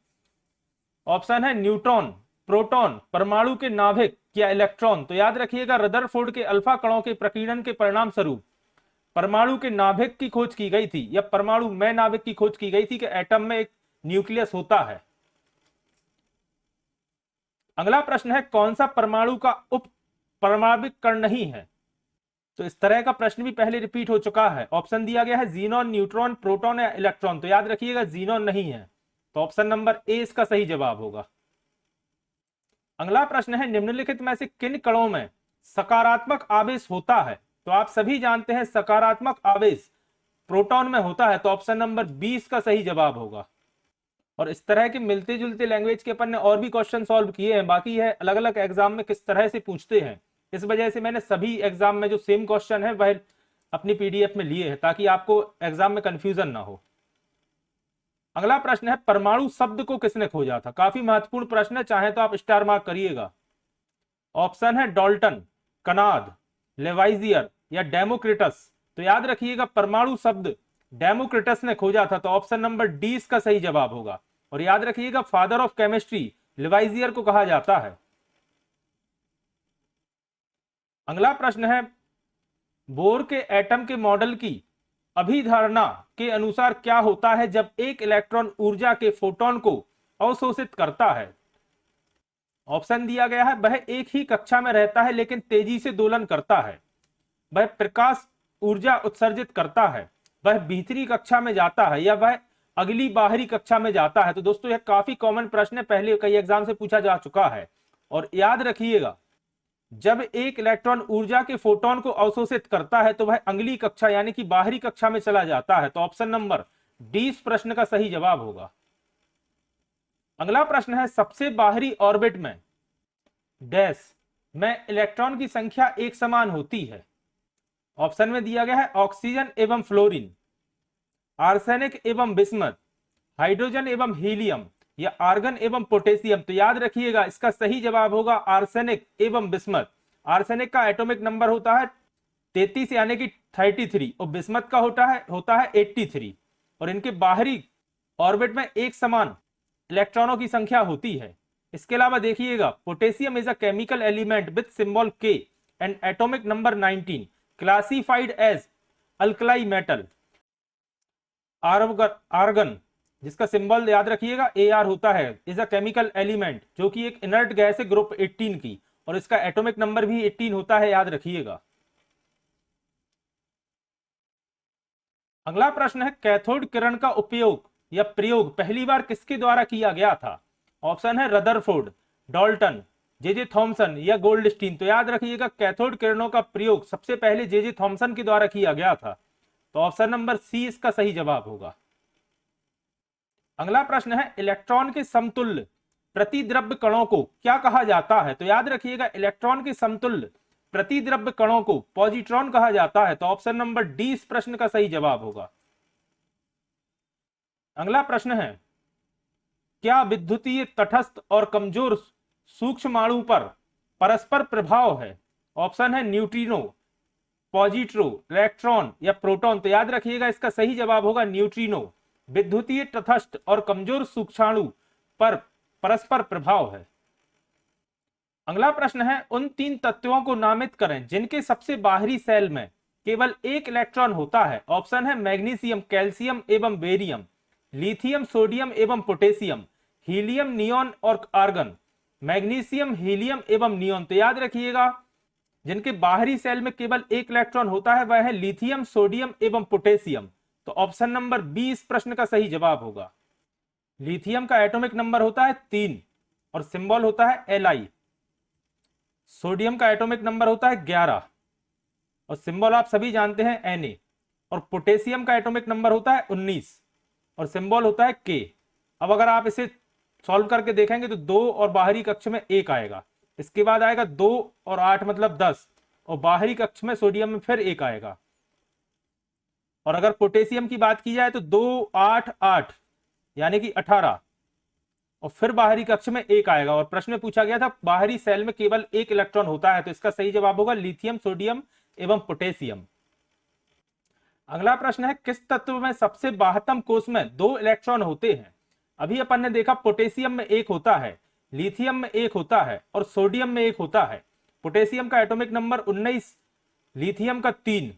ऑप्शन है न्यूट्रॉन, प्रोटॉन, परमाणु के नाभिक या इलेक्ट्रॉन। तो याद रखिएगा, रदरफोर्ड के अल्फा कणों के प्रकीर्णन के परिणाम स्वरूप परमाणु के नाभिक की खोज की गई थी, या परमाणु में नाभिक की खोज की गई थी कि एटम में एक न्यूक्लियस होता है। अगला प्रश्न है, कौन सा परमाणु का उप परमाणविक कण नहीं है? तो इस तरह का प्रश्न भी पहले रिपीट हो चुका है। ऑप्शन दिया गया है जीनॉन, न्यूट्रॉन, प्रोटॉन या इलेक्ट्रॉन। तो याद रखिएगा, जीनॉन नहीं है। तो ऑप्शन नंबर ए इसका सही जवाब होगा। अगला प्रश्न है, निम्नलिखित में से किन कणों में सकारात्मक आवेश होता है? तो आप सभी जानते हैं, सकारात्मक आवेश प्रोटॉन में होता है। तो ऑप्शन नंबर 20 का सही जवाब होगा। और इस तरह के मिलते जुलते लैंग्वेज के अपन ने और भी क्वेश्चन सॉल्व किए हैं। बाकी है अलग अलग एग्जाम में किस तरह से पूछते हैं। इस वजह से मैंने सभी एग्जाम में जो सेम क्वेश्चन है वह अपनी पीडीएफ में लिए हैं, ताकि आपको एग्जाम में कंफ्यूजन ना हो। अगला प्रश्न है, परमाणु शब्द को किसने खोजा था? काफी महत्वपूर्ण प्रश्न है, चाहे तो आप स्टार मार्क करिएगा। ऑप्शन है डाल्टन, कनाद, लेवाइजियर या डेमोक्रिटस। तो याद रखिएगा, परमाणु शब्द डेमोक्रिटस ने खोजा था। तो ऑप्शन नंबर डी इसका सही जवाब होगा। और याद रखिएगा, फादर ऑफ केमिस्ट्री लेवाइजियर को कहा जाता है। अगला प्रश्न है, बोर के एटम के मॉडल की अभिधारणा के अनुसार क्या होता है जब एक इलेक्ट्रॉन ऊर्जा के फोटोन को अवशोषित करता है? ऑप्शन दिया गया है, वह एक ही कक्षा में रहता है लेकिन तेजी से दोलन करता है, वह प्रकाश ऊर्जा उत्सर्जित करता है, वह भीतरी कक्षा में जाता है, या वह अगली बाहरी कक्षा में जाता है। तो दोस्तों, यह काफी कॉमन प्रश्न है, पहले कई एग्जाम से पूछा जा चुका है। और याद रखिएगा, जब एक इलेक्ट्रॉन ऊर्जा के फोटोन को अवशोषित करता है तो वह अगली कक्षा यानी कि बाहरी कक्षा में चला जाता है। तो ऑप्शन नंबर डी इस प्रश्न का सही जवाब होगा। अगला प्रश्न है, सबसे बाहरी ऑर्बिट में डैश में इलेक्ट्रॉन की संख्या एक समान होती है। ऑप्शन में दिया गया है ऑक्सीजन एवं फ्लोरीन, आर्सेनिक एवं बिस्मथ, हाइड्रोजन एवं हीलियम या आर्गन एवं पोटेशियम। तो याद रखिएगा, इसका सही जवाब होगा आर्सेनिक एवं बिस्मथ। आर्सेनिक का एटॉमिक नंबर होता है 33 यानी कि 33, और बिस्मथ का होता है 83। और इनके बाहरी ऑर्बिट में एक समान इलेक्ट्रॉनों की संख्या होती है। इसके अलावा देखिएगा, potassium is a chemical element with symbol K and atomic number 19, classified as alkali metal. Argon, जिसका सिंबल याद रखिएगा Ar होता है, इज अ केमिकल एलिमेंट, जो कि एक इनर्ट गैस है ग्रुप 18 की, और इसका एटॉमिक नंबर भी 18 होता है, याद रखिएगा। अगला प्रश्न है, कैथोड किरण का उपयोग या प्रयोग पहली बार किसके द्वारा किया गया था? ऑप्शन है रदरफोर्ड, डाल्टन, जे थॉमसन या गोल्डस्टीन। तो याद रखिएगा, कैथोड किरणों का प्रयोग सबसे पहले जे थॉमसन के द्वारा किया गया था। तो ऑप्शन नंबर सी इसका सही जवाब होगा। अगला प्रश्न है, इलेक्ट्रॉन के समतुल्य प्रतिद्रव्य कणों को क्या कहा जाता है? तो याद रखिएगा, इलेक्ट्रॉन के समतुल्य प्रतिद्रव्य कणों को पॉजिट्रॉन कहा जाता है। तो ऑप्शन नंबर डी इस प्रश्न का सही जवाब होगा। अगला प्रश्न है, क्या विद्युतीय तटस्थ और कमजोर सूक्ष्माणु पर परस्पर प्रभाव है? ऑप्शन है न्यूट्रिनो, पॉजिट्रो, इलेक्ट्रॉन या प्रोटॉन। तो याद रखिएगा, इसका सही जवाब होगा न्यूट्रिनो। विद्युतीय तटस्थ और कमजोर सूक्ष्माणु पर परस्पर प्रभाव है। अगला प्रश्न है, उन 3 तत्वों को नामित करें जिनके सबसे बाहरी सेल में केवल एक इलेक्ट्रॉन होता है। ऑप्शन है मैग्नीशियम, कैल्शियम एवं बेरियम, लिथियम, सोडियम एवं पोटेशियम, हीलियम, नियोन और आर्गन। मैग्नीशियम, हीलियम एवं नियोन। तो याद रखिएगा, जिनके बाहरी सेल में केवल एक इलेक्ट्रॉन होता है वह है लिथियम, सोडियम एवं पोटेशियम। तो ऑप्शन नंबर बी इस प्रश्न का सही जवाब होगा। लिथियम का एटॉमिक नंबर होता है 3 और सिंबल होता है Li। सोडियम का एटॉमिक नंबर होता है 11 और सिंबल आप सभी जानते हैं Na। और पोटेशियम का एटॉमिक नंबर होता है 19 और सिंबल होता है K। अब अगर आप इसे सॉल्व करके देखेंगे तो 2 और बाहरी कक्ष में 1 आएगा, इसके बाद आएगा 2 और 8 मतलब 10, और बाहरी कक्ष में सोडियम में फिर 1 आएगा। और अगर पोटेशियम की बात की जाए तो 2 8 8 यानी कि 18, और फिर बाहरी कक्ष में 1 आएगा। और प्रश्न में पूछा गया था बाहरी सेल में केवल एक इलेक्ट्रॉन होता है, तो इसका सही जवाब होगा लिथियम, सोडियम एवं पोटेशियम। अगला प्रश्न है, किस तत्व में सबसे बाह्यतम कोष में 2 इलेक्ट्रॉन होते हैं? अभी अपन ने देखा पोटेशियम में 1 होता है, लिथियम में 1 होता है और सोडियम में 1 होता है। पोटेशियम का एटॉमिक नंबर 19, लिथियम का 3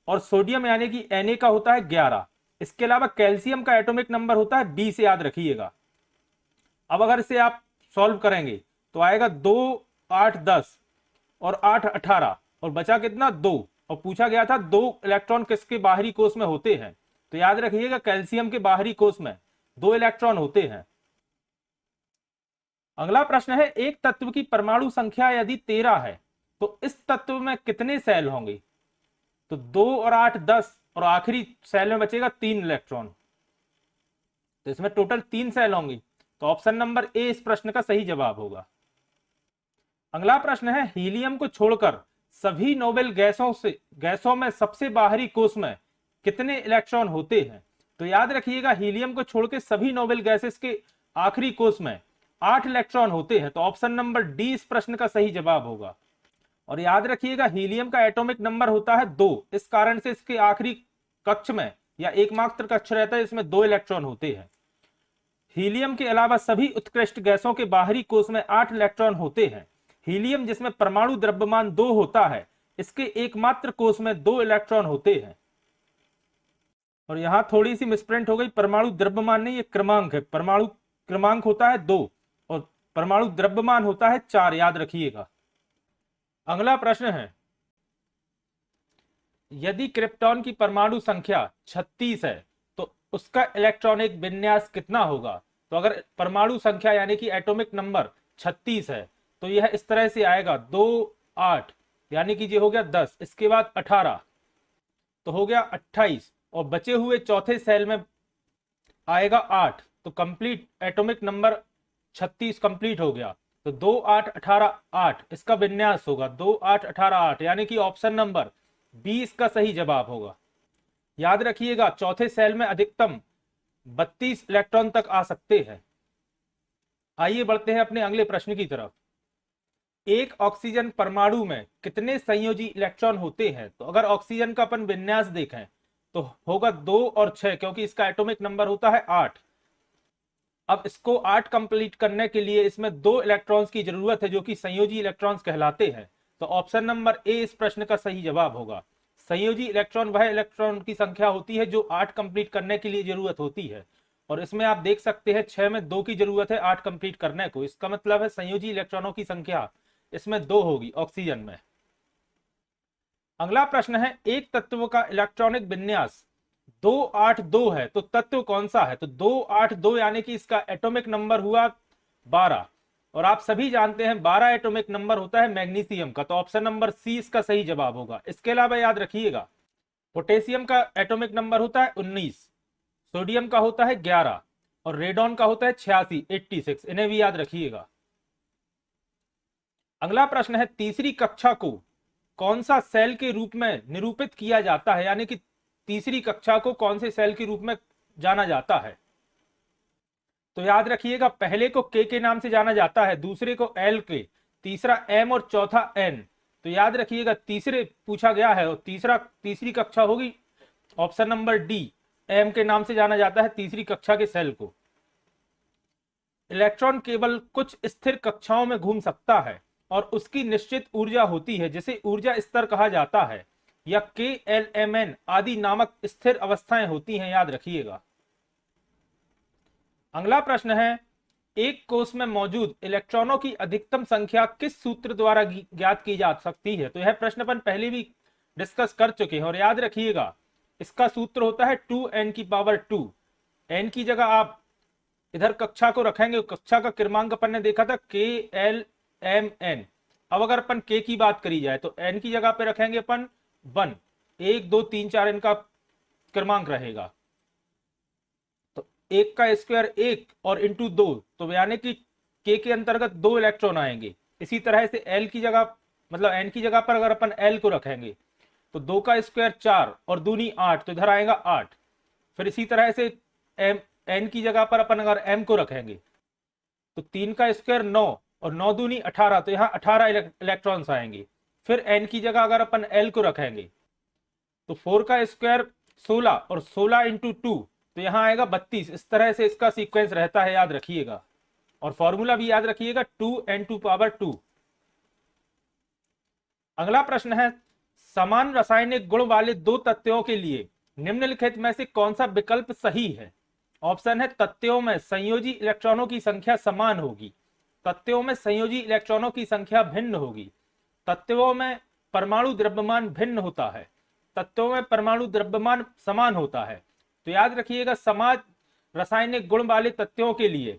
और सोडियम यानी कि Na का होता है 11। इसके अलावा कैल्शियम का एटॉमिक नंबर होता है 20, याद रखिएगा। अब अगर इसे आप सॉल्व करेंगे तो आएगा 2 8 10 और 8 18 और बचा कितना 2, और पूछा गया था 2 इलेक्ट्रॉन किसके बाहरी कोष में होते हैं? तो याद रखिएगा, कैल्शियम के बाहरी कोष में 2 इलेक्ट्रॉन होते हैं। अगला प्रश्न है, एक तत्व की परमाणु संख्या यदि 13 है तो इस तत्व में कितने सेल होंगे? तो 2 और 8 10 और आखिरी सेल में बचेगा 3 इलेक्ट्रॉन, तो इसमें टोटल 3 सेल होंगे। तो ऑप्शन नंबर ए इस प्रश्न का सही जवाब होगा। अगला प्रश्न है, हीलियम को छोड़कर सभी नोबेल गैसों में सबसे बाहरी कोष में कितने इलेक्ट्रॉन होते हैं? तो याद रखिएगा, हीलियम को छोड़कर सभी नोबेल गैसेस के आखिरी कोष में 8 इलेक्ट्रॉन होते हैं। तो ऑप्शन नंबर डी इस प्रश्न का सही जवाब होगा। और याद रखिएगा, हीलियम का एटॉमिक नंबर होता है 2, इस कारण से इसके आखिरी कक्ष में या एकमात्र कक्ष रहता है, इसमें 2 इलेक्ट्रॉन होते हैं। हीलियम के अलावा सभी उत्कृष्ट गैसों के बाहरी कोष में 8 इलेक्ट्रॉन होते हैं। हीलियम, जिसमें परमाणु द्रव्यमान 2 होता है, इसके एकमात्र कोष में 2 इलेक्ट्रॉन होते हैं। और यहां थोड़ी सी मिसप्रिंट हो गई, परमाणु द्रव्यमान नहीं, ये क्रमांक है। परमाणु क्रमांक होता है 2 और परमाणु द्रव्यमान होता है 4, याद रखिएगा। अगला प्रश्न है, यदि क्रिप्टॉन की परमाणु संख्या 36 है तो उसका इलेक्ट्रॉनिक विन्यास कितना होगा? तो अगर परमाणु संख्या यानी कि एटॉमिक नंबर 36 है तो यह इस तरह से आएगा, 2 8 यानी कि ये हो गया 10, इसके बाद 18 तो हो गया 28, और बचे हुए चौथे सेल में आएगा 8, तो कंप्लीट एटॉमिक नंबर 36 कंप्लीट हो गया। तो 2 8 18 8 इसका विन्यास होगा 2 8 18 8, यानी कि ऑप्शन नंबर 20 का सही जवाब होगा। याद रखिएगा, चौथे सेल में अधिकतम 32 इलेक्ट्रॉन तक आ सकते हैं। आइए बढ़ते हैं अपने अगले प्रश्न की तरफ। एक ऑक्सीजन परमाणु में कितने संयोजी इलेक्ट्रॉन होते हैं? तो अगर ऑक्सीजन का अपन विन्यास देखें तो होगा 2 और 6, क्योंकि इसका एटॉमिक नंबर होता है 8। अब इसको 8 कंप्लीट करने के लिए इसमें 2 इलेक्ट्रॉन्स की जरूरत है जो कि संयोजी इलेक्ट्रॉन्स कहलाते हैं। तो ऑप्शन नंबर ए इस प्रश्न का सही जवाब होगा। संयोजी इलेक्ट्रॉन वह इलेक्ट्रॉन की संख्या होती है जो 8 कंप्लीट करने के लिए जरूरत होती है, और इसमें आप देख सकते हैं 6 में 2 की जरूरत है 8 कंप्लीट करने को। इसका मतलब है संयोजी इलेक्ट्रॉनों की संख्या इसमें 2 होगी ऑक्सीजन में। अगला प्रश्न है, एक तत्व का इलेक्ट्रॉनिक विन्यास 282 है तो तत्व कौन सा है? तो 282 यानी कि इसका एटॉमिक नंबर हुआ 12, और आप सभी जानते हैं 12 एटॉमिक नंबर होता है मैग्नीशियम का, तो ऑप्शन नंबर सी इसका सही जवाब होगा। इसके अलावा याद रखिएगा पोटेशियम का एटॉमिक नंबर होता है 19, सोडियम का होता है 11 और रेडॉन का होता है 86, इन्हें भी याद रखिएगा। अगला प्रश्न है, तीसरी कक्षा को कौन सा सेल के रूप में निरूपित किया जाता है, यानी कि तीसरी कक्षा को कौन से सेल के रूप में जाना जाता है? तो याद रखिएगा पहले को के नाम से जाना जाता है, दूसरे को एल के, तीसरा एम और चौथा एन। तो याद रखिएगा तीसरे पूछा गया है और तीसरी कक्षा होगी ऑप्शन नंबर डी, एम के नाम से जाना जाता है तीसरी कक्षा के सेल को। इलेक्ट्रॉन केवल कुछ स्थिर कक्षाओं में घूम सकता है और उसकी निश्चित ऊर्जा होती है जिसे ऊर्जा स्तर कहा जाता है, या के एल एम एन आदि नामक स्थिर अवस्थाएं होती हैं, याद रखिएगा। अगला प्रश्न है, एक कोष में मौजूद इलेक्ट्रॉनों की अधिकतम संख्या किस सूत्र द्वारा ज्ञात की जा सकती है? तो यह प्रश्न अपन पहले भी डिस्कस कर चुके हैं और याद रखिएगा इसका सूत्र होता है 2n⁻²। n की जगह आप इधर कक्षा को रखेंगे, कक्षा का क्रमांक अपन ने देखा था KLMN। अब अगर अपन k की बात करी जाए तो n की जगह पे रखेंगे अपन 1, 1 2 3 4 इनका क्रमांक रहेगा। तो 1 का स्क्वायर 1 और इंटू 2, तो यानी कि k के अंतर्गत 2 इलेक्ट्रॉन आएंगे। इसी तरह से l की जगह मतलब n की जगह पर अगर अपन l को रखेंगे तो 2 का स्क्वायर 4 और दूनी 8, तो इधर आएगा 8। फिर इसी तरह से n की जगह पर अपन अगर m को रखेंगे तो 3 का स्क्वायर 9 और 9 दूनी 18, तो यहाँ 18 इलेक्ट्रॉन्स आएंगे। फिर n की जगह अगर अपन l को रखेंगे तो 4 का स्क्वायर 16 और 16 इंटू 2, तो यहाँ आएगा 32। इस तरह से इसका सीक्वेंस रहता है, याद रखिएगा। और फॉर्मूला भी याद रखिएगा 2n⁻²। अगला प्रश्न है, समान रासायनिक गुण वाले दो तत्वों के लिए निम्नलिखित में से कौन सा विकल्प सही है? ऑप्शन है, तत्वों में संयोजी इलेक्ट्रॉनों की संख्या समान होगी, तत्वों में संयोजी इलेक्ट्रॉनों की संख्या भिन्न होगी, तत्वों में परमाणु द्रव्यमान भिन्न होता है, तत्वों में परमाणु द्रव्यमान समान होता है। तो याद रखिएगा समान रासायनिक गुण वाले तत्वों के लिए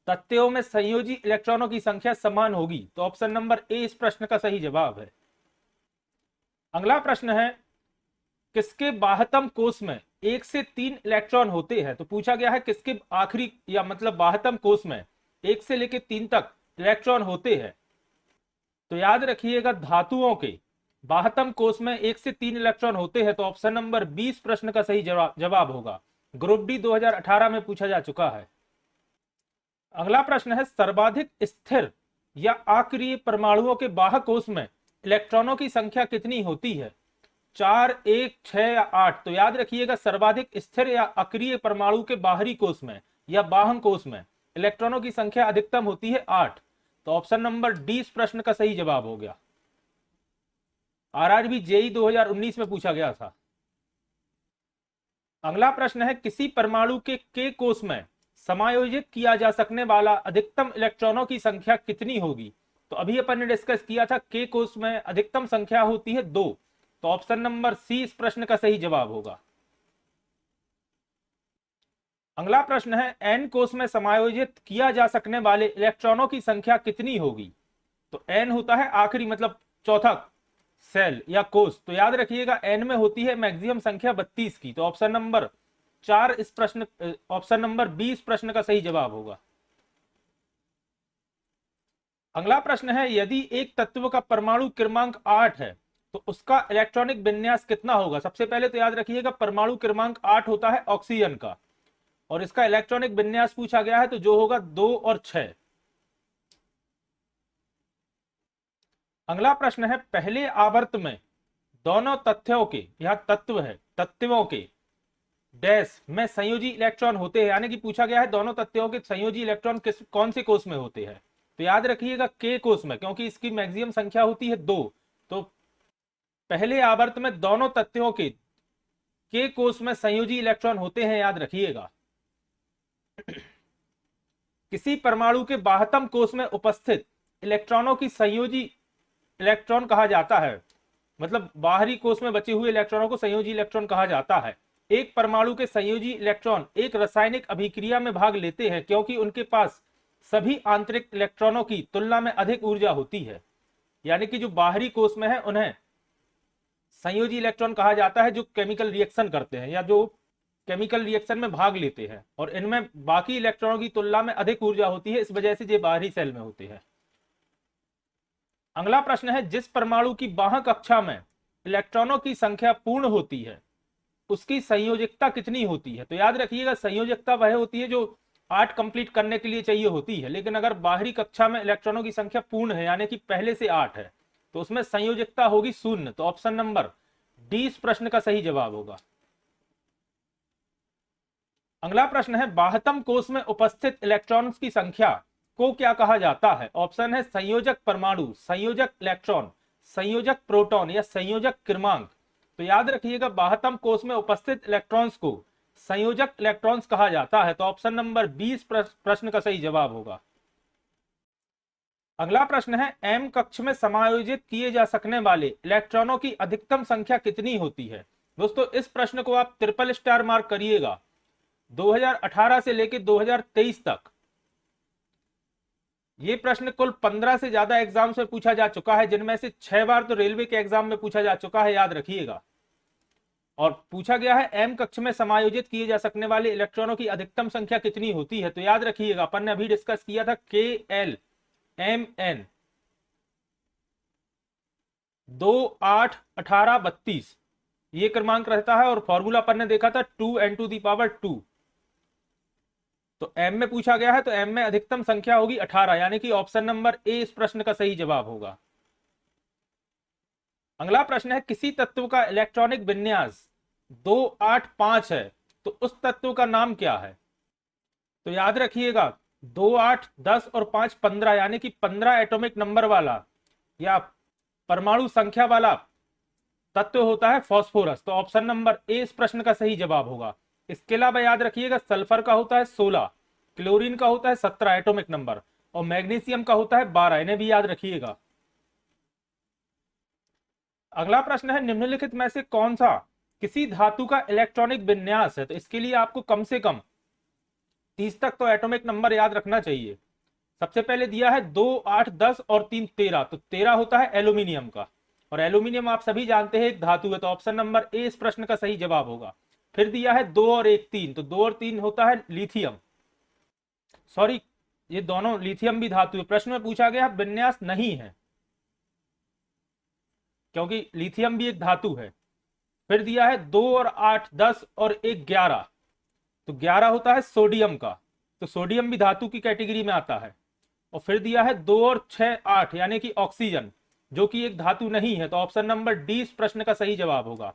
तत्वों में संयोजी इलेक्ट्रॉनों की संख्या समान होगी, तो ऑप्शन नंबर ए इस प्रश्न का सही जवाब है। अगला प्रश्न है, किसके बाह्यतम कोष में 1 से 3 इलेक्ट्रॉन होते हैं? तो पूछा गया है किसके आखिरी या मतलब बाह्यतम कोष में 1 से लेकर 3 तक इलेक्ट्रॉन होते हैं। तो याद रखिएगा धातुओं के बाह्यतम कोष में 1 से 3 इलेक्ट्रॉन होते हैं, तो ऑप्शन नंबर 20 प्रश्न का सही जवाब होगा। ग्रुप डी 2018 में पूछा जा चुका है। अगला प्रश्न है, सर्वाधिक स्थिर या अक्रिय परमाणुओं के बाह्य कोष में इलेक्ट्रॉनों की संख्या कितनी होती है? 4, 1, 6 या 8। तो याद रखिएगा सर्वाधिक स्थिर या अक्रिय परमाणु के बाहरी कोष में या बाह्य कोष में इलेक्ट्रॉनों की संख्या अधिकतम होती है 8। तो ऑप्शन नंबर डी इस प्रश्न का सही जवाब हो गया। आरआरबी जेई 2019 में पूछा गया था। अगला प्रश्न है, किसी परमाणु के कोष में समायोजित किया जा सकने वाला अधिकतम इलेक्ट्रॉनों की संख्या कितनी होगी? तो अभी अपन ने डिस्कस किया था के कोष में अधिकतम संख्या होती है 2, तो ऑप्शन नंबर सी इस प्रश्न का सही जवाब होगा। अगला प्रश्न है, एन कोष में समायोजित किया जा सकने वाले इलेक्ट्रॉनों की संख्या कितनी होगी? तो एन होता है आखिरी मतलब चौथा सेल या कोष, तो याद रखिएगा एन में होती है मैक्सिमम संख्या 32 की, तो ऑप्शन नंबर 4 इस प्रश्न ऑप्शन नंबर 20 प्रश्न का सही जवाब होगा। अगला प्रश्न है, यदि एक तत्व का परमाणु क्रमांक 8 है तो उसका इलेक्ट्रॉनिक विन्यास कितना होगा? सबसे पहले तो याद रखिएगा परमाणु क्रमांक 8 होता है ऑक्सीजन का, और इसका इलेक्ट्रॉनिक विन्यास पूछा गया है तो जो होगा 2 और 6। अगला प्रश्न है, पहले आवर्त में दोनों तथ्यों के, यह तत्व है, तत्वों के डैश में संयोजी इलेक्ट्रॉन होते हैं, यानी कि पूछा गया है दोनों तत्वों के संयोजी इलेक्ट्रॉन किस कौन से कोष में होते हैं। तो याद रखिएगा के कोष में, क्योंकि इसकी मैक्सिमम संख्या होती है 2। तो पहले आवर्त में दोनों तत्वों के कोष में संयोजी इलेक्ट्रॉन होते हैं, याद रखिएगा। किसी परमाणु के बाह्यतम कोष में उपस्थित इलेक्ट्रॉनों की संयोजी इलेक्ट्रॉन कहा जाता है, मतलब बाहरी कोष में बचे हुए इलेक्ट्रॉनों को संयोजी इलेक्ट्रॉन कहा जाता है। एक परमाणु के संयोजी इलेक्ट्रॉन एक रासायनिक अभिक्रिया में भाग लेते हैं क्योंकि उनके पास सभी आंतरिक इलेक्ट्रॉनों की तुलना में अधिक ऊर्जा होती है, यानी कि जो बाहरी कोष में है उन्हें संयोजी इलेक्ट्रॉन कहा जाता है, जो केमिकल रिएक्शन करते हैं या जो केमिकल रिएक्शन में भाग लेते हैं, और इनमें बाकी इलेक्ट्रॉनों की तुलना में अधिक ऊर्जा होती है, इस वजह से ये बाहरी सेल में होते हैं। अगला प्रश्न है, जिस परमाणु की बाह्य कक्षा में इलेक्ट्रॉनों की संख्या पूर्ण होती है उसकी संयोजकता कितनी होती है। तो याद रखिएगा संयोजकता वह होती है जो 8 कंप्लीट करने के लिए चाहिए होती है, लेकिन अगर बाहरी कक्षा में इलेक्ट्रॉनों की संख्या पूर्ण है यानी कि पहले से 8 है तो उसमें संयोजकता होगी 0। तो ऑप्शन नंबर डी इस प्रश्न का सही जवाब होगा। अगला प्रश्न है, बाह्यतम कोष में उपस्थित इलेक्ट्रॉन्स की संख्या को क्या कहा जाता है। ऑप्शन है संयोजक परमाणु, संयोजक इलेक्ट्रॉन, संयोजक प्रोटॉन या संयोजक क्रमांक। तो याद रखिएगा बाह्यतम कोष में उपस्थित इलेक्ट्रॉन्स को संयोजक इलेक्ट्रॉन्स कहा जाता है। तो ऑप्शन नंबर 20 प्रश्न का सही जवाब होगा। अगला प्रश्न है, एम कक्ष में समायोजित किए जा सकने वाले इलेक्ट्रॉनों की अधिकतम संख्या कितनी होती है। दोस्तों इस प्रश्न को आप ट्रिपल स्टार मार्क करिएगा। 2018 से लेकर 2023 तक ये प्रश्न कुल 15 से ज्यादा एग्जाम्स में पूछा जा चुका है, जिनमें से 6 बार तो रेलवे के एग्जाम में पूछा जा चुका है, याद रखिएगा। और पूछा गया है एम कक्ष में समायोजित किए जा सकने वाले इलेक्ट्रॉनों की अधिकतम संख्या कितनी होती है। तो याद रखिएगा अपन ने अभी डिस्कस किया था के एल एम एन 2 8 18 32 ये क्रमांक रहता है, और फॉर्मूला अपन ने देखा था 2n⁻²। तो एम में पूछा गया है तो एम में अधिकतम संख्या होगी 18, यानी कि ऑप्शन नंबर ए इस प्रश्न का सही जवाब होगा। अगला प्रश्न है, किसी तत्व का इलेक्ट्रॉनिक विन्यास 2 8 5 है तो उस तत्व का नाम क्या है। तो याद रखिएगा 2 8 10 और 5 15, यानी कि 15 एटॉमिक नंबर वाला या परमाणु संख्या वाला तत्व होता है फास्फोरस। तो ऑप्शन नंबर ए इस प्रश्न का सही जवाब होगा। इसके अलावा याद रखिएगा सल्फर का होता है 16, क्लोरीन का होता है 17 एटॉमिक नंबर, और मैग्नीशियम का होता है 12, इन्हें भी याद रखिएगा। अगला प्रश्न है, निम्नलिखित में से कौन सा किसी धातु का इलेक्ट्रॉनिक विन्यास है। तो इसके लिए आपको कम से कम 30 तक तो एटॉमिक नंबर याद रखना चाहिए। सबसे पहले दिया है 2 8 10 और 3 13, तो 13 होता है एल्यूमिनियम का, और एल्यूमिनियम आप सभी जानते हैं एक धातु है, तो ऑप्शन नंबर ए इस प्रश्न का सही जवाब होगा। फिर दिया है 2 और 1 3, तो 2 और 3 होता है लिथियम, सॉरी ये दोनों लिथियम भी धातु है। प्रश्न में पूछा गया विन्यास नहीं है क्योंकि लिथियम भी एक धातु है। फिर दिया है 2 और 8 10 और 1 11, तो 11 होता है सोडियम का, तो सोडियम भी धातु की कैटेगरी में आता है। और फिर दिया है 2 और 6 8, यानी कि ऑक्सीजन, जो कि एक धातु नहीं है। तो ऑप्शन नंबर डी इस प्रश्न का सही जवाब होगा।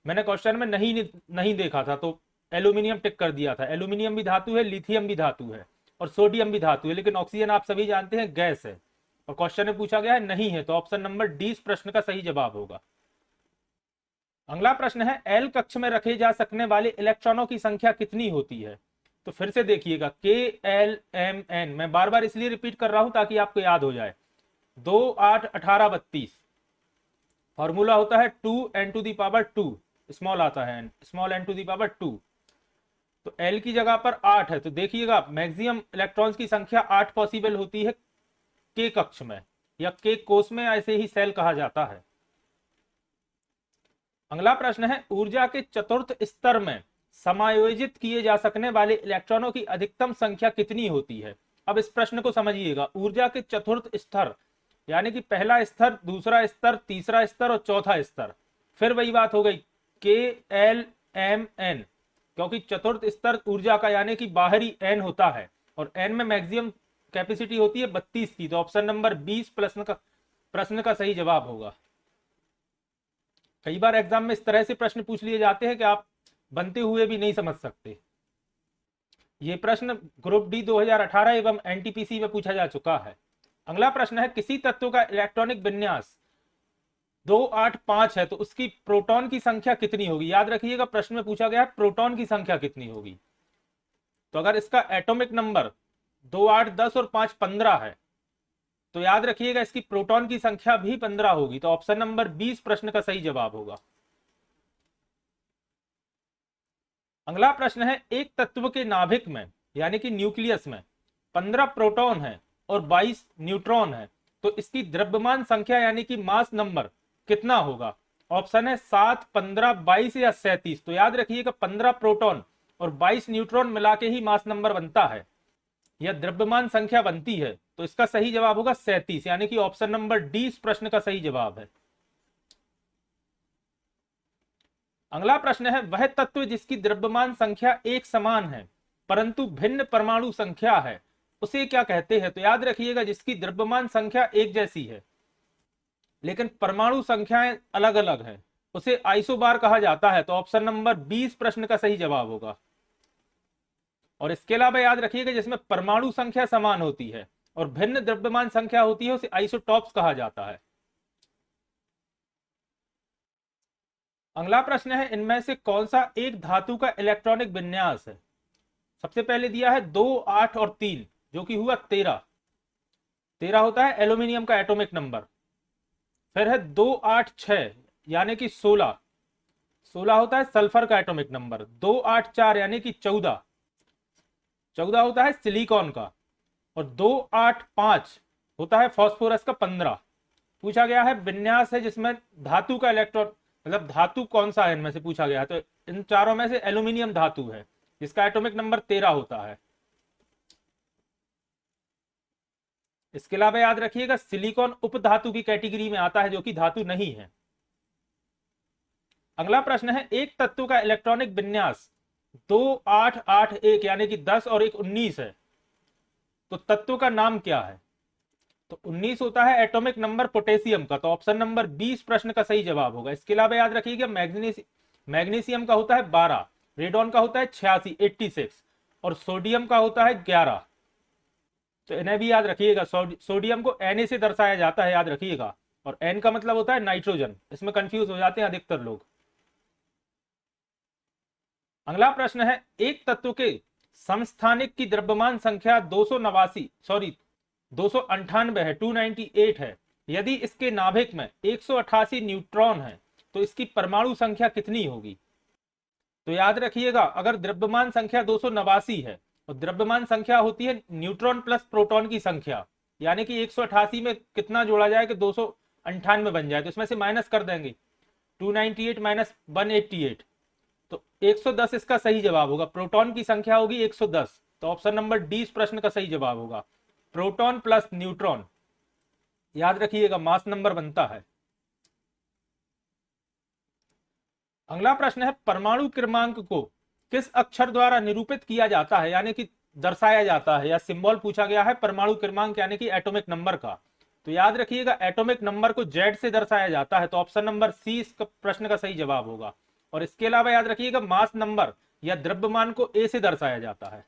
मैंने क्वेश्चन में नहीं देखा था तो एल्यूमिनियम टिक कर दिया था। एल्यूमिनियम भी धातु है, लिथियम भी धातु है, और सोडियम भी धातु है, लेकिन ऑक्सीजन आप सभी जानते हैं गैस है, और क्वेश्चन में पूछा गया है नहीं है, तो ऑप्शन नंबर डी इस प्रश्न का सही जवाब होगा। अगला प्रश्न है, एल कक्ष में रखे जा सकने वाले इलेक्ट्रॉनों की संख्या कितनी होती है। तो फिर से देखिएगा के एल एम एन, मैं बार बार इसलिए रिपीट कर रहा हूं ताकि आपको याद हो जाए। 2 8 18 32 फॉर्मूला होता है 2n⁻², स्मॉल आता है स्मॉल n⁻²। तो एल की जगह पर 8 है, तो देखिएगा मैक्सिमम इलेक्ट्रॉन्स की संख्या 8 पॉसिबल होती है के कक्ष में या के कोष में, ऐसे ही सेल कहा जाता है। अगला प्रश्न है, ऊर्जा के चतुर्थ स्तर में समायोजित किए जा सकने वाले इलेक्ट्रॉनों की अधिकतम संख्या कितनी होती है। अब इस प्रश्न को समझिएगा, ऊर्जा के चतुर्थ स्तर यानी कि पहला स्तर, दूसरा स्तर, तीसरा स्तर और चौथा स्तर। फिर वही बात हो गई के एल एम एन, क्योंकि चतुर्थ स्तर ऊर्जा का यानी कि बाहरी एन होता है, और एन में मैक्सिमम कैपेसिटी होती है 32 की। तो ऑप्शन नंबर 20 प्रश्न का सही जवाब होगा। कई बार एग्जाम में इस तरह से प्रश्न पूछ लिए जाते हैं कि आप बनते हुए भी नहीं समझ सकते। ये प्रश्न ग्रुप डी 2018 एवं एनटीपीसी में पूछा जा चुका है। अगला प्रश्न है, किसी तत्व का इलेक्ट्रॉनिक विन्यास 285 है तो उसकी प्रोटॉन की संख्या कितनी होगी। याद रखिएगा प्रश्न में पूछा गया है प्रोटॉन की संख्या कितनी होगी। तो अगर इसका एटॉमिक नंबर 2, 8, 10 और 5 15 है तो याद रखिएगा इसकी प्रोटॉन की संख्या भी 15 होगी। तो ऑप्शन नंबर 20 प्रश्न का सही जवाब होगा। अगला प्रश्न है, एक तत्व के नाभिक में यानी कि न्यूक्लियस में 15 प्रोटॉन है और 22 न्यूट्रॉन है तो इसकी द्रव्यमान संख्या यानी कि मास नंबर कितना होगा। ऑप्शन है 7, 15, 22 या 37। तो याद रखिएगा 15 प्रोटॉन और 22 न्यूट्रॉन मिला के ही मास नंबर बनता है या द्रव्यमान संख्या बनती है। तो इसका सही जवाब होगा 37 यानी कि ऑप्शन नंबर डी इस प्रश्न का सही जवाब है। अगला प्रश्न है, वह तत्व जिसकी द्रव्यमान संख्या एक समान है परंतु भिन्न परमाणु संख्या है उसे क्या कहते हैं। तो याद रखिएगा जिसकी द्रव्यमान संख्या एक जैसी है लेकिन परमाणु संख्याएं अलग अलग है उसे आइसोबार कहा जाता है। तो ऑप्शन नंबर 20 प्रश्न का सही जवाब होगा। और इसके अलावा याद रखिएगा जिसमें परमाणु संख्या समान होती है और भिन्न द्रव्यमान संख्या होती है उसे आइसोटॉप्स कहा जाता है। अगला प्रश्न है, इनमें से कौन सा एक धातु का इलेक्ट्रॉनिक विन्यास है। सबसे पहले दिया है 2, 8 और 3 जो कि हुआ 13। 13 होता है एल्यूमिनियम का एटॉमिक नंबर। फिर है 2, 8, 6 यानी कि 16। 16 होता है सल्फर का एटॉमिक नंबर। 2, 8, 4 यानी कि 14। 14 होता है सिलिकॉन का। और 2, 8, 5 होता है फास्फोरस का 15। पूछा गया है विन्यास है जिसमें धातु का इलेक्ट्रॉन मतलब धातु कौन सा है इनमें से पूछा गया है। तो इन चारों में से एल्यूमिनियम धातु है जिसका एटॉमिक नंबर 13 होता है। इसके अलावा याद रखिएगा सिलिकॉन उपधातु की कैटेगरी में आता है जो कि धातु नहीं है। अगला प्रश्न है, एक तत्व का इलेक्ट्रॉनिक विन्यास 2, 8, 8, 1 यानी कि 10 और 1 19 है तो तत्व का नाम क्या है। तो 19 होता है एटॉमिक नंबर पोटेशियम का। तो ऑप्शन नंबर 20 प्रश्न का सही जवाब होगा। इसके अलावा याद रखिएगा मैग्नीशियम का होता है 12, रेडॉन का होता है 86, 86 और सोडियम का होता है 11। तो इन्हें भी याद रखिएगा। सोडियम को Na से दर्शाया जाता है याद रखिएगा और N का मतलब होता है नाइट्रोजन। इसमें कंफ्यूज हो जाते हैं अधिकतर लोग। अगला प्रश्न है, एक तत्व के समस्थानिक की द्रव्यमान संख्या 298 है 298 है। यदि इसके नाभिक में 188 न्यूट्रॉन है तो इसकी परमाणु संख्या कितनी होगी। तो याद रखिएगा अगर द्रव्यमान संख्या 289 है और द्रव्यमान संख्या होती है न्यूट्रॉन प्लस प्रोटॉन की संख्या यानी कि 188 में कितना जोड़ा जाए कि 298 बन जाए। तो इसमें से माइनस कर देंगे 298 माइनस 188 तो 110 इसका सही जवाब होगा। प्रोटॉन की संख्या होगी 110। तो ऑप्शन नंबर डी इस प्रश्न का सही जवाब होगा। प्रोटॉन प्लस न्यूट्रॉन याद रखिएगा मास नंबर बनता है। अगला प्रश्न है, परमाणु क्रमांक को किस अक्षर द्वारा निरूपित किया जाता है यानी कि दर्शाया जाता है या सिंबल पूछा गया है परमाणु क्रमांक यानी कि एटॉमिक नंबर का। तो याद रखिएगा एटॉमिक नंबर को Z से दर्शाया जाता है। तो ऑप्शन नंबर सी इस प्रश्न का सही जवाब होगा। और इसके अलावा याद रखिएगा मास नंबर या द्रव्यमान को A से दर्शाया जाता है।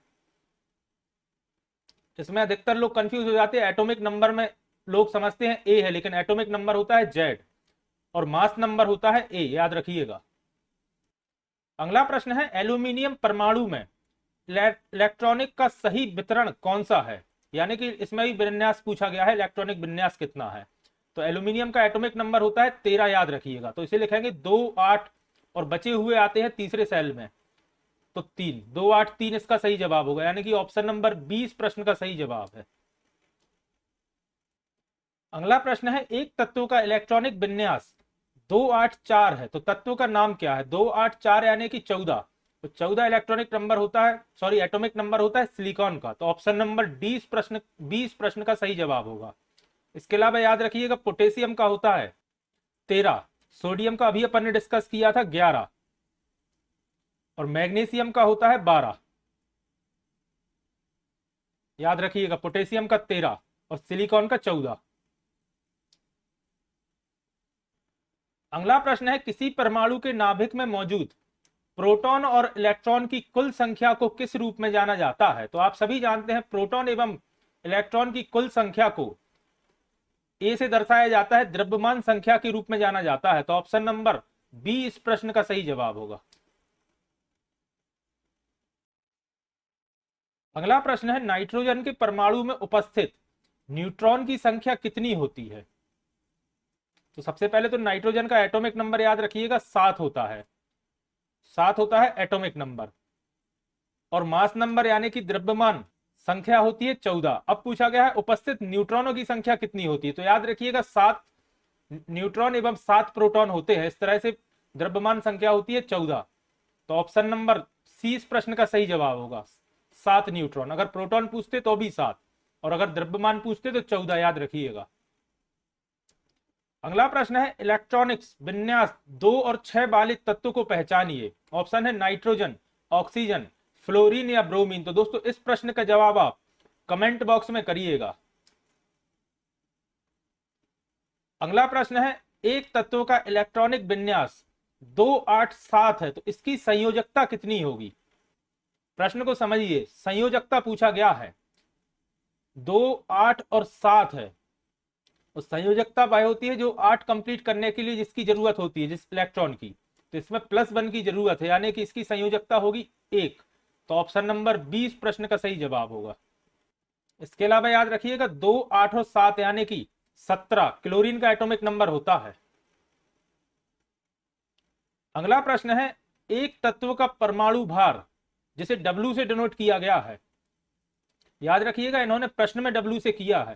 इसमें अधिकतर लोग कंफ्यूज हो जाते हैं। एटॉमिक नंबर में लोग समझते हैं A है लेकिन एटॉमिक नंबर होता है Z और मास नंबर होता है A, याद रखिएगा। अगला प्रश्न है, एल्यूमिनियम परमाणु में इलेक्ट्रॉनिक का सही वितरण कौन सा है यानी कि इसमें भी विन्यास पूछा गया है इलेक्ट्रॉनिक विन्यास कितना है। तो एल्यूमिनियम का एटॉमिक नंबर होता है 13 याद रखिएगा। तो इसे लिखेंगे 2, 8 और बचे हुए आते हैं तीसरे सेल में तो 3, 2, 8, 3 इसका सही जवाब होगा यानी कि ऑप्शन नंबर 20 प्रश्न का सही जवाब है। अगला प्रश्न है, एक तत्व का इलेक्ट्रॉनिक विन्यास 2, 8, 4 है तो तत्व का नाम क्या है। 2, 8, 4 यानी कि 14। तो 14 इलेक्ट्रॉनिक नंबर होता है एटॉमिक नंबर होता है सिलिकॉन का। तो ऑप्शन नंबर डी 20 प्रश्न का सही जवाब होगा। इसके अलावा याद रखिएगा पोटेशियम का होता है 13, सोडियम का अभी अपन ने डिस्कस किया था 11 और मैग्नीशियम का होता है 12। याद रखिएगा पोटेशियम का 13 और सिलिकॉन का 14। अगला प्रश्न है, किसी परमाणु के नाभिक में मौजूद प्रोटॉन और इलेक्ट्रॉन की कुल संख्या को किस रूप में जाना जाता है? तो आप सभी जानते हैं प्रोटॉन एवं इलेक्ट्रॉन की कुल संख्या को ए से दर्शाया जाता है, द्रव्यमान संख्या के रूप में जाना जाता है। तो ऑप्शन नंबर बी इस प्रश्न का सही जवाब होगा। अगला प्रश्न है, नाइट्रोजन के परमाणु में उपस्थित न्यूट्रॉन की संख्या कितनी होती है? तो सबसे पहले तो नाइट्रोजन का एटॉमिक नंबर याद रखिएगा, 7 होता है। 7 होता है एटॉमिक नंबर। और मास नंबर यानी कि द्रव्यमान संख्या होती है 14। अब पूछा गया है उपस्थित न्यूट्रॉनों की संख्या कितनी होती है? तो याद रखिएगा 7 न्यूट्रॉन एवं 7 प्रोटॉन होते हैं। इस तरह से द्रव्यमान संख्या होती है 14। तो ऑप्शन नंबर सी इस प्रश्न का सही जवाब होगा, 7 न्यूट्रॉन। अगर प्रोटॉन पूछते तो भी 7, और अगर द्रव्यमान पूछते तो 14, याद रखिएगा। अगला प्रश्न है, इलेक्ट्रॉनिक्स विन्यास 2 और 6 वाले तत्व को पहचानिए। ऑप्शन है नाइट्रोजन, ऑक्सीजन, फ्लोरीन या ब्रोमीन। तो दोस्तों इस प्रश्न का जवाब आप कमेंट बॉक्स में करिएगा। अगला प्रश्न है, एक तत्व का इलेक्ट्रॉनिक विन्यास 2, 8, 7 है, तो इसकी संयोजकता कितनी होगी? प्रश्न को समझिए, संयोजकता पूछा गया है, 2, 8 और 7 है। और संयोजकता वह होती है जो 8 कंप्लीट करने के लिए जिसकी जरूरत होती है, जिस इलेक्ट्रॉन की। तो इसमें +1 की जरूरत है, यानी कि इसकी संयोजकता होगी 1। तो ऑप्शन नंबर 20 प्रश्न का सही जवाब होगा। इसके अलावा याद रखिएगा 2, 8 और 7 यानी कि 17 क्लोरीन का एटॉमिक नंबर होता है। अगला प्रश्न है, एक तत्व का परमाणु भार जिसे W से डिनोट किया गया है। याद रखिएगा इन्होंने प्रश्न में W से किया है।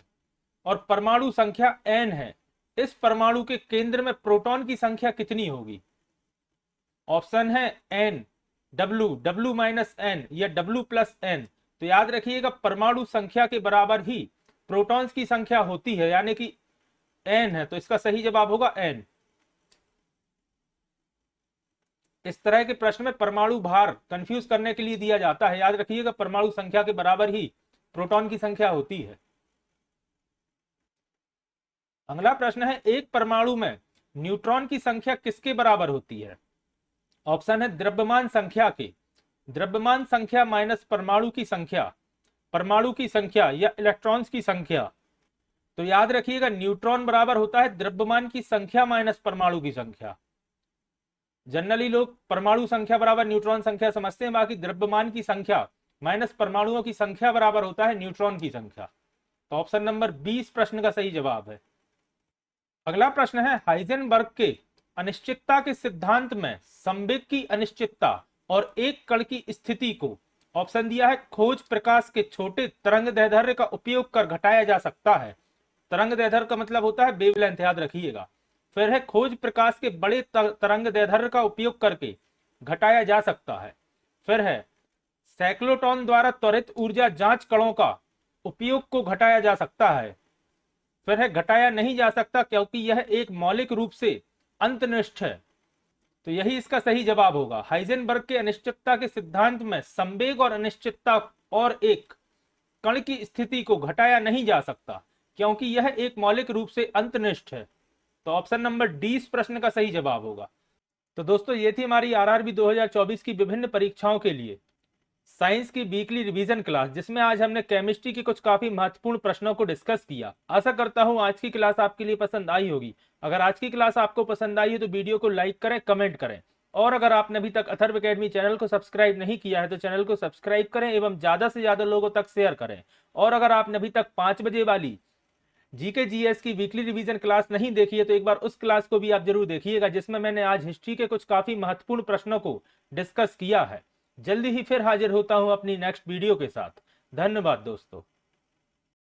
और परमाणु संख्या n है। इस परमाणु के केंद्र में प्रोटॉन की संख्या कितनी होगी? ऑप्शन है n, W माइनस n या W प्लस n। तो याद रखिएगा परमाणु संख्या के बराबर ही प्रोटॉन्स की संख्या होती है, यानी कि n है। तो इसका सही जवाब होगा n। इस तरह के प्रश्न में परमाणु भार कंफ्यूज करने के लिए दिया जाता है। याद रखिएगा परमाणु संख्या के बराबर ही प्रोटॉन की संख्या होती है। अगला प्रश्न है, एक परमाणु में न्यूट्रॉन की संख्या किसके बराबर होती है? ऑप्शन है द्रव्यमान संख्या के। द्रव्यमान संख्या माइनस परमाणु की संख्या, परमाणु की संख्या या इलेक्ट्रॉन्स की संख्या। तो याद रखिएगा न्यूट्रॉन बराबर होता है द्रव्यमान की संख्या माइनस परमाणु की संख्या। जनरली लोग परमाणु संख्या बराबर न्यूट्रॉन संख्या समझते हैं, बाकी द्रव्यमान की संख्या माइनस परमाणुओं की संख्या बराबर होता है न्यूट्रॉन की संख्या। तो ऑप्शन नंबर 20 प्रश्न का सही जवाब है। अगला प्रश्न है, हाइजेनबर्ग के अनिश्चितता के सिद्धांत में संवेग की अनिश्चितता और एक कण की स्थिति को, ऑप्शन दिया है, खोज प्रकाश के छोटे तरंग दैर्ध्य का उपयोग कर घटाया जा सकता है। तरंग दैर्ध्य का मतलब होता है वेवलेंथ, याद रखिएगा। फिर है खोज प्रकाश के बड़े तरंग दैर्ध्य का उपयोग करके घटाया जा सकता है। फिर है साइक्लोट्रॉन द्वारा त्वरित ऊर्जा जांच कणों का उपयोग को घटाया जा सकता है। फिर है घटाया नहीं जा सकता क्योंकि यह एक मौलिक रूप से अंतनिष्ठ है। तो यही इसका सही जवाब होगा। हाइजेनबर्ग के अनिश्चितता के सिद्धांत में संवेग और अनिश्चितता और एक कण की स्थिति को घटाया नहीं जा सकता क्योंकि यह एक मौलिक रूप से अंतनिष्ठ है। तो ऑप्शन नंबर डी इस प्रश्न का सही जवाब होगा। तो दोस्तों ये थी हमारी आरआरबी 2024 की विभिन्न परीक्षाओं के लिए साइंस की वीकली रिवीजन क्लास, जिसमें आज हमने केमिस्ट्री के कुछ काफी महत्वपूर्ण प्रश्नों को डिस्कस किया। आशा करता हूं आज की क्लास आपके लिए पसंद आई होगी। अगर आज की क्लास आपको पसंद आई है तो वीडियो को लाइक करें, कमेंट करें, और अगर आपने अभी तक अथर्व एकेडमी चैनल को सब्सक्राइब नहीं किया है तो चैनल को सब्सक्राइब करें एवं ज्यादा से ज्यादा लोगों तक शेयर करें। और अगर आपने अभी तक 5 बजे वाली जीके जीएस की वीकली रिवीजन क्लास नहीं देखी है तो एक बार उस क्लास को भी आप जरूर देखिएगा, जिसमें मैंने आज हिस्ट्री के कुछ काफी महत्वपूर्ण प्रश्नों को डिस्कस किया है। जल्दी ही फिर हाजिर होता हूं अपनी नेक्स्ट वीडियो के साथ। धन्यवाद दोस्तों।